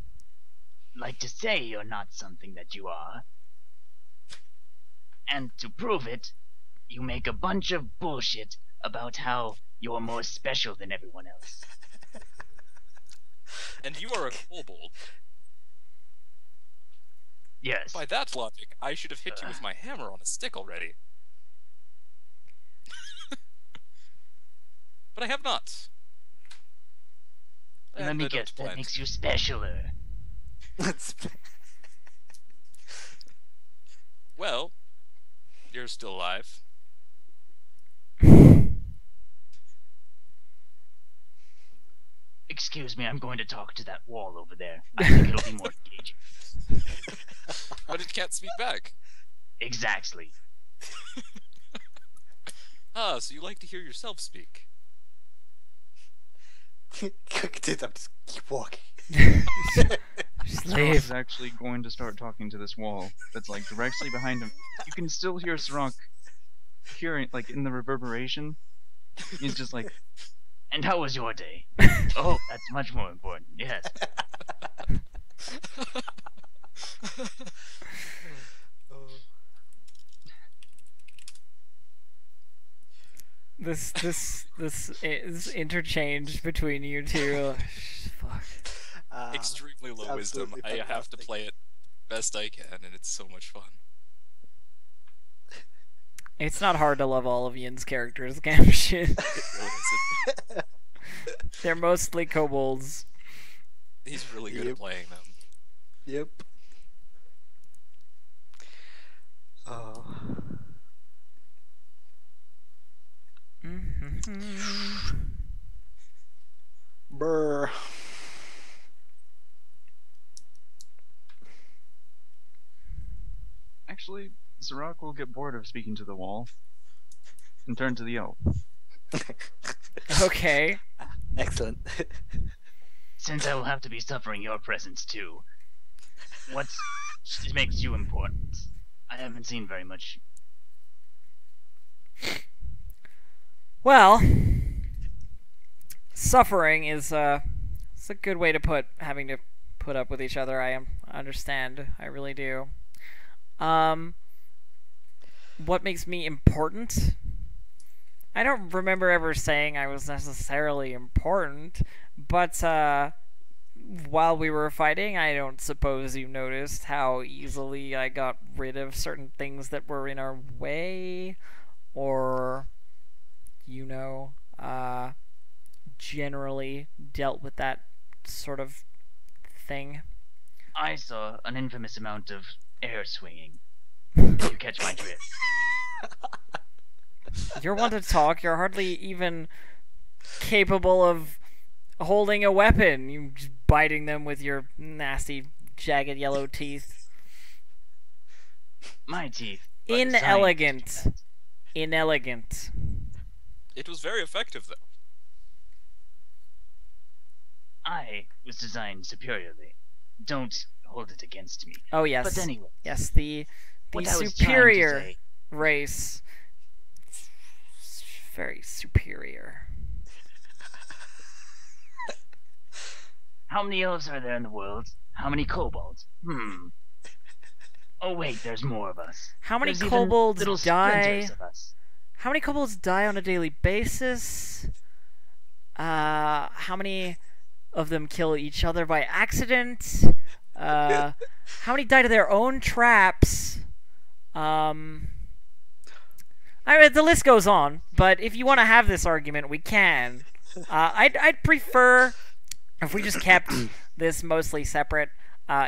like to say you're not something that you are. And to prove it, you make a bunch of bullshit about how you're more special than everyone else. And you are a kobold. Yes. By that logic, I should have hit you with my hammer on a stick already. But I have not. Let And me I don't guess, that plan makes to. you specialer. Well, you're still alive. Excuse me, I'm going to talk to that wall over there. I think it'll be more engaging. But it can't speak back. Exactly. Ah, so you like to hear yourself speak. Dude, I'm just keep walking. Just Sirach leave. is actually going to start talking to this wall that's like directly behind him. You can still hear Sirach hearing, like in the reverberation. He's just like, And how was your day? Oh, that's much more important. Yes. This interchange between you two. Fuck. Extremely low wisdom. absolutely I have to fantastic. play it best I can, and it's so much fun. It's not hard to love all of Yin's characters, Gamshin. It really isn't. They're mostly kobolds. He's really good Yep. at playing them. Yep. Oh. Brr. actually, Sirach will get bored of speaking to the wall and turn to the elf. Okay. Excellent. Since I will have to be suffering your presence too, what makes you important? I haven't seen very much. Well, suffering is it's a good way to put having to put up with each other. I understand. I really do. What makes me important? I don't remember ever saying I was necessarily important, but while we were fighting, I don't suppose you noticed how easily I got rid of certain things that were in our way, or, you know, generally dealt with that sort of thing. I saw an infamous amount of air swinging. You catch my drift. You're one to talk. You're hardly even capable of holding a weapon. You just biting them with your nasty, jagged yellow teeth. My teeth. are designed to do Inelegant. that. Inelegant. It was very effective, though. I was designed superiorly. Don't hold it against me. Oh yes. But anyway, Yes, the what I was trying to superior say, race. Very superior. how many elves are there in the world? How many kobolds? Oh wait, there's more of us. How many There's even kobolds little die? splinters of us. How many kobolds die on a daily basis? How many of them kill each other by accident? How many died of their own traps? I mean, the list goes on, but if you want to have this argument, we can. I'd prefer if we just kept this mostly separate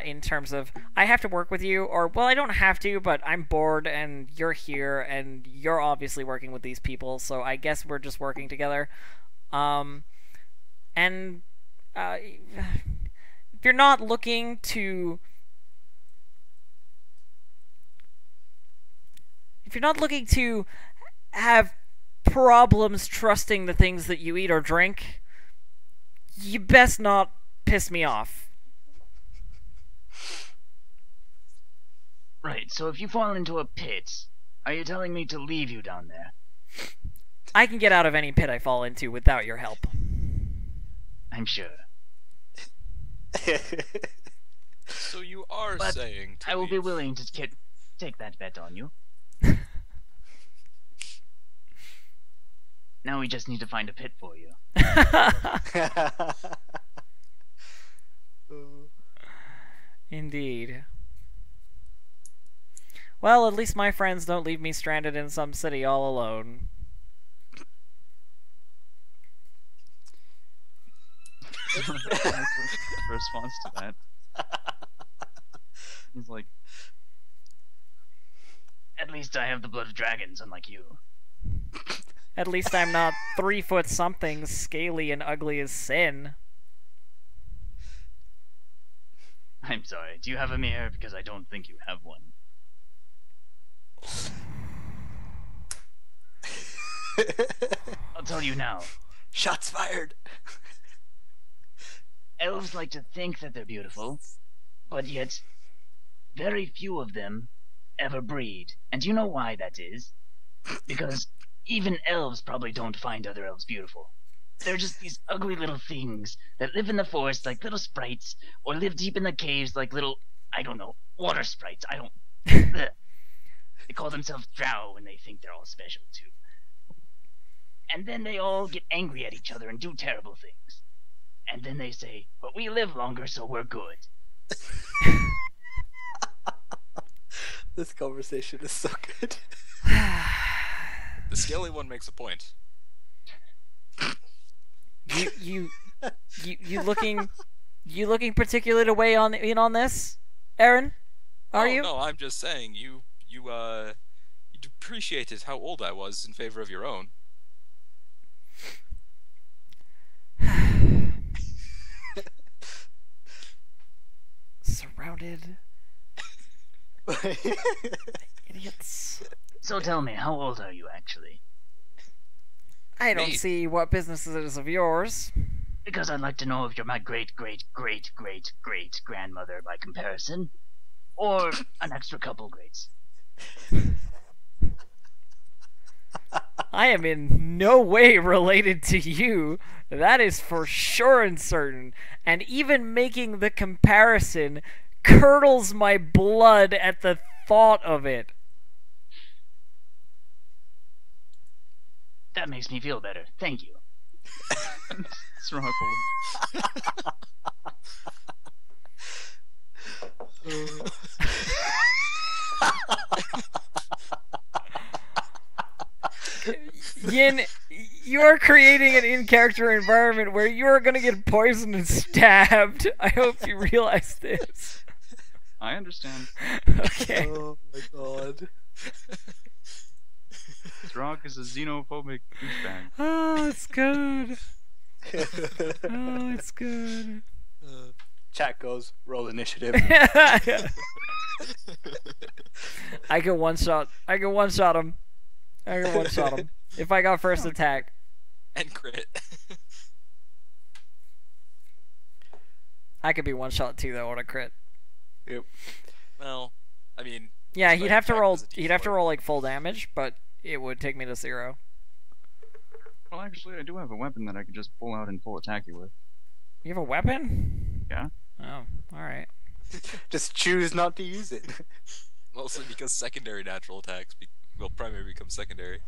in terms of I have to work with you, or, well, I don't have to, but I'm bored and you're here and you're obviously working with these people, so I guess we're just working together. And if you're not looking to... If you're not looking to have problems trusting the things that you eat or drink, you best not piss me off. Right, so if you fall into a pit, are you telling me to leave you down there? I can get out of any pit I fall into without your help. I'm sure. So you are But saying to I will be leave. willing to take that bet on you. Now we just need to find a pit for you. Indeed. Well, at least my friends don't leave me stranded in some city all alone. Response to that. He's like, At least I have the blood of dragons, unlike you. At least I'm not 3 foot something, scaly and ugly as sin. I'm sorry, do you have a mirror? Because I don't think you have one. I'll tell you now. Shots fired. Elves like to think that they're beautiful, but yet very few of them ever breed. And do you know why that is? Because even elves probably don't find other elves beautiful. They're just these ugly little things that live in the forest like little sprites, or live deep in the caves like little, I don't know, water sprites. I don't... Ugh. They call themselves drow when they think they're all special too. And then they all get angry at each other and do terrible things. And then they say, but we live longer so we're good. This conversation is so good. The scaly one makes a point. You looking particularly to weigh in on this, Aaron? Are you? No, I'm just saying you depreciated how old I was in favor of your own. Surrounded by idiots. So tell me, how old are you actually? I don't Me? see what business it is of yours. Because I'd like to know if you're my great-great-great-great-great-grandmother by comparison, or an extra couple greats. I am in no way related to you. That is for sure and certain. And even making the comparison curdles my blood at the thought of it. That makes me feel better. Thank you. Struggle. Yin, you are creating an in-character environment where you are going to get poisoned and stabbed. I hope you realize this. I understand. Okay. Oh my god. Drock is a xenophobic douchebag. Oh, it's good. Oh, it's good. Chat goes, roll initiative. I can one-shot him. I can one-shot him. If I got first attack. And crit. I could be one-shot too, though, on a crit. Yep. Well, I mean... Yeah, his he'd bite have to attack roll. was a He'd have to D4. roll like full damage, but it would take me to 0. Well, actually, I do have a weapon that I could just pull out and full attack you with. You have a weapon? Yeah? Oh, alright. Just choose not to use it. Mostly because secondary natural attacks primary becomes secondary.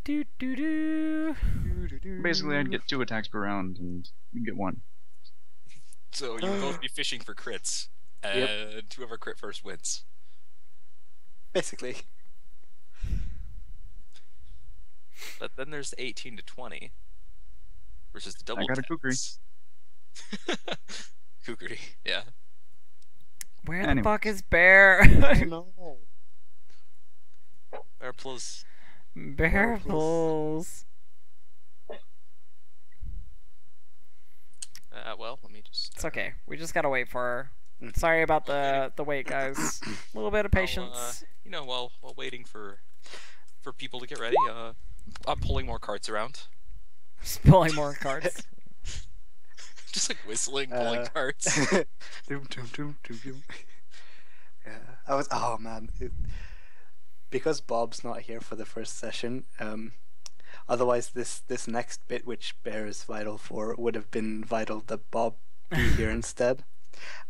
Do do do. Basically, I'd get 2 attacks per round, and you'd get 1. So you would both be fishing for crits, and whoever crit first wins. Basically. But then there's the 18 to 20 versus the double. I got a kukri. Kukri, yeah. Where the Anyways. fuck is Bear? No. Bear plus. Bear pulls. Well, let me just. It's okay. We just gotta wait for her. Sorry about the wait, guys. A little bit of patience. While waiting for people to get ready, I'm pulling more carts around. Just pulling more cards. Just like whistling, pulling carts. Doom, doom, doom, doom, doom. Yeah, oh man, because Bob's not here for the first session. Otherwise, this next bit, which Bear is vital for, would have been vital that Bob be here instead,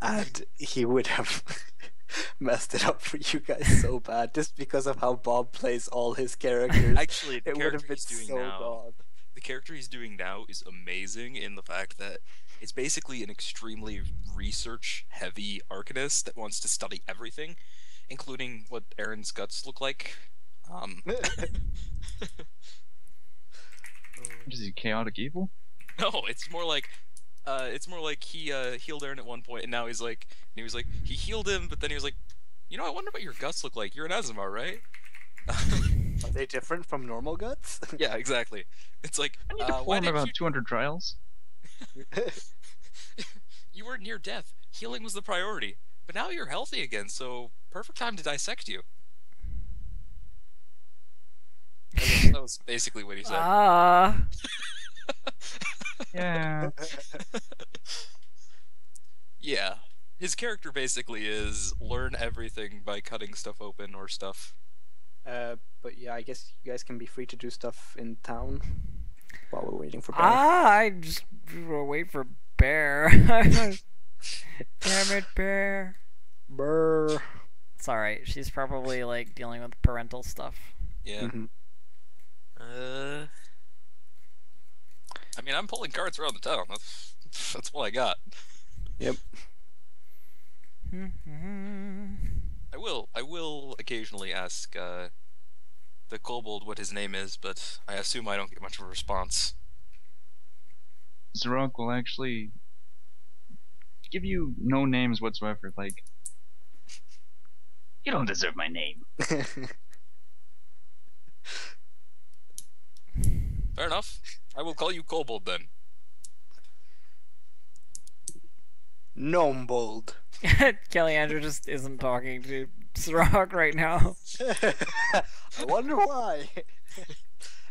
and he would have messed it up for you guys so bad, just because of how Bob plays all his characters. Actually, the it would have character been he's doing so now. god. The character he's doing now is amazing in the fact that it's basically an extremely research-heavy arcanist that wants to study everything, including what Aaron's guts look like. What is he, chaotic evil? No, it's more like he healed Aaron at one point, and now he was like he healed him, but then he was like, I wonder what your guts look like. You're an Azimar, right? Are they different from normal guts? Yeah, exactly. It's like, I need to why perform did about you? 200 trials. You were near death. Healing was the priority, but now you're healthy again, so perfect time to dissect you. That was basically what he said. Yeah. Yeah. His character basically is learn everything by cutting stuff open or stuff. But yeah, I guess you guys can be free to do stuff in town while we're waiting for Bear. I just wait for Bear. Damn it, Bear. Brr. It's alright. She's probably like dealing with parental stuff. Yeah. Mhm. I mean, I'm pulling cards around the town. That's what I got. Yep. I will occasionally ask the kobold what his name is, but I assume I don't get much of a response. Zarok will actually give you no names whatsoever. Like, You don't deserve my name. Fair enough. I will call you kobold then. Gnomebold. Kelly Andrew just isn't talking to Sirach right now. I wonder why.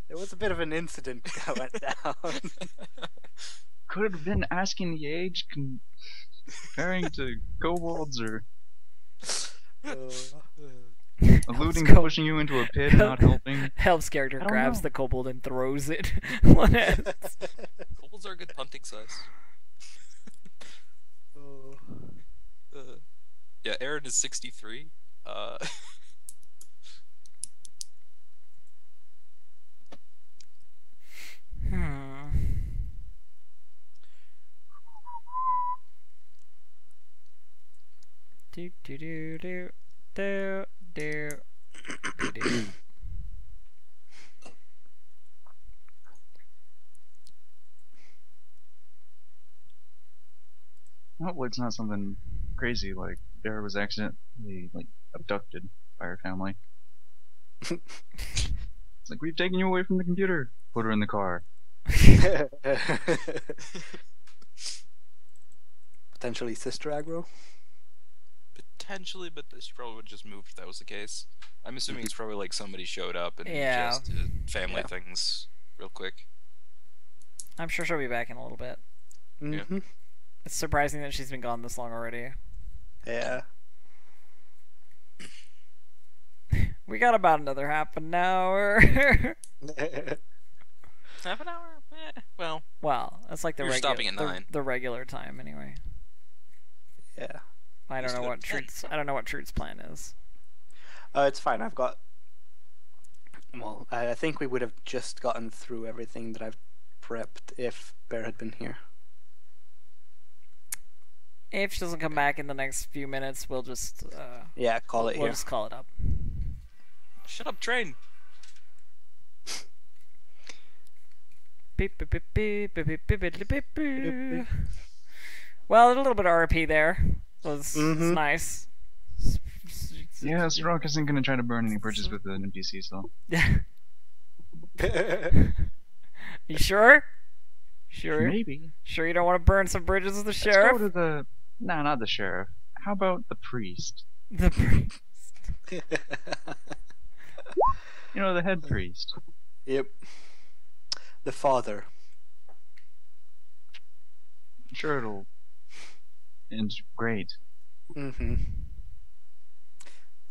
There was a bit of an incident that went down. could have been asking the age, comparing to kobolds, or alluding to pushing you into a pit, not helping. Helps character I don't grabs know. the kobold and throws it. Kobolds are a good punting size. Yeah, Aaron is 63. Do do do do do do do do. Hopefully it's not something crazy like Dara was accidentally abducted by her family. It's like, we've taken you away from the computer. Put her in the car. Potentially sister aggro. Potentially, but she probably would just move if that was the case. I'm assuming it's probably like somebody showed up and Yeah. just did family Yeah. things real quick. I'm sure she'll be back in a little bit. Mm-hmm. It's surprising that she's been gone this long already. Yeah. We got about another half an hour. Half an hour? Well, Well, that's like the You're stopping at 9. the regular time anyway. Yeah. I don't Just know do it what at 10. Trute's plan is. It's fine. I've got. Well, I think we would have just gotten through everything that I've prepped if Bear had been here. If she doesn't come back in the next few minutes, we'll just Yeah, call it we'll here. just call it up. Shut up, train. Beep, beep, beep, beep, beep, beep, beep, beep, beep, beep. Well, a little bit of RP there. Was nice. Yeah, Sirach isn't gonna try to burn any bridges with an NPC, so. You sure? Sure? Maybe. Sure you don't want to burn some bridges with the Let's sheriff? go to the. Nah, not the sheriff. How about the priest? The priest. You know, the head priest. Yep. The father. I'm sure it'll end great.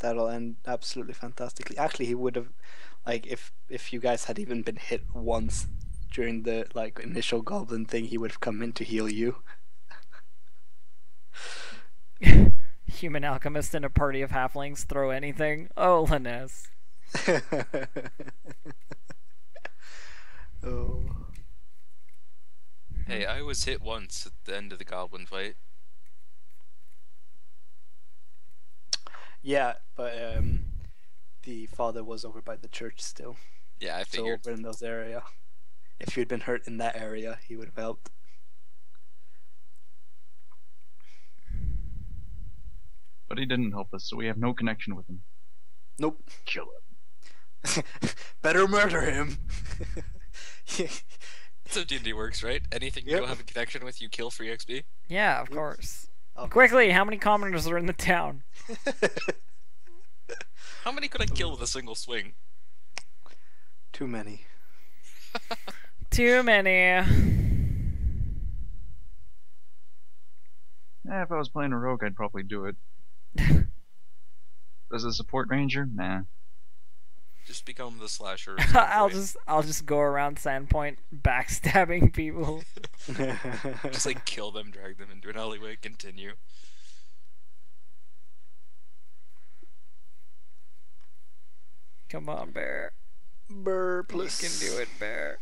That'll end absolutely fantastically. Actually, he would have, like, if you guys had even been hit once during the like initial goblin thing, he would have come in to heal you. Human alchemist in a party of halflings throw anything. Oh, Linus. Oh. Hey, I was hit once at the end of the goblin fight. Yeah, but the father was over by the church still. Yeah, I So figured. over in those area. If you'd been hurt in that area, he would have helped. But he didn't help us, so we have no connection with him. Nope. Kill him. Better murder him. That's how D&D works, right? Anything you Yep. don't have a connection with, you kill for EXP. Yeah, of course. Oh. Quickly, how many commoners are in the town? How many could I kill with a single swing? Too many. Too many. If I was playing a rogue, I'd probably do it. As a support ranger, nah. Just become the slasher. I'll just go around Sandpoint backstabbing people. Just like kill them, drag them into an alleyway, continue. Come on, Bear. Burpless. You can do it, Bear.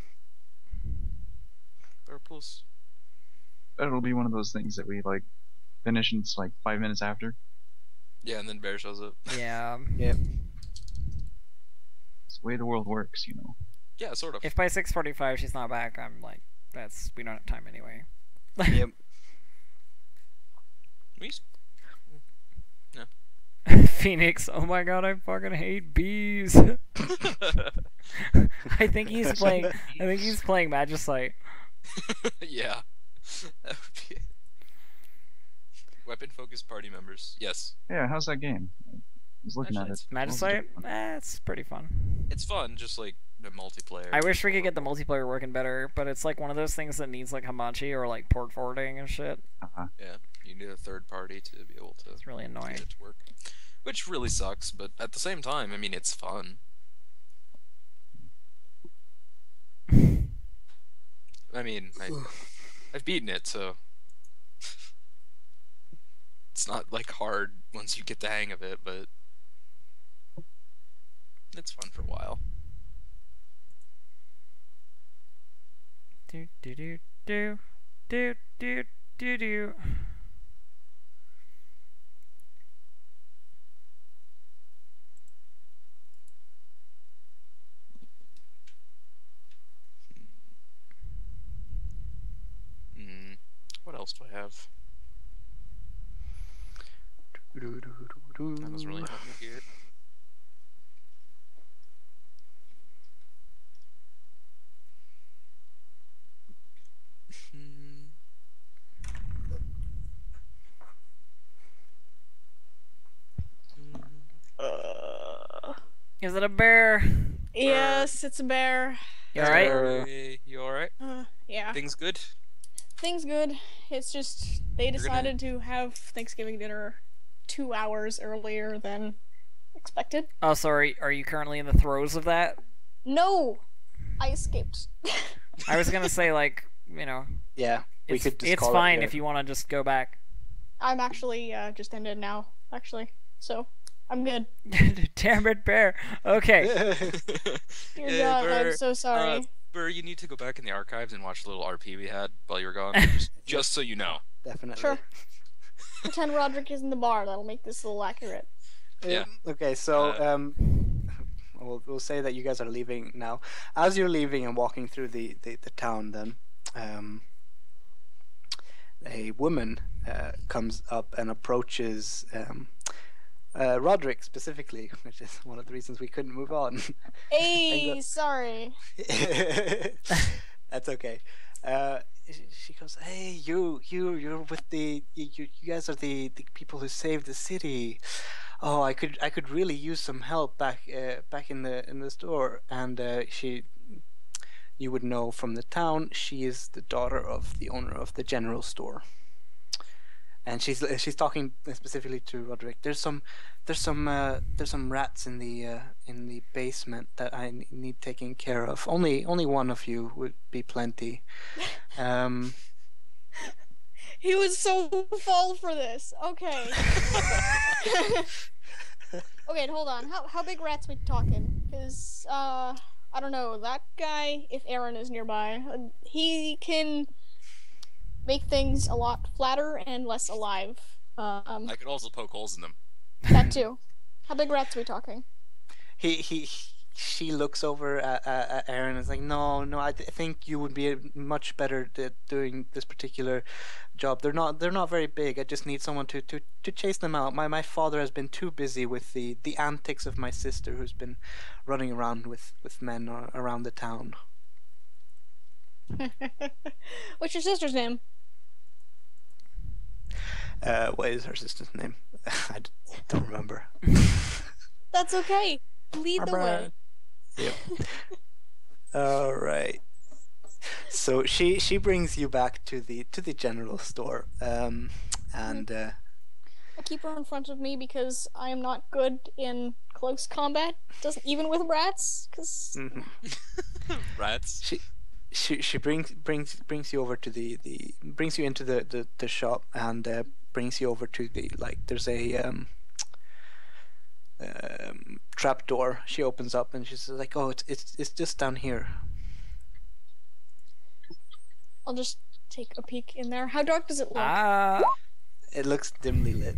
Purples. But it'll be one of those things that we, like, finish and it's like 5 minutes after. Yeah, and then Bear shows up. Yeah. Yep. It's the way the world works, you know. Yeah, sort of. If by 6:45 she's not back, I'm like, we don't have time anyway. Yep. Phoenix, oh my god, I fucking hate bees. I think he's playing Magicite. Yeah. That would be it. Weapon focused party members. Yes. Yeah, how's that game? I was looking at it. Magicite? It's pretty fun. It's fun, just like the multiplayer. I wish we could get the multiplayer working better, but it's like one of those things that needs like Hamachi or like port forwarding and shit. Yeah, you need a third party to be able to It's really annoying. get it to work. Which really sucks, but at the same time, I mean, it's fun. I mean, I've beaten it, so it's not like hard once you get the hang of it, but it's fun for a while. Do do do do do do do do. What else do I have? That doesn't really help me here. Is it a bear? Yes, it's a bear. You alright? Hey, you alright? Yeah. Things good? Things good. It's just they decided to have Thanksgiving dinner 2 hours earlier than expected. Oh, sorry. Are you currently in the throes of that? No! I escaped. I was gonna say, like, you know, Yeah. We it's, could just it's call fine it if you want to just go back. I'm actually just ended now, actually. So, I'm good. Damn it, bear. Okay. Dear Yeah, God, Burr, I'm so sorry. Burr, you need to go back in the archives and watch the little RP we had while you were gone, just so you know. Definitely. Sure. Pretend Roderick is in the bar. That'll make this a little accurate. Yeah. Okay, so Uh, we'll say that you guys are leaving now. As you're leaving and walking through the town, then a woman comes up and approaches Roderick specifically, which is one of the reasons we couldn't move on. Hey, sorry. That's okay. She goes, "Hey, you're with you guys are the people who saved the city. Oh, I could really use some help back in the store." And you would know from the town, she is the daughter of the owner of the general store. And she's talking specifically to Roderick. There's some rats in the basement that I need taking care of. Only one of you would be plenty. He was so full for this. Okay. Okay, hold on. How big rats we talking? Because I don't know, that guy, if Aaron is nearby, he can make things a lot flatter and less alive. I could also poke holes in them. That too. How big rats are we talking? She looks over at Aaron and is like, no, I think you would be much better at doing this particular job. They're not very big. I just need someone to chase them out. My father has been too busy with the antics of my sister, who's been running around with men around the town. What's your sister's name? What is her sister's name? I don't remember. That's okay. Lead the way. Yep. All right. So she brings you back to the general store, and I keep her in front of me because I am not good in close combat. Doesn't even with rats, because Rats. She brings you over to brings you into the shop and brings you over to there's a trap door. She opens up and she's like, "Oh, it's just down here." I'll just take a peek in there. How dark does it look? It looks dimly lit.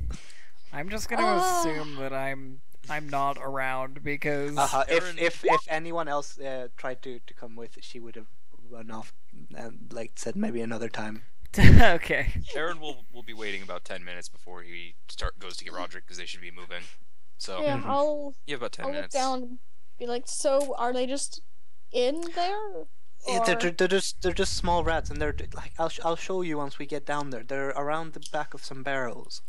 I'm just gonna assume that I'm not around because if anyone else tried to come with, she would have run off and said maybe another time. Okay. Aaron will be waiting about 10 minutes before he goes to get Roderick because they should be moving. So Yeah, you have about 10 I'll look minutes. down and be like, so are they just in there? Yeah, Or... they're just small rats, and they're like I'll show you once we get down there. They're around the back of some barrels.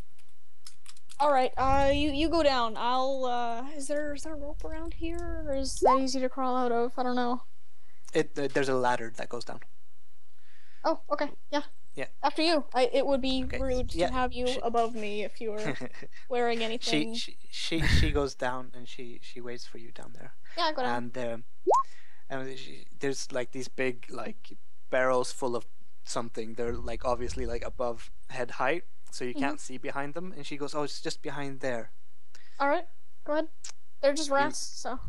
Alright, you go down. I'll, is there a rope around here? Or is that easy to crawl out of? I don't know. There's a ladder that goes down. Oh, okay, yeah. Yeah. After you. It would be Okay. rude to have you above me if you were wearing anything. She goes down and she waits for you down there. Yeah, go down. And there's these big barrels full of something. They're obviously above head height, so you can't see behind them. And she goes, "Oh, it's just behind there." Alright, go ahead. They're just rats, so.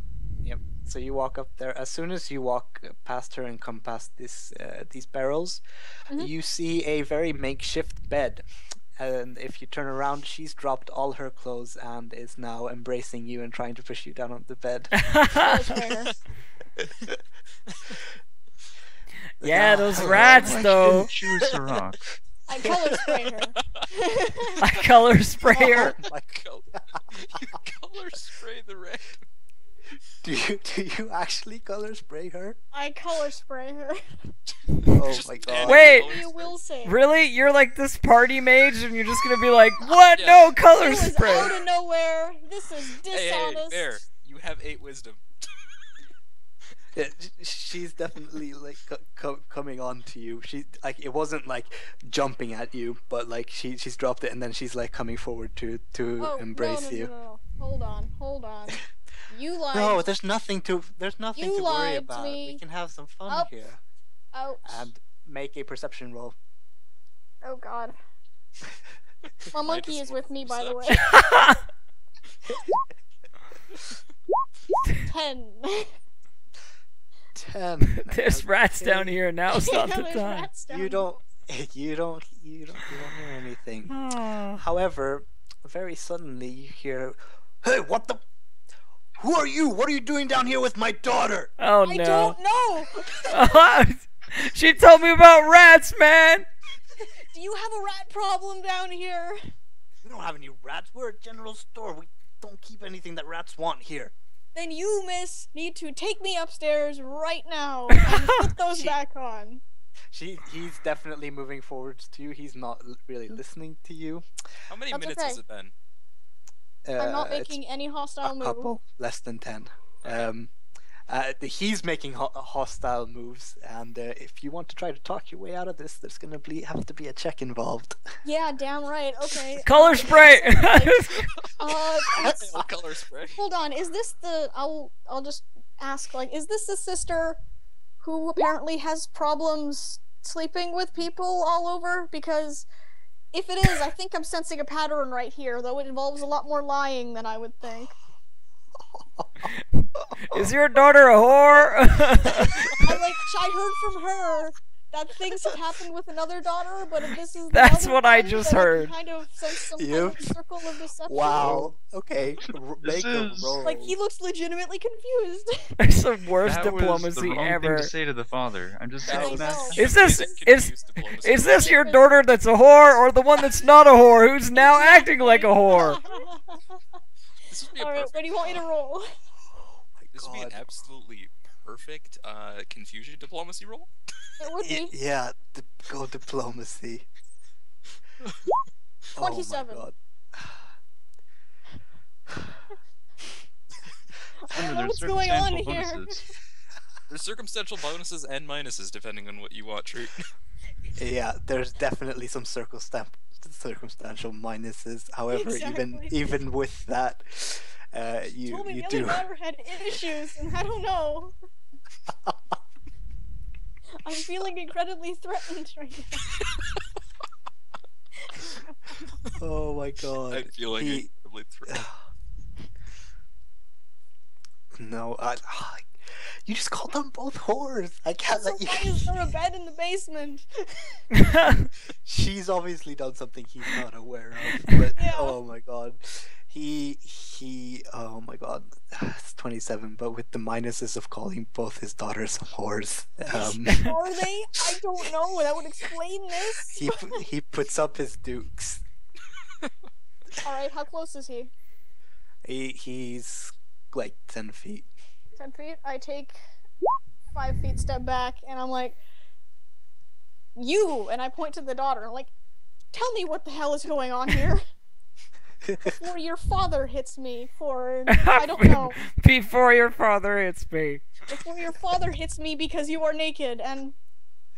Yep. So you walk up there. As soon as you walk past her and come past these barrels, you see a very makeshift bed. And if you turn around, she's dropped all her clothes and is now embracing you and trying to push you down on the bed. Yeah, those rats though. Choose a rock. I color spray her. I color spray her. Oh my You color spray the red. Do you actually color spray her? I color spray her. Oh my god. Wait. You will say. Really? You're like this party mage and you're just gonna be like, what? No, color It was spray. out of nowhere. This is dishonest. Hey, there. You have 8 wisdom. Yeah, she's definitely coming on to you. She it wasn't jumping at you, but she's dropped it and then she's coming forward to embrace you. No. Hold on. You lied. No, there's nothing to worry lied to about. me. We can have some fun Up. here. Ouch. And make a perception roll. Oh god. My monkey is with me, by the way. 10. 10. There's rats down here. Now's not the There's time. rats down You don't You don't hear anything. However, very suddenly you hear, "Hey, what the? Who are you? What are you doing down here with my daughter?" Oh I no. don't know. She told me about rats, man. Do you have a rat problem down here? We don't have any rats. We're a general store. We don't keep anything that rats want here. Then you, miss, need to take me upstairs right now and put those back on. He's definitely moving forwards to you. He's not really listening to you. How many That's minutes okay. has it been? I'm not It's making any a hostile move. couple, less than 10. He's making hostile moves, and if you want to try to talk your way out of this, there's gonna have to be a check involved. Yeah, damn right. Okay. Color spray. Let's- Color spray. hold on. Is this the? I'll just ask. Like, is this the sister who apparently has problems sleeping with people all over? Because if it is, I think I'm sensing a pattern right here. Though it involves a lot more lying than I would think. Is your daughter a whore? I heard from her that things have happened with another daughter, but if this is the That's other what I one, just then heard. I can kind of sense some kind Yep. of circle of deception. Wow. Okay. This Make a is- roll. Like, he looks legitimately confused. It's the worst That was diplomacy the wrong ever. thing to say to the father. I'm just I saying know. that. Is this Confused diplomacy. is this your daughter that's a whore, or the one that's not a whore who's now acting like a whore? This would be a Alright, perfect. where do you want me to roll? This would be an God. absolutely perfect confusion diplomacy roll. It would be. Yeah, go diplomacy. Oh my 27. God. I don't know Under what's the going on circumstantial here. bonuses. There's circumstantial bonuses and minuses depending on what you want, Trute. Yeah, there's definitely some circumstantial minuses. However, Exactly. even with that, you Told me you the do. other daughter had issues, and I don't know. I'm feeling incredibly threatened right now. Oh my God. I'm feeling He- incredibly threatened. No, you just called them both whores. I can't So let why you. is there a bed in the basement? She's obviously done something he's not aware of. But Yeah. oh my God, he. Oh my God, it's 27. But with the minuses of calling both his daughters whores, Are they? I don't know. That would explain this. he puts up his dukes. Alright, how close is he? He's like 10 feet. 10 feet? I take 5 feet step back, and I'm like, you! And I point to the daughter. I'm like, tell me what the hell is going on here. Before your father hits me for, I don't know. Before your father hits me. Before your father hits me because you are naked, and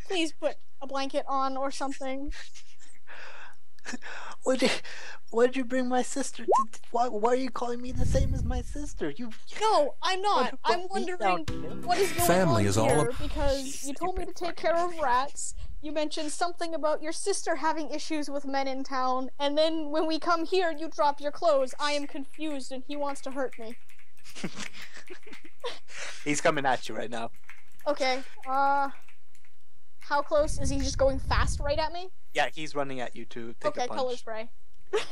please put a blanket on or something. Why'd you bring my sister? Why are you calling me the same as my sister? No, I'm not. Put I'm me wondering down. what is going Family on is all here ab- because you told me to take care of rats. You mentioned something about your sister having issues with men in town, and then when we come here, you drop your clothes. I am confused, and he wants to hurt me. He's coming at you right now. Okay, how close? Is he just going fast right at me? Yeah, he's running at you to take Okay, a punch. color spray.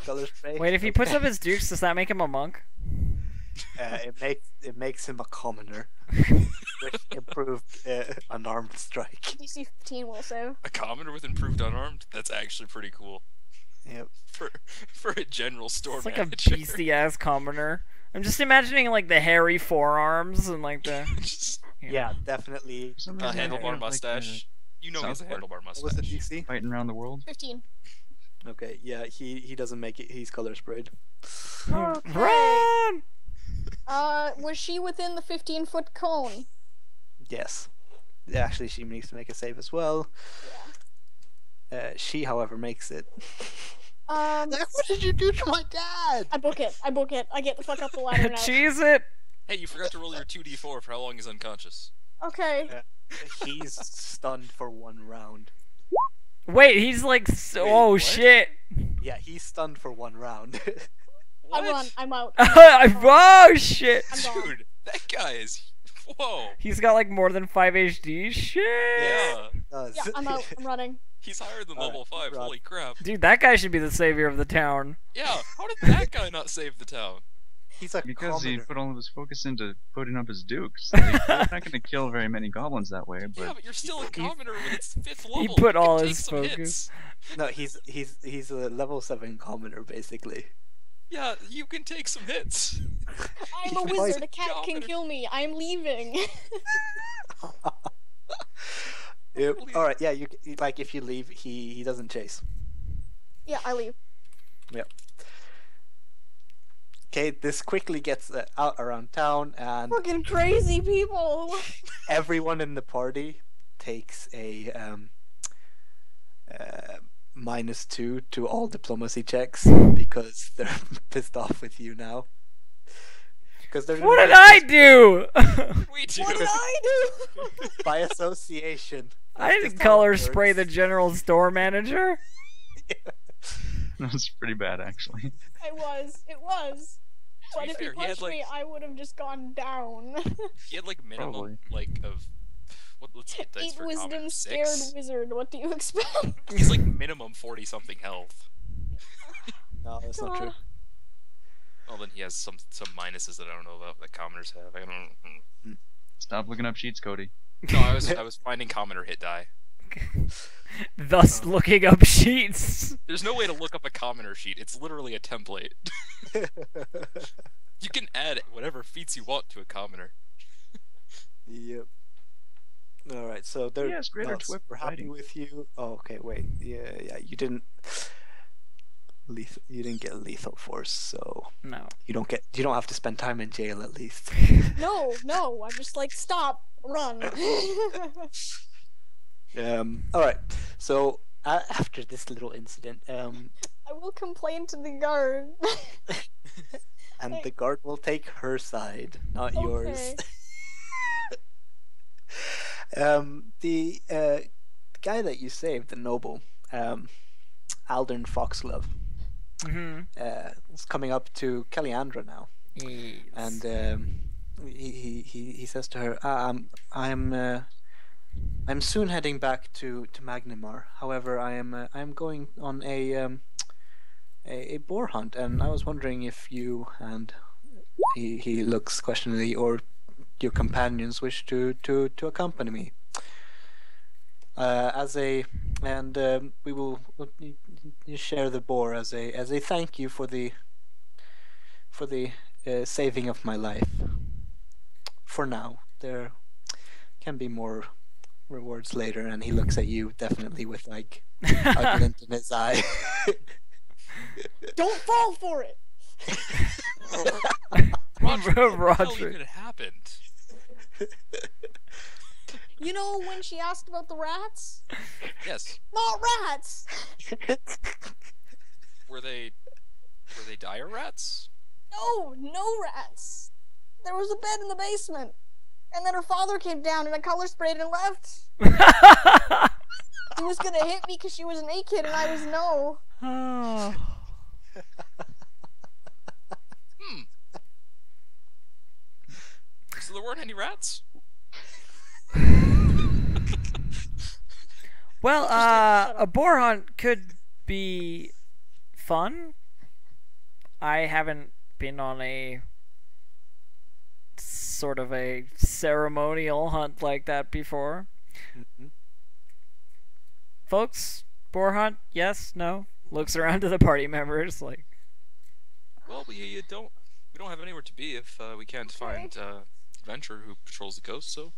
Color spray. Wait, if he puts up his dukes, does that make him a monk? It makes him a commoner with improved unarmed strike. DC 15 will save. A commoner with improved unarmed? That's actually pretty cool. Yep. For a general store It's like a manager. beastie ass commoner. I'm just imagining like the hairy forearms and like the. Just Yeah, definitely. For some a reason, I handlebar have, like, mustache. You know he has a South Park. handlebar What was the mustache. DC? fighting around the world. 15. Okay, yeah, he doesn't make it. He's color sprayed. Okay. Run! Was she within the 15-foot cone? Yes. Actually, she needs to make a save as well. She, however, makes it. What did you do to my dad? I book it. I get the fuck up the ladder now. Cheese it! Hey, you forgot to roll your 2d4 for how long he's unconscious. Okay. He's stunned for 1 round. Wait, he's like. Oh what? shit! Yeah, he's stunned for 1 round. I'm on. I'm out. Oh shit! I'm gone. Dude, that guy is. Whoa. He's got like more than 5 HD. Shit! Yeah. Does. Yeah, I'm out. I'm running. He's higher than level 5. Rod. Holy crap! Dude, that guy should be the savior of the town. Yeah, how did that guy not save the town? He's a Because he commoner. put all of his focus into putting up his dukes. Like, you're not going to kill very many goblins that way, but Yeah, but you're still a commoner with its 5th level. He put You all can his take some focus. hits. No, he's a level 7 commoner basically. Yeah, you can take some hits. I'm a He's wizard. A cat can competent. kill me. I'm leaving. Yep. All right. Yeah. Like if you leave, he doesn't chase. Yeah, I leave. Yep. Okay. This quickly gets out around town, and Fucking crazy people. everyone in the party takes a -2 to all diplomacy checks because they're pissed off with you now. Because they're What did I do? We do. What did I do? by association. I That's didn't just how color it spray the works. general store manager. that's pretty bad, actually. It was. But be if he fair, he had, punched me, I would have just gone down. He had like minimum Probably. like of what? Let's hit dice 8 for wisdom, commoner. scared 6. wizard. What do you expect? He's like minimum 40 something health. No, that's not true. Well, then he has some minuses that I don't know about that commoners have. I don't. Stop looking up sheets, Cody. No, I was finding commoner hit die. Thus looking up sheets. There's no way to look up a commoner sheet. It's literally a template. You can add whatever feats you want to a commoner. Yep. All right, so they're Yes, greater not twip super happy fighting. with you. Oh, okay, wait. Yeah. You didn't get lethal force, so No. you don't have to spend time in jail at least. No. I'm just like, stop, run. All right. So after this little incident, I will complain to the guard. and the guard will take her side, not yours. Okay. The guy that you saved, the noble, Aldern Foxglove, is coming up to Kaliandra now, Yes. and he says to her, I'm soon heading back to Magnimar. However, I am going on a boar hunt, and I was wondering if you and he looks questioningly, or your companions wish to accompany me. We will share the boar as a thank you for the saving of my life. For now, there can be more rewards later, and he looks at you definitely with like a glint in his eye. Don't fall for it. Roger, what the hell Roger. even happened? You know when she asked about the rats? Yes. Not rats. Were they dire rats? No rats. There was a bed in the basement. And then her father came down and I color sprayed and left. He was gonna hit me because she was an A kid and I was no. Oh. So there weren't any rats? Well, a boar hunt could be fun. I haven't been on a sort of a ceremonial hunt like that before. Mhm. Folks, boar hunt? Yes? No? Looks around to the party members like, Well, we don't have anywhere to be if we can't find Adventurer who patrols the coast. So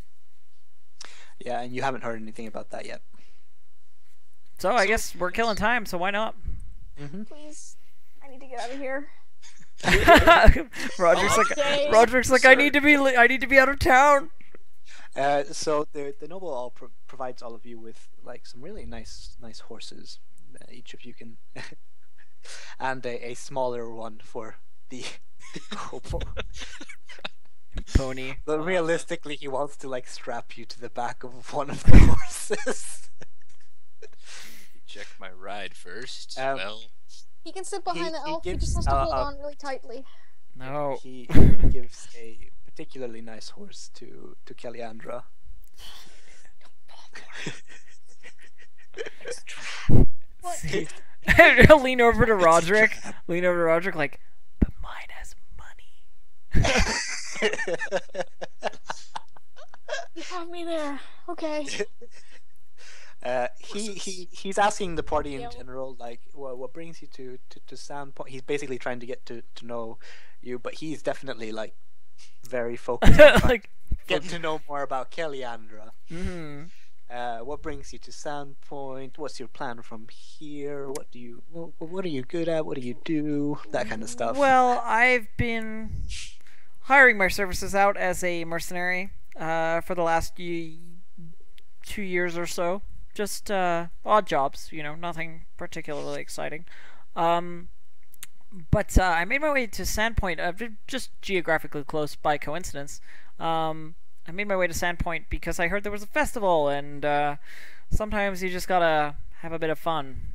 Yeah, and you haven't heard anything about that yet. so I guess we're killing time, so why not? Please. I need to get out of here. Roderick's like, I need to be out of town. So the noble all provides all of you with like some really nice horses. Each of you can, and a smaller one for the noble. Pony. But realistically, he wants to like strap you to the back of one of the horses. check my ride first. Um, He can sit behind the he elf, he gives, just has to hold on really tightly. No. He gives a particularly nice horse to Kaliandra. What? Lean over to Roderick. Lean over to Roderick like, but mine has money. You have me there. Okay. He's asking the party in Yeah. general, like, what brings you to Sandpoint? He's basically trying to get to know you, but he's definitely like very focused on Like, getting to know more about Keliandra. mhm. What brings you to Sandpoint? What's your plan from here? What are you good at? What do you do? That kind of stuff. Well, I've been hiring my services out as a mercenary for the last 2 years or so. Just odd jobs, nothing particularly exciting. But I made my way to Sandpoint, just geographically close by coincidence. I made my way to Sandpoint because I heard there was a festival, and sometimes you just gotta have a bit of fun.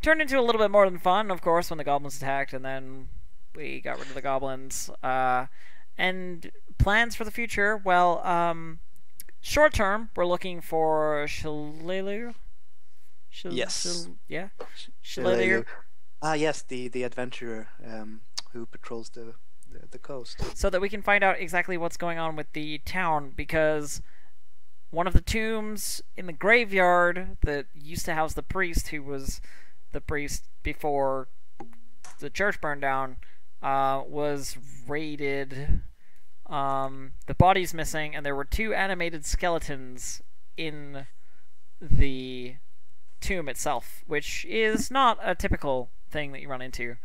Turned into a little bit more than fun, of course, when the goblins attacked, and then we got rid of the goblins. And plans for the future, well, short term, we're looking for Shillelagh. Yes. Yeah. Shillelagh. Yes, the adventurer who patrols the coast. So that we can find out exactly what's going on with the town, because one of the tombs in the graveyard that used to house the priest, who was the priest before the church burned down, was raided. The body's missing, and there were 2 animated skeletons in the tomb itself, which is not a typical thing that you run into.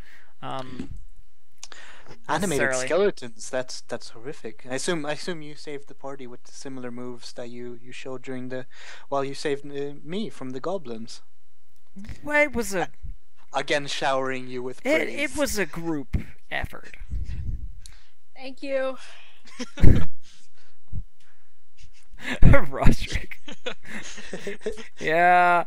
Animated necessarily. skeletons. That's horrific. I assume you saved the party with the similar moves that you showed while you saved me from the goblins. Well, it was Again, showering you with praise. it was a group effort. Thank you. Roderick. Yeah.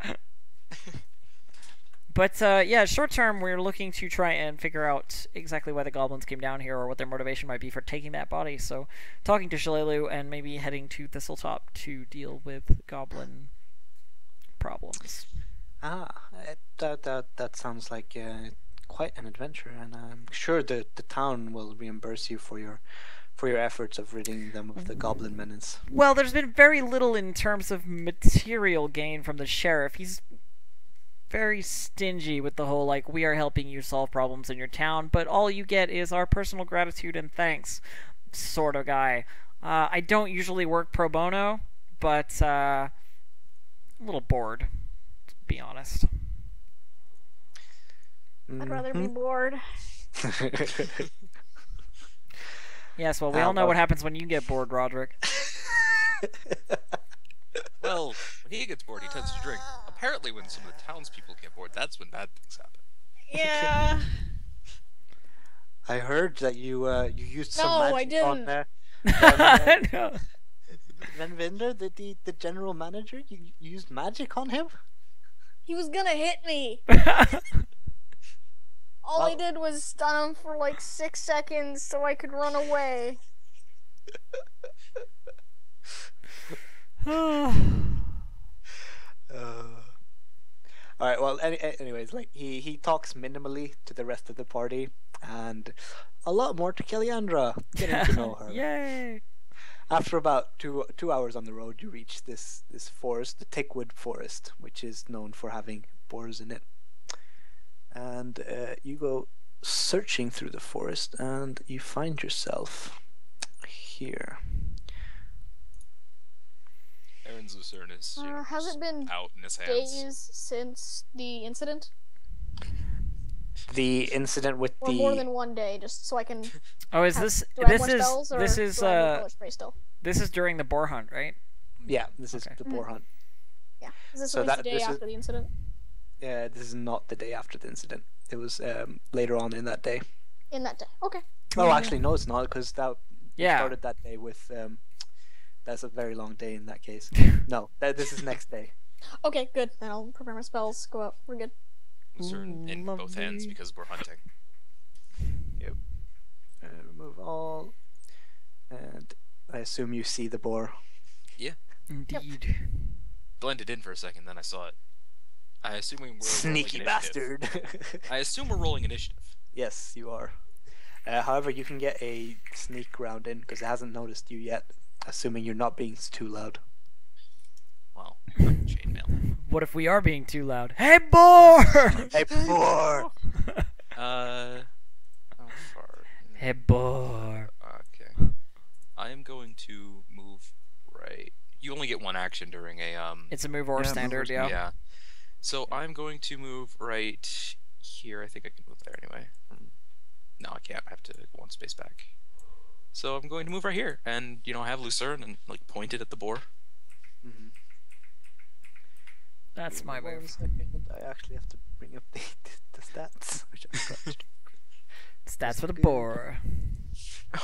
But yeah, short term, we're looking to try and figure out exactly why the goblins came down here, or what their motivation might be for taking that body. So, talking to Shillelagh and maybe heading to Thistletop to deal with goblin problems. That sounds like quite an adventure, and I'm sure the town will reimburse you for your efforts of ridding them of the goblin menace. Well, there's been very little in terms of material gain from the sheriff. He's very stingy with the whole, like, we are helping you solve problems in your town, but all you get is our personal gratitude and thanks sort of guy. I don't usually work pro bono, but a little bored, to be honest. I'd rather be bored. Yes, well, we all know what happens when you get bored, Roderick. Well, when he gets bored, he tends to drink. Apparently, when some of the townspeople get bored, that's when bad things happen. Yeah. I heard that you used some No, magic I on didn't. No. Van Vinder, the general manager. You used magic on him. He was gonna hit me. All I did was stun him for like 6 seconds so I could run away. All right. Well, anyways, like he talks minimally to the rest of the party, and a lot more to Keliandra, getting to know her. Yay! After about two hours on the road, you reach this forest, the Tickwood Forest, which is known for having boars in it. And you go searching through the forest, and you find yourself here. Aaron's Lucerne is Has it been out in his hands. days since the incident? The incident with Or more than one day, just so I can... Oh, is have, this do I have this more is spells, or this is do I have more color spray still? this is during the boar hunt, right? Yeah, this is Okay. the boar hunt. Yeah. Is this So at least the that- day this is- after the incident? This is not the day after the incident. It was later on in that day. In that day. Okay. Oh, actually, no, it's not, because we Yeah. started that day with. That's a very long day in that case. No, this is next day. Okay, good. Then I'll prepare my spells, go out. We're good. Lucerne in both hands Lovely. because we're hunting. Yep. Remove all, and I assume you see the boar. Indeed. blended in for a second, then I saw it. I assume we're Sneaky rolling initiative. bastard. I assume we're rolling initiative. Yes, you are. However, you can get a sneak round in because it hasn't noticed you yet, assuming you're not being too loud. Wow. Chainmail. What if we are being too loud? Hey, boar! Hey, boar! How far? Hey, boar. Okay. I am going to move right. You only get one action during a It's a move or Yeah, standard, move or yeah. So I'm going to move right here. I think I can move there anyway. No, I can't. I have to go one space back. So I'm going to move right here, and I have Lucerne and like point it at the boar. Mm-hmm. That's my One move. second, I actually have to bring up the stats. Which I forgot to do. Stats for the boar.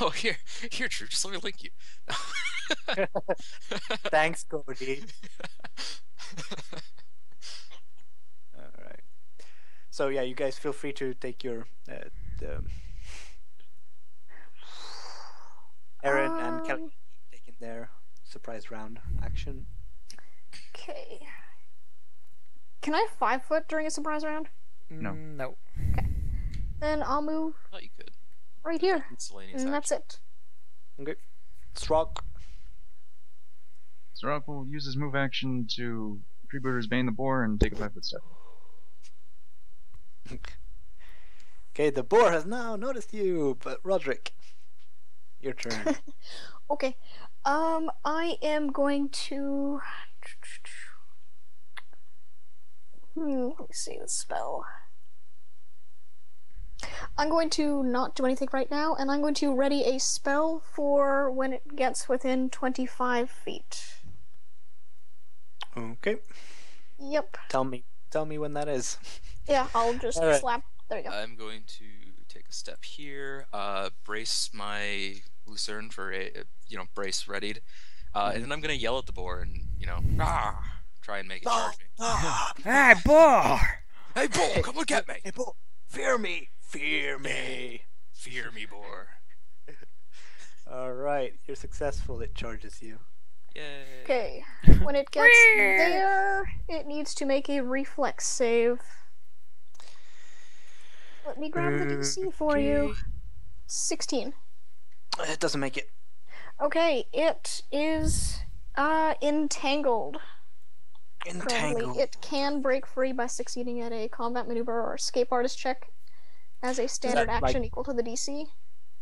Oh, here, True. Just let me link you. Thanks, Cody. Alright. So yeah, you guys feel free to take your Aaron and Kelly taking their surprise round action. Okay. Can I 5 foot during a surprise round? No. No. Then I'll move Thought you could. right here. Miscellaneous And that's action. it. Okay. Srog. Zrock will use his move action to Freebooter's Bane the Boar and take a 5-foot step. Okay, the boar has now noticed you, but Roderick, your turn. Okay. I am going to. Let me see the spell. I'm going to not do anything right now, and I'm going to ready a spell for when it gets within 25 feet. Okay. Yep. Tell me when that is. Yeah, I'll just Alright. slap. There you go. I'm going to take a step here, brace my Lucerne for a, brace readied, and then I'm gonna yell at the boar and, try and make it charge me. Hey, boar! Hey, boar, come and get me! Hey, boar, fear me! Fear me! Fear me, boar. Alright, you're successful. It charges you. Yay. Okay. When it gets there, it needs to make a reflex save. Let me grab the DC for you. 16. It doesn't make it. Okay, it is entangled. Currently, Entangled. it can break free by succeeding at a combat maneuver or escape artist check as a standard that, action like, equal to the DC.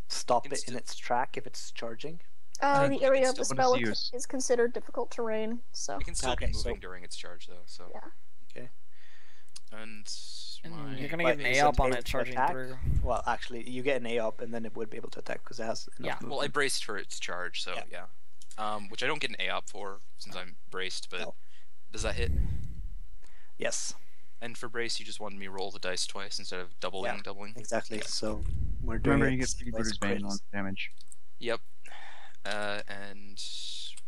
Stop it in Instant. its track if it's charging. The area of the What spell is the use? is considered difficult terrain, so It can still Okay, be so- moving during its charge, though, so... yeah. Okay. And my... You're gonna But get an is A up it on able it to charging attack? through. Well, actually, you get an A up, and then it would be able to attack because it has enough Yeah. Well, I movement. braced for its charge, so Yeah. which I don't get an A up for, since I'm braced, but No. does that hit? Yes, And for brace, you just wanted me to roll the dice twice instead of doubling. exactly. So we're doing Remember, it you get twice Freebooter's Bane crits. on damage. Yep. And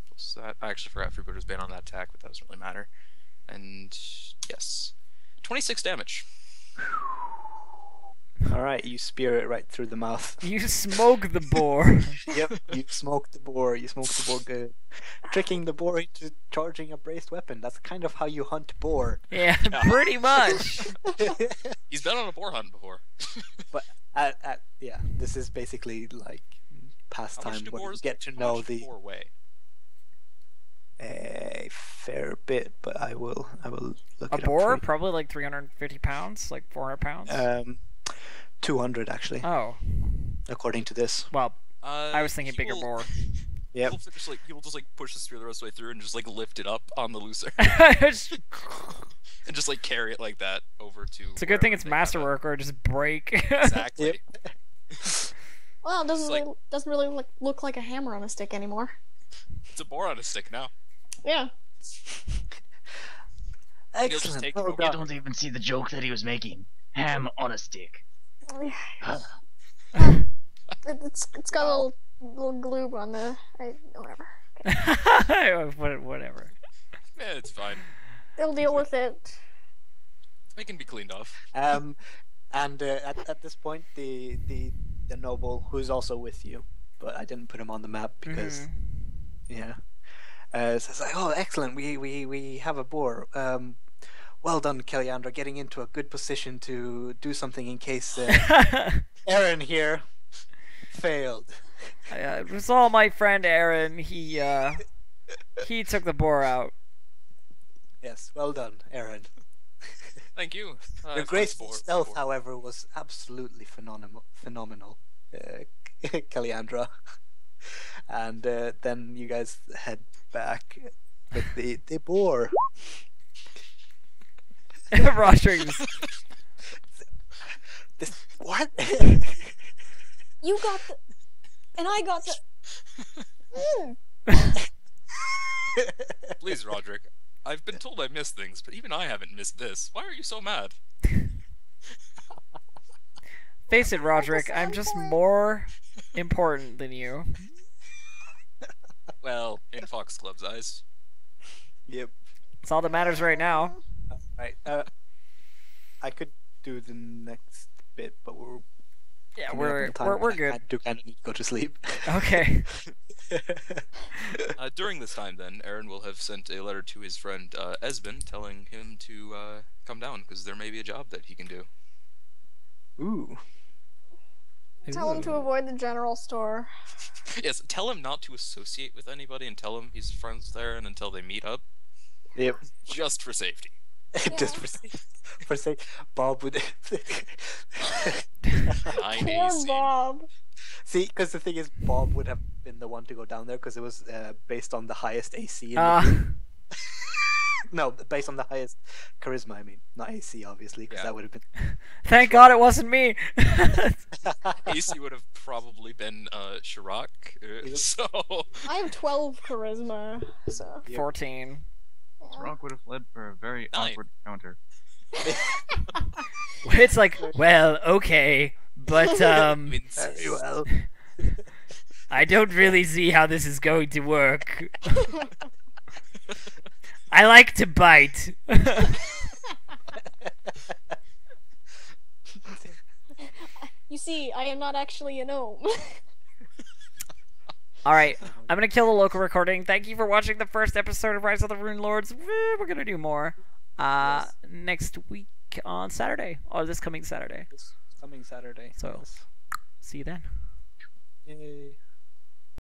what's that? I actually forgot Freebooter's Bane on that attack, but that doesn't really matter. And yes, 26 damage. All right, you spear it right through the mouth. You smoke the boar. Yep, you smoked the boar. You smoked the boar good, tricking the boar into charging a braced weapon. That's kind of how you hunt boar. Yeah, pretty much. He's been on a boar hunt before. But yeah, this is basically like How pastime much do where you boars get to how know much the boar weigh? a fair bit. But I will look A it boar, up for probably like 350 pounds, like 400 pounds. you. 200 actually, Oh, according to this. well, I was thinking he bigger will- boar. Yep. He will just like push the spear the rest of the way through and just like lift it up on the Lucerne It's and just like carry it like that over to. a good thing wherever it's they have it. masterwork or just break. Exactly. Well, it doesn't It's like- doesn't really look like a hammer on a stick anymore. It's a boar on a stick now. Yeah. He'll just Excellent. take Well it over. You done. don't even see the joke that he was making. Ham on a stick. It's got a little glue on the whatever. Whatever. Yeah, it's fine. They'll deal with it. It can be cleaned off. And at this point, the noble who's also with you, but I didn't put him on the map because Mhm. yeah, So it's like, oh, excellent, we have a boar. Well done, Keliandra, getting into a good position to do something in case Aaron here failed. It was all my friend Aaron. He took the boar out. Yes, well done, Aaron. Thank you. Your I've graceful done sport stealth, before. however, was absolutely phenomenal, Keliandra. And then you guys head back with the boar. Roderick. This what? You got the, and I got the. Please, Roderick. I've been told I miss things, but even I haven't missed this. Why are you so mad? Face it, Roderick. I'm just more important than you. Well, in Fox Club's eyes. Yep. It's all that matters right now. Right. I could do the next bit, but we're Yeah, coming up on time. we're I good. do kind of need to go to sleep. Okay. During this time, then, Aaron will have sent a letter to his friend Esben, telling him to come down because there may be a job that he can do. Ooh. Tell him to avoid the general store. Yes, tell him not to associate with anybody, and tell him he's friends with Aaron until they meet up, Yep. just for safety. Just for say, Bob would. 9 Poor AC. Bob. See, because the thing is, Bob would have been the one to go down there because it was based on the highest AC. In the group. No, based on the highest charisma. I mean, not AC, obviously, because that would have been. Thank God it wasn't me. AC would have probably been Chirac, so... I have 12 charisma, so. 14. Rock would have fled for a very awkward encounter. It's like, well, okay, but Very well. I don't really see how this is going to work. I like to bite. You see, I am not actually a gnome. Alright, I'm gonna kill the local recording. Thank you for watching the first episode of Rise of the Runelords. We're gonna do more next week on Saturday, or this coming Saturday. This coming Saturday. So, Yes. see you then. Yay.